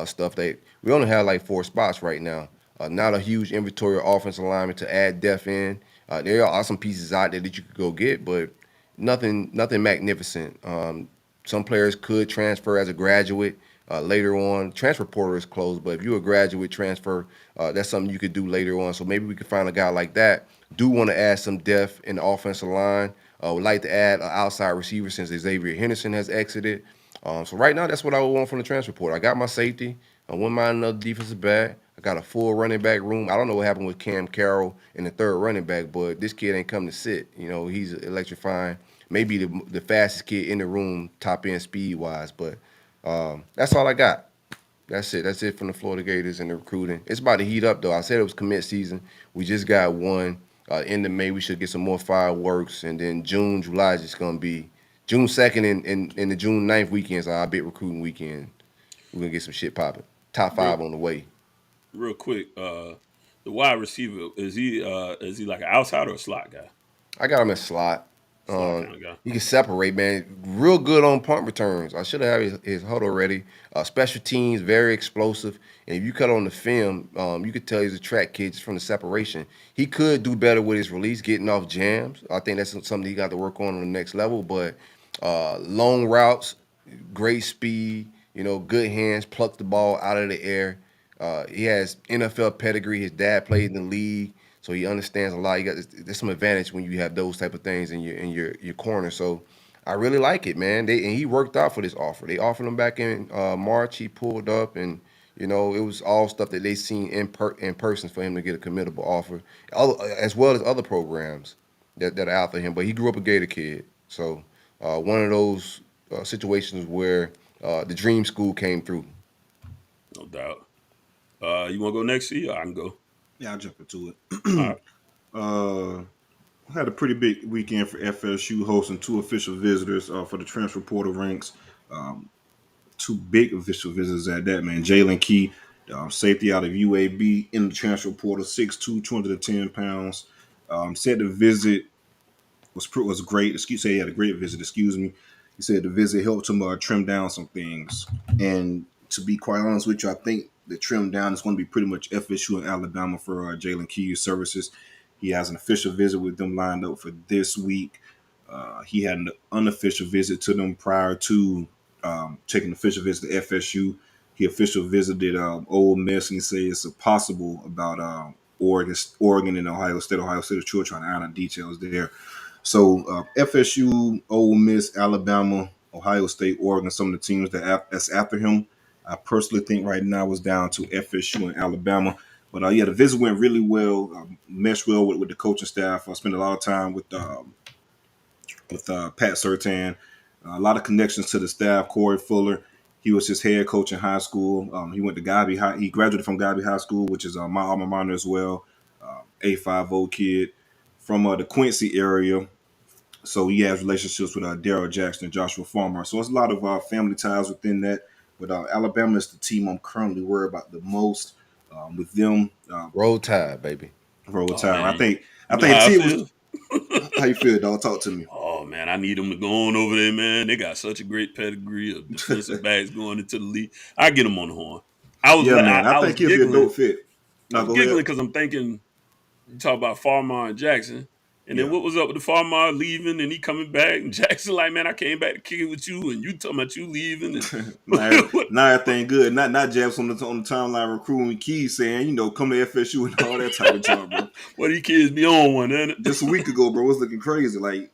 stuff that we only have like 4 spots right now. Not a huge inventory of offensive linemen to add depth in. There are some pieces out there that you could go get, but nothing magnificent. Some players could transfer as a graduate later on. Transfer portal is closed, but if you're a graduate transfer, that's something you could do later on. So maybe we could find a guy like that. Do want to add some depth in the offensive line. Would like to add an outside receiver since Xavier Henderson has exited. So right now, that's what I would want from the transfer portal. I got my safety. I wouldn't mind another defensive back. I got a full running back room. I don't know what happened with Cam Carroll in the third running back, but this kid ain't come to sit. He's electrifying. Maybe the fastest kid in the room, top end speed wise. But that's all I got. That's it. That's it from the Florida Gators and the recruiting. It's about to heat up though. I said it was commit season. We just got one. End of May, we should get some more fireworks, and then June, July is just gonna be June 2nd and the June 9th weekends are our big recruiting weekend. We're gonna get some shit popping. Top 5 on the way. Real quick, the wide receiver is he like an outside or a slot guy? I got him as slot. Slot kind of guy. He can separate, man. Real good on punt returns. I should have had his huddle ready. Special teams, very explosive. And if you cut on the film, you could tell he's a track kid just from the separation. He could do better with his release, getting off jams. I think that's something he got to work on the next level. But long routes, great speed, good hands, pluck the ball out of the air. He has NFL pedigree. His dad played in the league, so he understands a lot. There's some advantage when you have those type of things in your corner. So I really like it, man. And he worked out for this offer. They offered him back in March. He pulled up, and it was all stuff that they seen in person for him to get a committable offer, as well as other programs that are out for him. But he grew up a Gator kid, so one of those situations where the dream school came through. No doubt. You want to go next, C, or I can go? Yeah, I'll jump into it. All right. Had a pretty big weekend for FSU, hosting 2 official visitors for the transfer portal ranks. 2 big official visitors at that, man. Jalen Key, safety out of UAB in the transfer portal, 6'2", 210 pounds. Said the visit was great. Say he had a great visit. Excuse me. He said the visit helped him trim down some things. And to be quite honest with you, I think the trim down is going to be pretty much FSU and Alabama for Jalen Key's services. He has an official visit with them lined up for this week. He had an unofficial visit to them prior to taking an official visit to FSU. He official visited Ole Miss, and he said it's possible about Oregon and Ohio State. Ohio State is trying to iron out details there. So FSU, Ole Miss, Alabama, Ohio State, Oregon, some of the teams that's after him. I personally think right now it's down to FSU and Alabama. But the visit went really well, meshed well with the coaching staff. I spent a lot of time with Pat Surtain. A lot of connections to the staff. Corey Fuller, he was his head coach in high school. He went to Guyby High. He graduated from Guyby High School, which is my alma mater as well. A50 kid from the Quincy area. So he has relationships with Darryl Jackson and Joshua Farmer. So it's a lot of family ties within that. But Alabama is the team I'm currently worried about the most. With them, Roll Tide, baby. Roll Tide. Man. I think how you feel, dog? Talk to me. Oh man, I need them to go on over there, man. They got such a great pedigree of defensive backs going into the league. I get them on the horn. I think he'll be a dope fit. I was giggling because I'm thinking you talk about Farmar and Jackson. And then what was up with the Farmar leaving and he coming back? And Jackson like, man, I came back to kick it with you, and you talking about you leaving. And now everything good. Not Jabs on the timeline recruiting keys saying, come to FSU and all that type of talk, bro. Well, these kids be on one, ain't it? Just a week ago, bro, it was looking crazy. Like,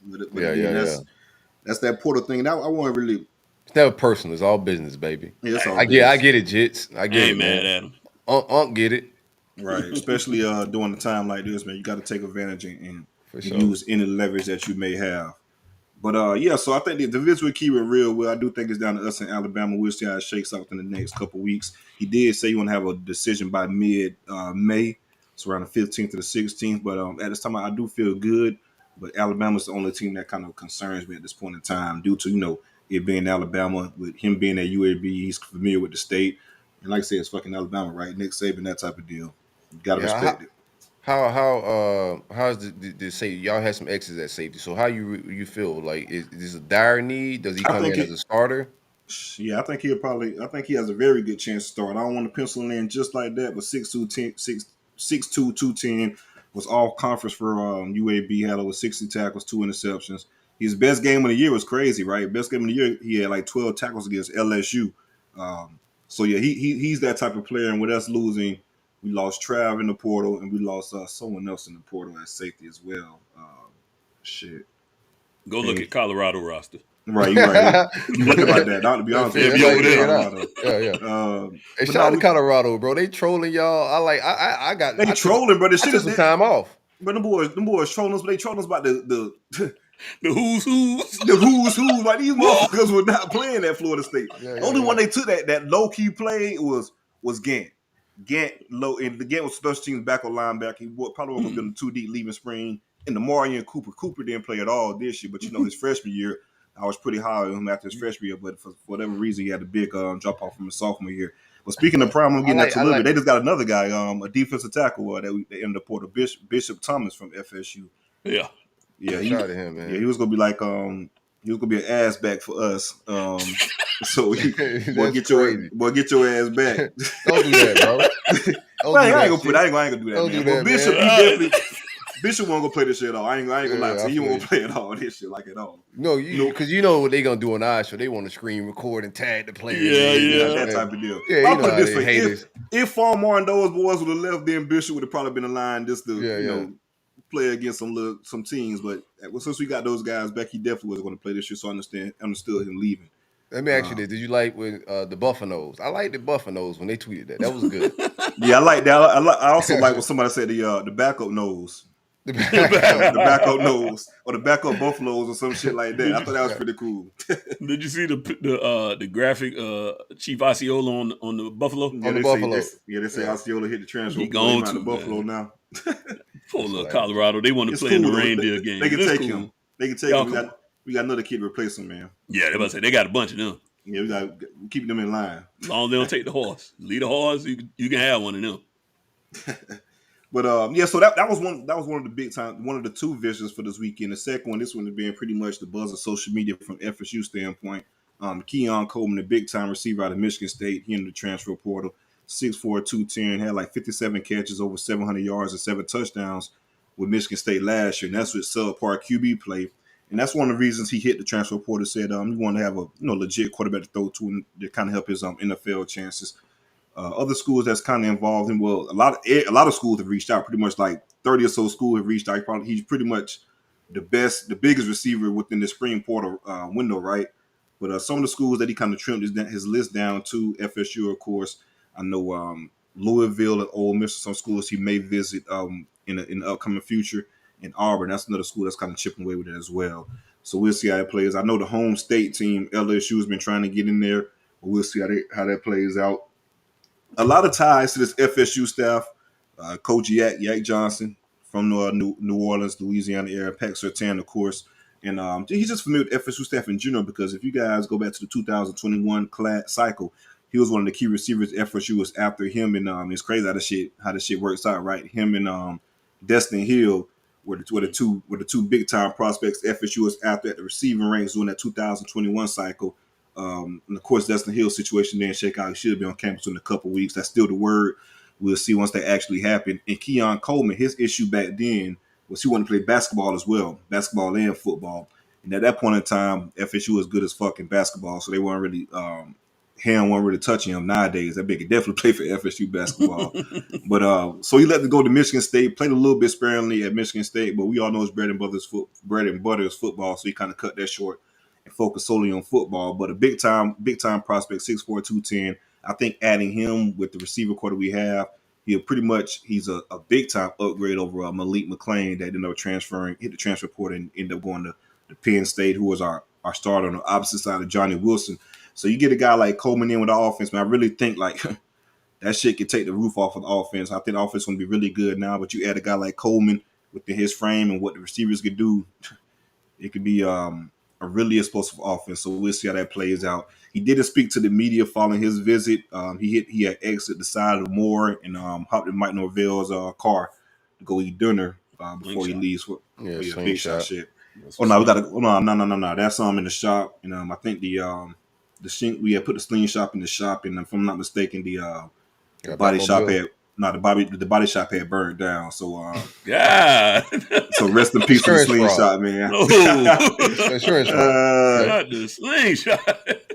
that's that portal thing. I want to really. It's never personal. It's all business, baby. Yeah, I get it, Jits. I get it, man. Mad at him. Unc get it. Right, especially during a time like this, man, you got to take advantage and use any leverage that you may have. But so I think the visit with Key went real well. I do think it's down to us in Alabama. We'll see how it shakes out in the next couple weeks. He did say he want to have a decision by mid-May, so around the 15th to the 16th. But at this time, I do feel good. But Alabama's the only team that kind of concerns me at this point in time, due to it being Alabama, with him being at UAB, he's familiar with the state, and like I said, it's fucking Alabama, right? Nick Saban, that type of deal. You gotta respect it. How's the safety? Y'all had some X's at safety. So how you feel? Like is this a dire need? Does he come in as a starter? Yeah, I think he has a very good chance to start. I don't want to pencil him in just like that, but 6'2", 210 was all conference for UAB. Had over 60 tackles, 2 interceptions. His best game of the year was crazy, right? Best game of the year, he had like 12 tackles against LSU. So yeah, he's that type of player. And with us losing, we lost Trav in the portal, and we lost someone else in the portal at safety as well. Go look at Colorado roster. Right, you're right. You right about that. To be honest, Yeah, yeah. Hey, shout out to Colorado, bro. They trolling y'all. I trolling, bro. I took some time off. But them boys trolling us, but they trolling us about the who's. The who's. Like, these motherfuckers were not playing at Florida State. Only one they took that low-key play was Gant. Gant low, and the Gant was special teams back on linebacker. He probably wasn't going to too deep leaving spring. And Demarion Cooper didn't play at all this year, but his freshman year, I was pretty high on him after his freshman year, but for whatever reason, he had a big drop off from his sophomore year. But speaking of prime, I'm getting that to a little bit. They just got another guy, a defensive tackle that they ended up porting, Bishop Thomas from FSU. Yeah, shout out to him, man. Yeah, he was gonna be like he was gonna be an ass back for us. So get your ass back. Don't do that, bro. I ain't gonna do that, man. Bishop, Bishop won't go play this shit at all. I ain't gonna lie to you. He won't play at all. This shit like at all. No, because you know what they gonna do on our show. They want to screen record and tag the player. That type of deal. Yeah, I'll put it this way: if Farmar and those boys would have left, then Bishop would have probably been in line just to play against some teams. But since we got those guys back, he definitely wasn't going to play this year. So I understood him leaving. Let me ask you this: did you like when the Buffaloes? I liked the Buffaloes when they tweeted that. That was good. Yeah, I like that. I also like when somebody said the backup nose. The backup nose or the backup buffaloes or some shit like that. I thought that was pretty cool. Did you see the graphic Chief Osceola on the Buffalo? Yeah, they say Osceola hit the transfer. He gone to Buffalo now. Poor little Colorado. They want to play in the reindeer game. They can take him. They can take him. We got another kid to replace him, man. Yeah, they about to say they got a bunch of them. Yeah, we got to keep them in line. As long as they don't take the horse. Lead the horse, you can have one of them. But so that was one of the big time, one of the two visions for this weekend. The second one, this one has been pretty much the buzz of social media from FSU standpoint. Keon Coleman, the big time receiver out of Michigan State, he in the transfer portal, 6'4", 210, had like 57 catches, over 700 yards, and 7 touchdowns with Michigan State last year, and that's with subpar QB play. And that's one of the reasons he hit the transfer portal. Said he wanted to have a legit quarterback to throw to to kind of help his NFL chances. Other schools that's kind of involved in, well, a lot of schools have reached out. Pretty much like 30 or so schools have reached out. He's pretty much the biggest receiver within the spring portal window, right? But some of the schools that he kind of trimmed his list down to, FSU, of course. I know Louisville and Ole Miss, some schools he may visit in the upcoming future. And Auburn, that's another school that's kind of chipping away with it as well. So we'll see how it plays. I know the home state team, LSU, has been trying to get in there. But we'll see how that plays out. A lot of ties to this FSU staff. Coach Yak Johnson from New Orleans, Louisiana area, Pac Sertan, of course. And he's just familiar with FSU staff in general because if you guys go back to the 2021 class cycle, he was one of the key receivers FSU was after him. And it's crazy how the shit works out, right? Him and Destin Hill were the two big time prospects FSU was after at the receiving ranks during that 2021 cycle. And of course, Destin Hill's situation didn't shake out. He should be on campus in a couple weeks. That's still the word. We'll see once that actually happen. And Keon Coleman, his issue back then was he wanted to play basketball as well, basketball and football. And at that point in time, FSU was good as fucking basketball, so they weren't really wasn't really touching him nowadays. That big could definitely play for FSU basketball. But so he let it go to Michigan State, played a little bit sparingly at Michigan State, but we all know his bread and butter is football, so he kind of cut that short and focus solely on football. But a big time prospect, 6'4", 210. I think adding him with the receiver quarter we have, he's a big time upgrade over Malik McClain that ended up hit the transfer portal and ended up going to Penn State, who was our starter on the opposite side of Johnny Wilson. So you get a guy like Coleman in with the offense, man. I really think like that shit could take the roof off of the offense. I think the offense is going to be really good now, but you add a guy like Coleman within his frame and what the receivers could do, it could be a really explosive offense. So we'll see how that plays out. He didn't speak to the media following his visit. He had exited the side of the moor and hopped in Mike Norvell's car to go eat dinner before he leaves for big shot shit. No, that's in the shop. And I think we had put the sling shop in the shop, and if I'm not mistaken, the body shop had burned down. So so rest in peace to the sling shop, man. Not the sling shot.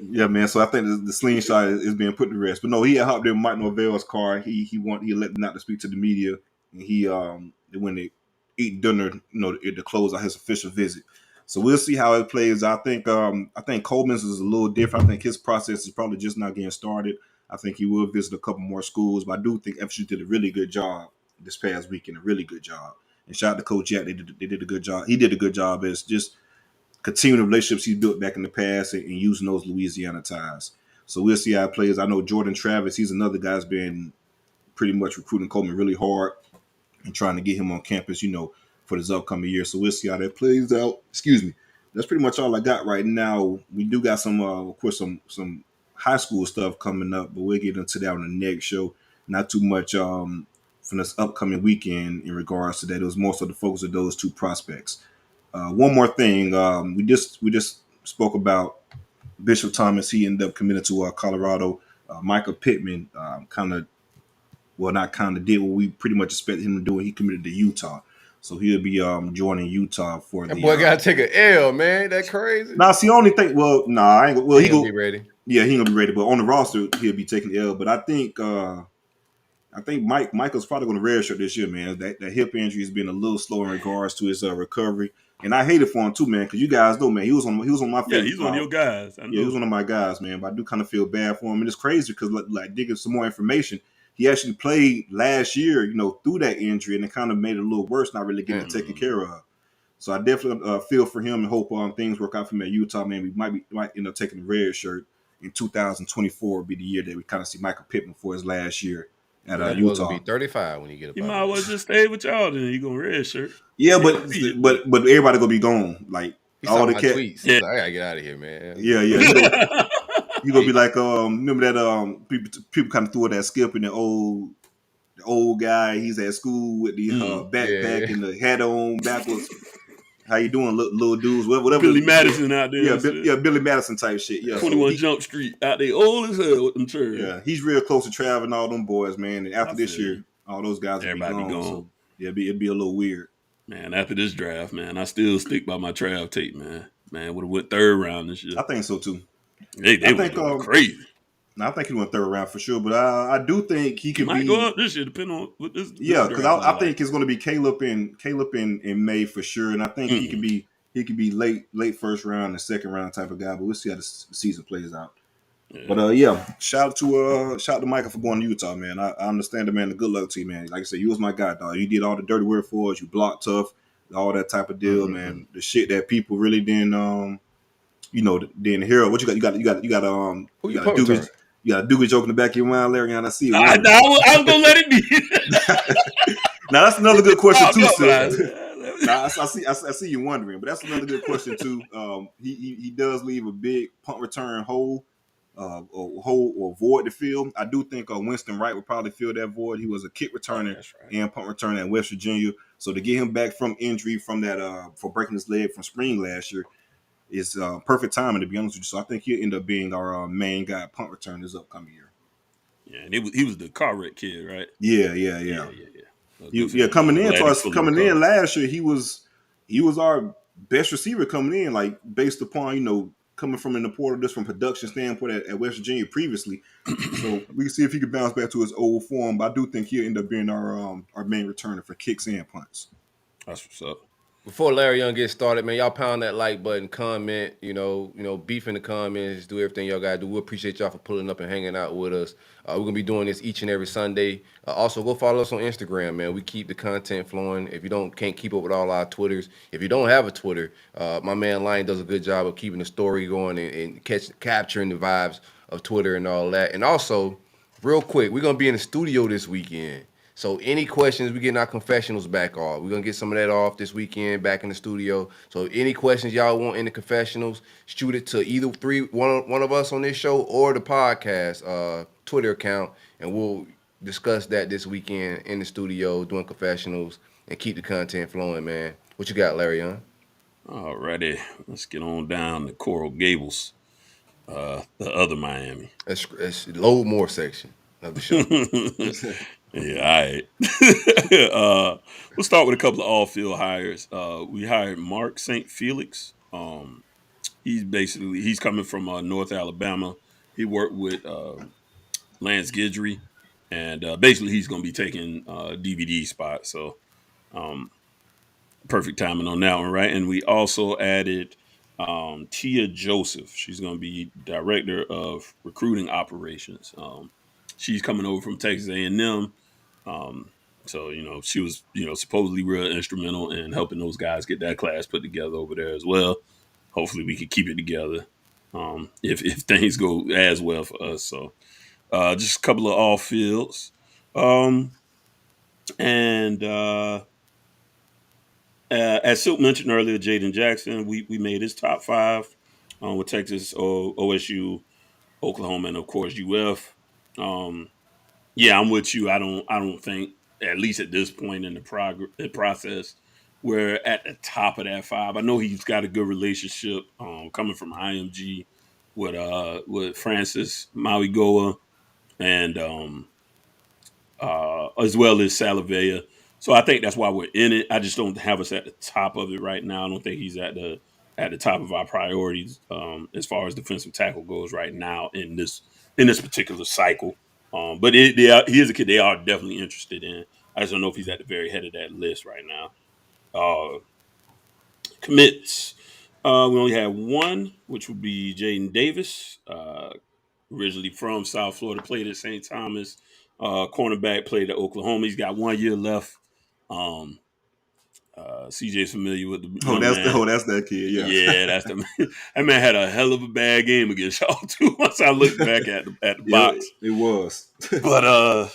Yeah, man. So I think the sling shot is being put to rest. But no, he had hopped in Mike Norvell's car. He let them not to speak to the media, and when they eat dinner, to close out his official visit. So we'll see how it plays. I think Coleman's is a little different. I think his process is probably just not getting started. I think he will visit a couple more schools, but I do think FSU did a really good job this past weekend. A really good job. And shout out to Coach Jack. They did a good job. He did a good job as just continuing the relationships he built back in the past and using those Louisiana ties. So we'll see how it plays. I know Jordan Travis, he's another guy that's been pretty much recruiting Coleman really hard and trying to get him on campus, for this upcoming year. So we'll see how that plays out. Excuse me. That's pretty much all I got right now. We do got some, of course, some high school stuff coming up, but we'll get into that on the next show. Not too much from this upcoming weekend in regards to that. It was more so the focus of those two prospects. One more thing, we just spoke about Bishop Thomas. He ended up committing to Colorado. Michael Pittman not did what we pretty much expected him to do. He committed to Utah, so he'll be joining Utah for that boy gotta take an L, man. That crazy. Nah, see, only think. I ain't. Well, he gonna be ready. Yeah, he gonna be ready. But on the roster, he'll be taking the L. But I think Michael's probably going to redshirt this year, man. That hip injury has been a little slow in regards to his recovery, and I hate it for him too, man. Because you guys know, man, he was on my favorite. Yeah, he's one of your guys. Yeah, he was one of my guys, man. But I do kind of feel bad for him, and it's crazy because like digging some more information, he actually played last year, through that injury, and it kind of made it a little worse, not really getting taken care of. So I definitely feel for him and hope things work out for him at Utah, man. We might end up taking the red shirt in 2024. Will be the year that we kind of see Michael Pittman for his last year at Utah. Be 35 when you get up. You might as well just stay with y'all. Then you gonna red shirt. Yeah, but everybody gonna be gone. Like all the tweets. Yeah. I gotta get out of here, man. Yeah. You gonna be like, remember that people kind of threw that skip in the old guy. He's at school with the backpack and the hat on backwards. How you doing, little dudes? Whatever. Billy Madison out there. Yeah, Billy Madison type shit. Yeah, 21 Jump Street out there, old as hell with them chairs. Yeah, he's real close to Trav and all them boys, man. And after this year, all those guys will be gone. So, yeah, it'd be a little weird. Man, after this draft, man, I still stick by my Trav tape, man. Man, would have went third round this year. I think so too. They went crazy. I think he went third round for sure, but I do think he can go up this year, depending on what this. Yeah, because I think it's going to be Caleb in May for sure, and I think he could be late first round and second round type of guy. But we'll see how the season plays out. Yeah. But shout out to Michael for going to Utah, man. I understand it, man. The good luck to you, man. Like I said, you was my guy, dog. You did all the dirty work for us. You blocked tough, all that type of deal, man. The shit that people really didn't didn't hear. What you got? Who you got? You got a Doogie joke in the back of your mind, Larion. I see it. I was gonna let it be. Now that's another good question too, sir. Now, I see you wondering, but that's another good question too. He does leave a big punt return hole or void to fill. I do think Winston Wright would probably fill that void. He was a kick returner and punt returner at West Virginia. So to get him back from injury from that for breaking his leg from spring last year is perfect timing, to be honest with you. So I think he'll end up being our main guy at punt return this upcoming year. Yeah, and he was the car wreck kid, right? Yeah. Coming in last year, he was our best receiver coming in, like based upon coming from in the portal just from production standpoint at West Virginia previously. So we can see if he could bounce back to his old form. But I do think he'll end up being our main returner for kicks and punts. That's what's up. Before Larion gets started, man, y'all pound that like button, comment, beef in the comments, do everything y'all gotta do. We appreciate y'all for pulling up and hanging out with us. We're gonna be doing this each and every Sunday. Also, go follow us on Instagram, man. We keep the content flowing. If you can't keep up with all our Twitters, if you don't have a Twitter, my man Lion does a good job of keeping the story going and capturing the vibes of Twitter and all that. And also, real quick, we're gonna be in the studio this weekend. So any questions, we're getting our confessionals back off. We're going to get some of that off this weekend back in the studio. So any questions y'all want in the confessionals, shoot it to either one of us on this show or the podcast Twitter account, and we'll discuss that this weekend in the studio doing confessionals and keep the content flowing, man. What you got, Larion? Alrighty. Let's get on down to Coral Gables, the other Miami. That's Loadmore section of the show. Yeah, all right. We'll start with a couple of all-field hires. We hired Mark St. Felix. He's coming from North Alabama. He worked with Lance Guidry, and basically he's going to be taking DVD spots. So perfect timing on that one, right? And we also added Tia Joseph. She's going to be director of recruiting operations. She's coming over from Texas A&M. So, she was, supposedly real instrumental in helping those guys get that class put together over there as well. Hopefully we can keep it together if things go as well for us. So just a couple of off fields. As Silk mentioned earlier, Jaden Jackson, we made his top 5 with Texas, OSU, Oklahoma, and of course UF. Yeah, I'm with you. I don't think, at least at this point in the process, we're at the top of that 5. I know he's got a good relationship coming from IMG with Francis Mauigoa and as well as Salavea. So I think that's why we're in it. I just don't have us at the top of it right now. I don't think he's at the top of our priorities as far as defensive tackle goes right now in this particular cycle. But he is a kid they are definitely interested in. I just don't know if he's at the very head of that list right now. Commits. We only have one, which would be Jaden Davis, originally from South Florida, played at St. Thomas. Cornerback, played at Oklahoma. He's got 1 year left. CJ's familiar with the young man. That's that kid. Yeah, yeah, that's the man. That man had a hell of a bad game against y'all too. Once I look back at the box, it was. But I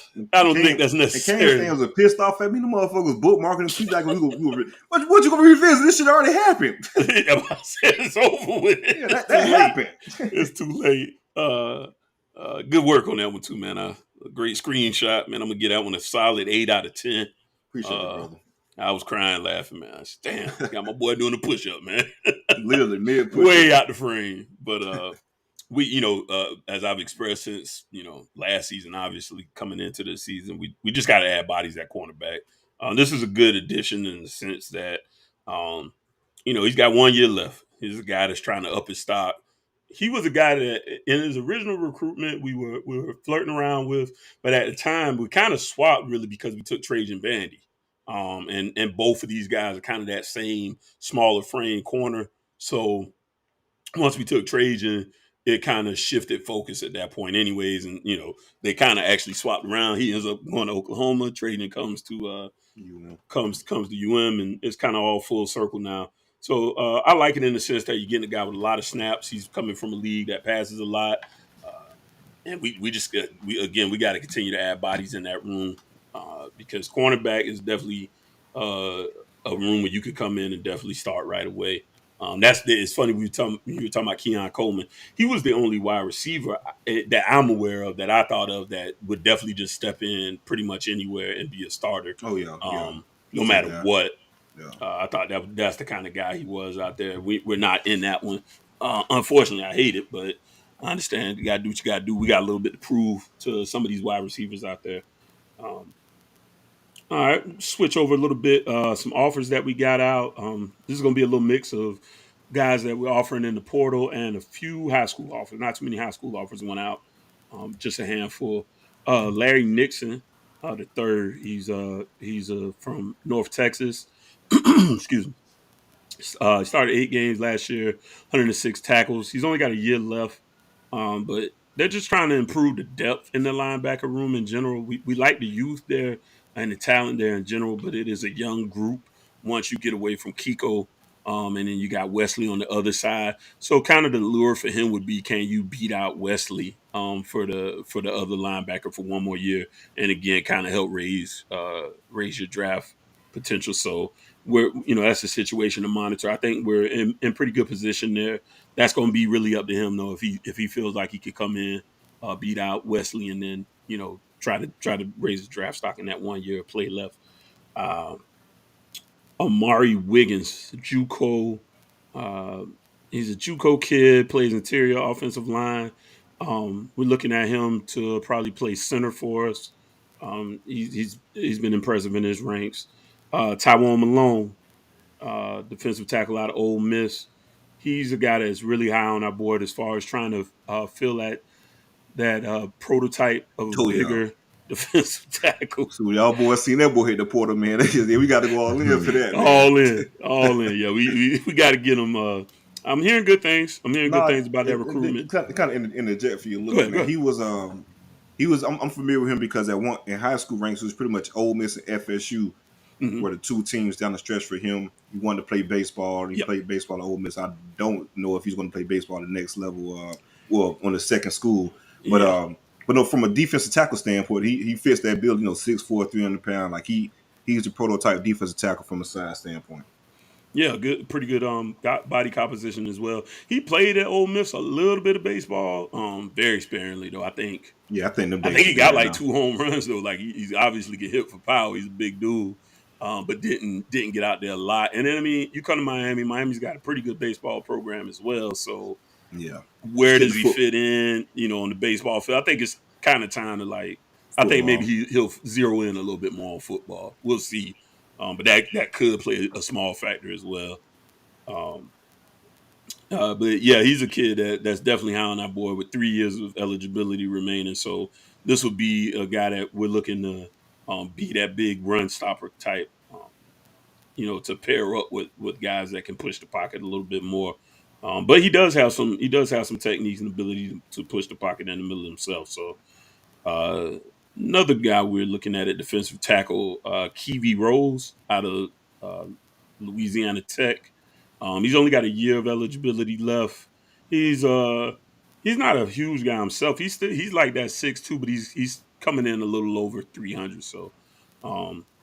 don't think that's necessary. Kane was pissed off at me. The motherfuckers bookmarking the tweet like, what you gonna revisit? This shit already happened. I said it's over with. Yeah, that happened. It's too late. Good work on that one too, man. A great screenshot, man. I'm gonna get that one a solid 8 out of 10. Appreciate it, brother. I was crying, laughing, man. I said, damn, got my boy doing a push-up, man. Literally mid push-up. Way out the frame. But we, as I've expressed since, last season, obviously coming into the season, we just got to add bodies at cornerback. This is a good addition in the sense that, he's got 1 year left. He's a guy that's trying to up his stock. He was a guy that in his original recruitment we were flirting around with, but at the time we kind of swapped really because we took Trajan Bandy. And both of these guys are kind of that same smaller frame corner. So once we took Trajan, it kind of shifted focus at that point anyways. And, they kind of actually swapped around. He ends up going to Oklahoma. Trajan comes to comes to UM, and it's kind of all full circle now. So I like it in the sense that you're getting a guy with a lot of snaps. He's coming from a league that passes a lot. And we got to continue to add bodies in that room. Because cornerback is definitely a room where you could come in and definitely start right away. It's funny you were talking about Keon Coleman. He was the only wide receiver that I'm aware of that I thought of that would definitely just step in pretty much anywhere and be a starter. Oh yeah, no matter what. Yeah. I thought that's the kind of guy he was out there. We're not in that one. Unfortunately, I hate it, but I understand. You got to do what you got to do. We got a little bit to prove to some of these wide receivers out there. All right, switch over a little bit. Some offers that we got out. This is going to be a little mix of guys that we're offering in the portal and a few high school offers. Not too many high school offers went out, just a handful. Larry Nixon, the third. He's from North Texas. Excuse me. He started 8 games last year, 106 tackles. He's only got a year left, but they're just trying to improve the depth in the linebacker room in general. We like the youth there and the talent there in general, but it is a young group once you get away from Kiko, and then you got Wesley on the other side. So kind of the lure for him would be, can you beat out Wesley for the other linebacker for 1 more year, and again kind of help raise your draft potential. So that's a situation to monitor. I think we're in pretty good position there. That's going to be really up to him though. If he feels like he could come in, beat out Wesley, and then try to raise his draft stock in that 1 year play left. Amari Wiggins, JUCO. He's a JUCO kid, plays interior offensive line. We're looking at him to probably play center for us. He's been impressive in his ranks. Tywone Malone, defensive tackle out of Ole Miss. He's a guy that's really high on our board as far as trying to fill that prototype of a bigger defensive tackle. So y'all boys seen that boy hit the portal, man. We got to go all in for that, man. All in. Yeah, we got to get him. I'm hearing good things. I'm hearing good things about that recruitment. Kind of in the jet for you. Go ahead. He was. I'm familiar with him because in high school ranks, it was pretty much Ole Miss and FSU were the two teams down the stretch for him. He wanted to play baseball. He played baseball at Ole Miss. I don't know if he's going to play baseball at the next level. On the second school, but no, from a defensive tackle standpoint, he fits that bill. 6'4", 300 pounds. Like he's the prototype defensive tackle from a size standpoint. Yeah, pretty good body composition as well. He played at Ole Miss a little bit of baseball, very sparingly though. I think he got like 2 home runs though. Like he's obviously get hit for power. He's a big dude, but didn't get out there a lot. And then you come to Miami. Miami's got a pretty good baseball program as well. So where does he fit in? On the baseball field, I think it's kind of time to I think maybe he'll zero in a little bit more on football. We'll see. But that could play a small factor as well. But yeah, he's a kid that's definitely high on our board with 3 years of eligibility remaining. So this would be a guy that we're looking to be that big run stopper type. To pair up with guys that can push the pocket a little bit more. But he does have some techniques and ability to push the pocket in the middle himself. So another guy we're looking at defensive tackle, Kiwi Rose out of Louisiana Tech. He's only got a year of eligibility left. He's not a huge guy himself. He's like that 6'2", but he's coming in a little over 300. So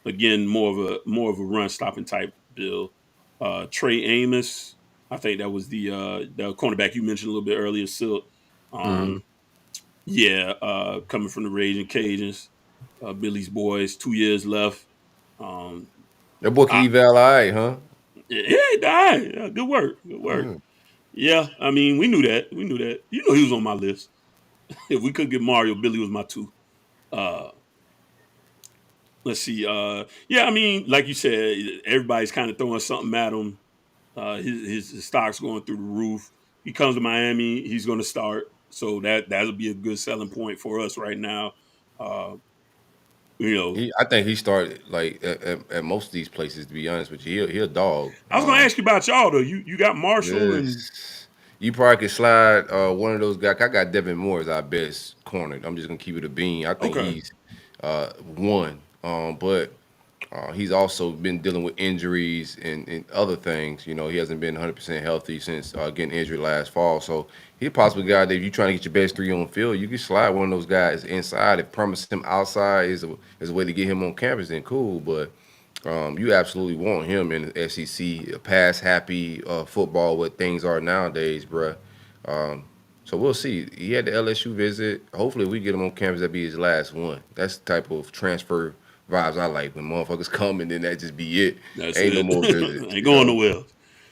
again, more of a run stopping type build. Trey Amos, I think that was the cornerback you mentioned a little bit earlier. Silk. Coming from the Raging Cajuns, Billy's boys, 2 years left. That boy can eval all right, huh? Yeah, he died. Yeah, good work. Yeah, I mean, we knew that. He was on my list. If we could get Mario, Billy was my 2. Let's see. I mean, like you said, everybody's kind of throwing something at him. His stock's going through the roof. He comes to Miami, he's going to start. So that'll be a good selling point for us right now. I think he started at most of these places. To be honest with you, he a dog. I was going to ask you about y'all though. You got Marshall and you probably could slide one of those guys. I got Devin Moore as our best corner. I'm just gonna keep it a bean. I think he's one, but he's also been dealing with injuries and other things. He hasn't been 100% healthy since getting injured last fall. So he possibly a guy that if you're trying to get your best 3 on the field, you can slide one of those guys inside. If promise him outside is a way to get him on campus, then cool. But you absolutely want him in the SEC, pass happy football, what things are nowadays, bruh. So we'll see. He had the LSU visit. Hopefully we get him on campus. That'll be his last one. That's the type of transfer vibes I like when motherfuckers come and then that just be it. Ain't no more visits. Ain't going nowhere.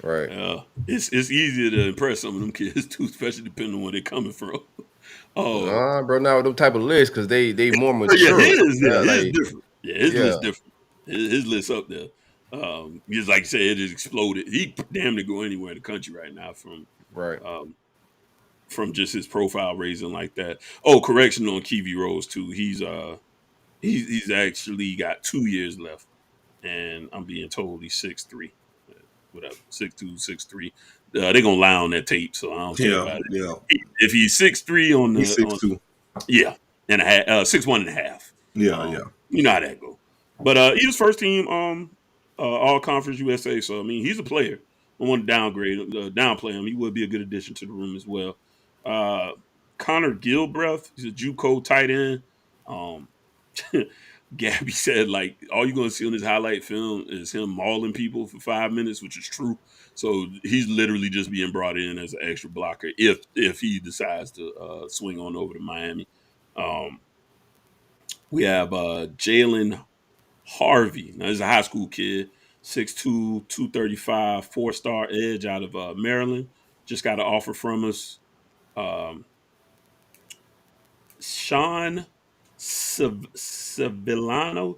Right. It's easier to impress some of them kids too, especially depending on where they're coming from. Bro, now with them type of lists, because they more mature. His different. His list different. His list up there. Just like you said, it just exploded. He damn near go anywhere in the country right now from just his profile raising like that. Oh, correction on Kiwi Rose too. He's actually got 2 years left, and I'm being told he's 6'3", whatever, 6'2", 6'3". They're gonna lie on that tape, so I don't care about it. Yeah. If he's 6'3" on the, he's 6'2". And a half, 6'1" and a half. Yeah. You know how that go. But he was first team All Conference USA, so I mean he's a player. I want to downplay him. He would be a good addition to the room as well. Connor Gilbreth, he's a JUCO tight end. Gabby said, all you're going to see on this highlight film is him mauling people for 5 minutes, which is true. So he's literally just being brought in as an extra blocker if he decides to swing on over to Miami. We have Jalen Harvey. Now, he's a high school kid, 6'2", 235, 4-star edge out of Maryland. Just got an offer from us. Sean Sevillano.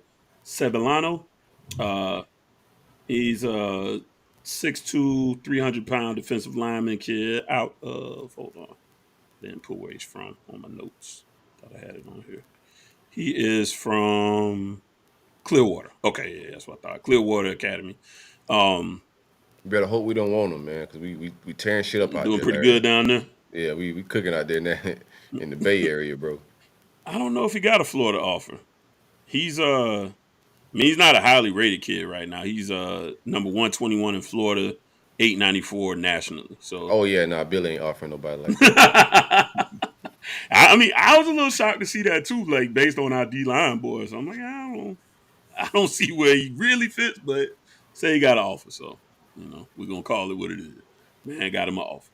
He's a 6'2", 300-pound defensive lineman kid out of, hold on, didn't put where he's from on my notes. Thought I had it on here. He is from Clearwater. Okay, yeah, that's what I thought. Clearwater Academy. You better hope we don't want him, man, because we tearing shit up out Doing there. pretty good down there. Yeah, we cooking out there now in the Bay Area, bro. I don't know if he got a Florida offer. He's he's not a highly rated kid right now. He's number 121 in Florida, 894 nationally. So oh yeah, nah, Billy ain't offering nobody like that. I mean, I was a little shocked to see that too, like based on our D line boys. I'm like, I don't see where he really fits, but say he got an offer, so we're gonna call it what it is. Man got him an offer.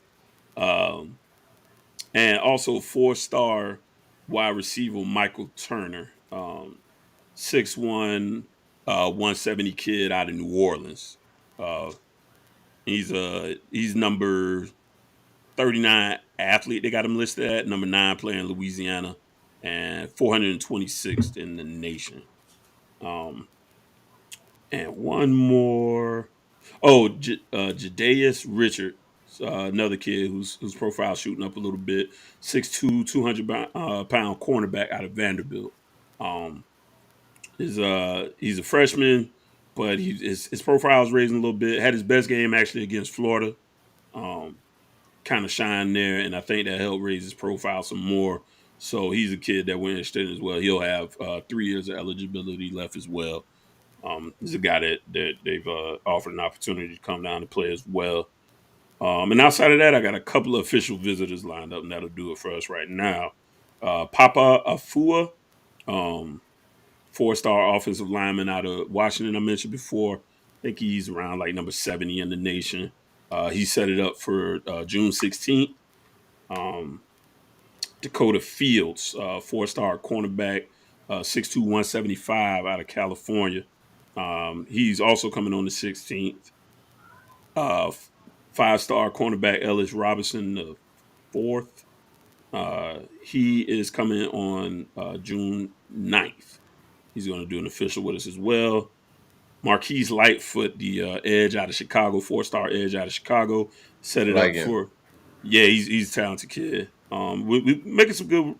And also 4-star wide receiver Michael Turner, 6'1", 170 kid out of New Orleans. He's number 39 athlete. They got him listed at number 9 player in Louisiana, and 426th in the nation. And one more. Oh, Jadaeus Richard, another kid whose profile shooting up a little bit. 6'2", 200-pound cornerback out of Vanderbilt. He's a freshman, but his profile is raising a little bit. Had his best game actually against Florida. Kind of shined there, and I think that helped raise his profile some more. So he's a kid that we're interested in as well. He'll have 3 years of eligibility left as well. He's a guy that they've offered an opportunity to come down and play as well. And outside of that, I got a couple of official visitors lined up, and that'll do it for us right now. Papa Afua, 4-star offensive lineman out of Washington, I mentioned before. I think he's around like number 70 in the nation. He set it up for June 16th. Dakota Fields, 4-star cornerback, 6'2", 175 out of California. He's also coming on the 16th. 5-star cornerback Ellis Robinson, the 4th. He is coming on June 9th. He's going to do an official with us as well. Marquise Lightfoot, the edge out of Chicago, 4-star edge out of Chicago, set it up for. Yeah, he's a talented kid. We making some good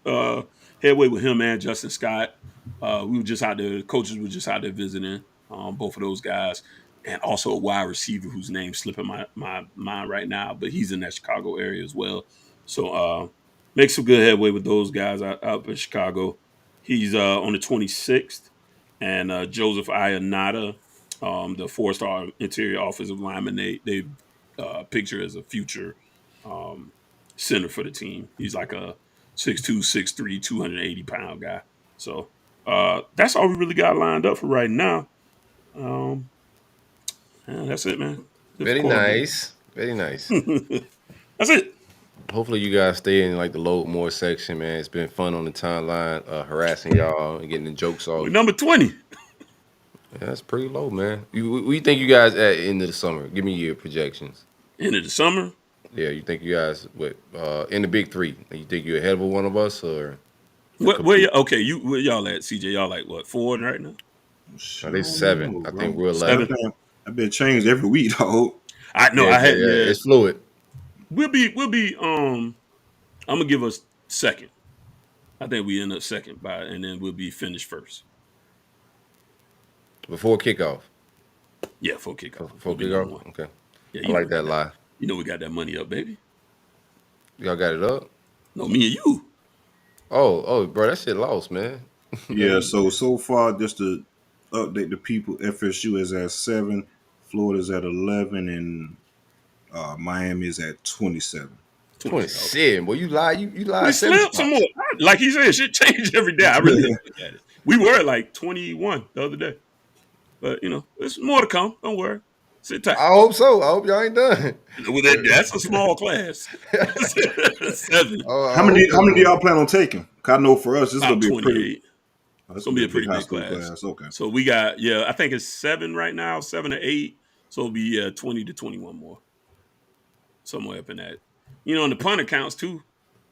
headway with him and Justin Scott. We were just out there. The coaches were just out there visiting both of those guys, and also a wide receiver whose name's slipping my mind right now, but he's in that Chicago area as well. So make some good headway with those guys out in Chicago. He's on the 26th, and Joseph Ionata, the 4-star interior offensive lineman, they picture as a future center for the team. He's like a 6'2", 6'3", 280-pound guy. So that's all we really got lined up for right now. Yeah, that's it, man. Very nice. Very nice. That's it. Hopefully you guys stay in like the load more section, man. It's been fun on the timeline, harassing y'all and getting the jokes off. We're number 20. Yeah, that's pretty low, man. We think you guys at end of the summer? Give me your projections. End of the summer? Yeah, you think you guys in the big 3? You think you're ahead of one of us or? Where y'all at, CJ? Y'all like what, 4 right now? They 7. I think we're 11. I've been changed every week, dog. I know. Yeah, it's fluid. We'll be. I'm gonna give us second. I think we end up second and then we'll be finished first before kickoff. Yeah, before kickoff. Before kickoff. Okay. Yeah, I like that lie. You know we got that money up, baby. Y'all got it up? No, me and you. Oh, bro, that shit lost, man. Yeah. So far, just to update the people, FSU is at 7, Florida's at 11, and Miami is at 27. 27. Boy, you lie. You lie. We slipped some more. Like he said, shit change every day. I really look at it. We were at like 21 the other day, but there's more to come. Don't worry. Sit tight. I hope so. I hope y'all ain't done. Well, that's a small class. 7. How many do y'all plan on taking? I know for us, this is gonna be 28. It's gonna be a pretty big class. Okay. So we got I think it's 7 right now, 7 or 8. So it'll be 20 to 21 more. Somewhere up in that. And the punter counts too.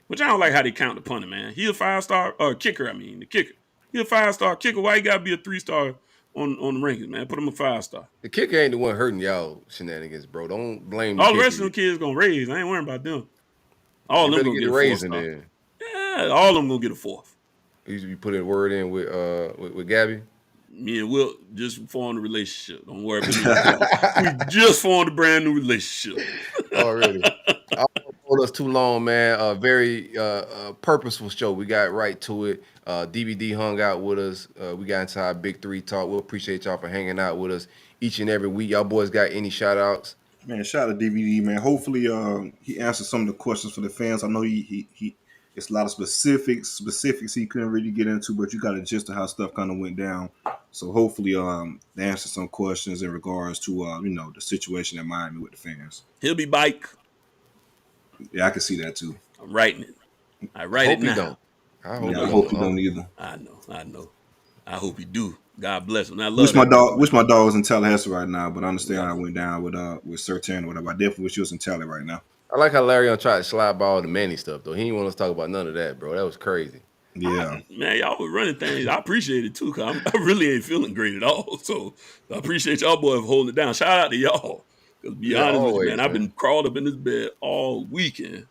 Which I don't like how they count the punter, man. He's a 5-star kicker. I mean, the kicker. He's a 5-star kicker. Why you gotta be a 3-star on the rankings, man? Put him a 5-star. The kicker ain't the one hurting y'all shenanigans, bro. Don't blame all the rest of them kids gonna raise. I ain't worrying about them. All of them gonna get a 4-star. Yeah, all of them gonna get a 4th. You put a word in with Gabby. Me and Will just formed a relationship. Don't worry about it. We just formed a brand new relationship. Already. I won't hold us too long, man. A very purposeful show. We got right to it. DVD hung out with us. We got into our Big 3 talk. We'll appreciate y'all for hanging out with us each and every week. Y'all boys got any shout outs? Man, shout out to DVD, man. Hopefully he answered some of the questions for the fans. I know he it's a lot of specifics he couldn't really get into, but you got a gist of how stuff kind of went down. So hopefully they answered some questions in regards to the situation at Miami with the fans. He'll be bike. Yeah, I can see that too. I'm writing it. I write it now. Don't. I hope you don't either. I know. I hope you do. God bless him. I love wish my dog was in Tallahassee right now, but I understand how it went down with Sertan or whatever. I definitely wish he was in Tally right now. I like how Larion tried to slide by all the Manny stuff, though. He didn't want us to talk about none of that, bro. That was crazy. Yeah. Man, y'all were running things. I appreciate it, too, because I really ain't feeling great at all. So I appreciate y'all boys for holding it down. Shout out to y'all. Because to be honest with you, man, I've been crawled up in this bed all weekend.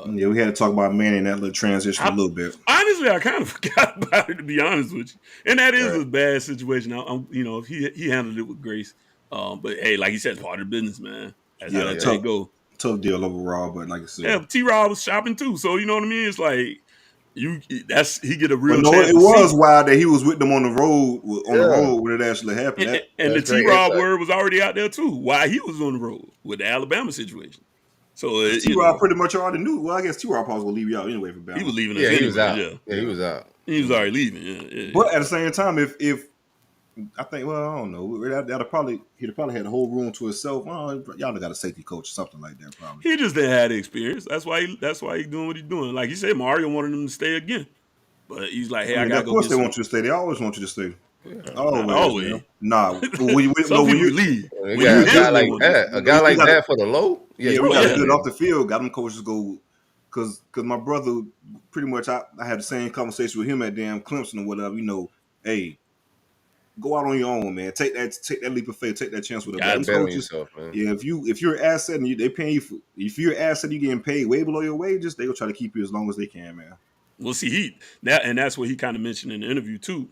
We had to talk about Manny in that little transition a little bit. Honestly, I kind of forgot about it, to be honest with you. And that is a bad situation. He handled it with grace. But, hey, like you said, it's part of the business, man. That's how that go. Tough deal overall, but like I said. Yeah, T-Rob was shopping, too. So, you know what I mean? It's like, he get a real chance. It was wild that he was with them on the road when it actually happened. And the T-Rob word was already out there, too, while he was on the road with the Alabama situation. So T-Rob pretty much already knew. Well, I guess T-Rob probably will leave you out anyway for Bama. He was leaving. Yeah, he was out. Yeah, he was out. He was already leaving. Yeah. But at the same time, if I think, I don't know, he'd have probably had the whole room to himself. Well, y'all got a safety coach or something like that, probably. He just didn't have the experience. That's why he's doing what he's doing. Like you said, Mario wanted him to stay again, but he's like, hey, I gotta go. Of course, they want you to stay. They always want you to stay. Yeah. Always. Nah. Some people leave. A guy like that for the low. Yeah, we got to get it off the field. Got them coaches go because my brother pretty much I had the same conversation with him at damn Clemson or whatever. Hey, go out on your own, man. Take that leap of faith. Take that chance with them coaches. Yourself, man. Yeah, if you're an asset and they paying you if you're an asset, you getting paid way below your wages. They will try to keep you as long as they can, man. Well, see, that's what he kind of mentioned in the interview too.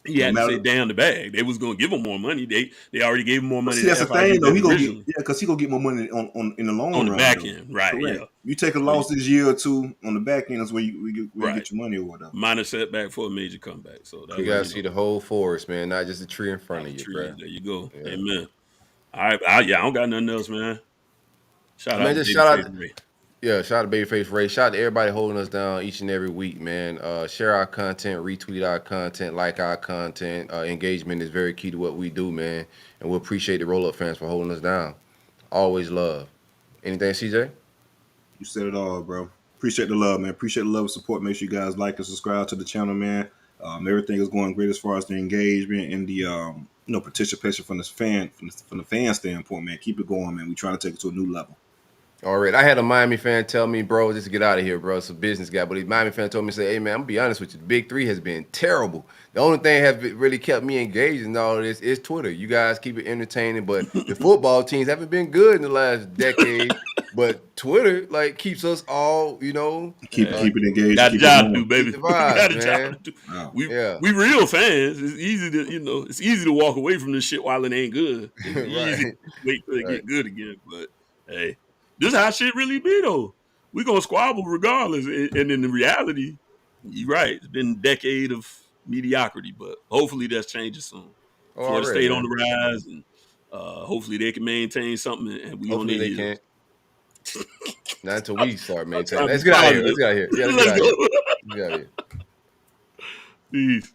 He had to say down the bag. They was gonna give him more money. They already gave him more money. See, that's the thing, though. Because he gonna get more money on in the long run. On the back end, right? Correct. Yeah. You take a loss this year or two on the back end, is where you get your money or whatever. Minor setback for a major comeback. So you gotta see the whole forest, man, not just the tree in front of you. Bro. There you go. Yeah. Amen. All right, I don't got nothing else, man. Shout out to Babyface Ray. Shout out to everybody holding us down each and every week, man. Share our content, retweet our content, like our content. Engagement is very key to what we do, man. And we appreciate the Rollup fans for holding us down. Always love. Anything, CJ? You said it all, bro. Appreciate the love, man. Appreciate the love and support. Make sure you guys like and subscribe to the channel, man. Everything is going great as far as the engagement and the participation from the fan standpoint, man. Keep it going, man. We trying to take it to a new level. All right. I had a Miami fan tell me, bro, just to get out of here, bro. It's a business guy. But a Miami fan told me, say, hey, man, I'm going to be honest with you. The Big 3 has been terrible. The only thing that has really kept me engaged in all of this is Twitter. You guys keep it entertaining, but the football teams haven't been good in the last decade. But Twitter, keeps us all, keep it engaged. Got a job to do, baby. Got a job to do. Wow. We real fans. It's easy to walk away from this shit while it ain't good. It's easy to wait till it get good again. But, hey. This is how shit really be, though. We're going to squabble regardless. And in the reality, you're right. It's been a decade of mediocrity, but hopefully that's changing soon. Florida State on the rise, and hopefully they can maintain something. And we hopefully they can't. Not until we start maintaining. Let's get out of here. Yeah, let's get out of here. Peace.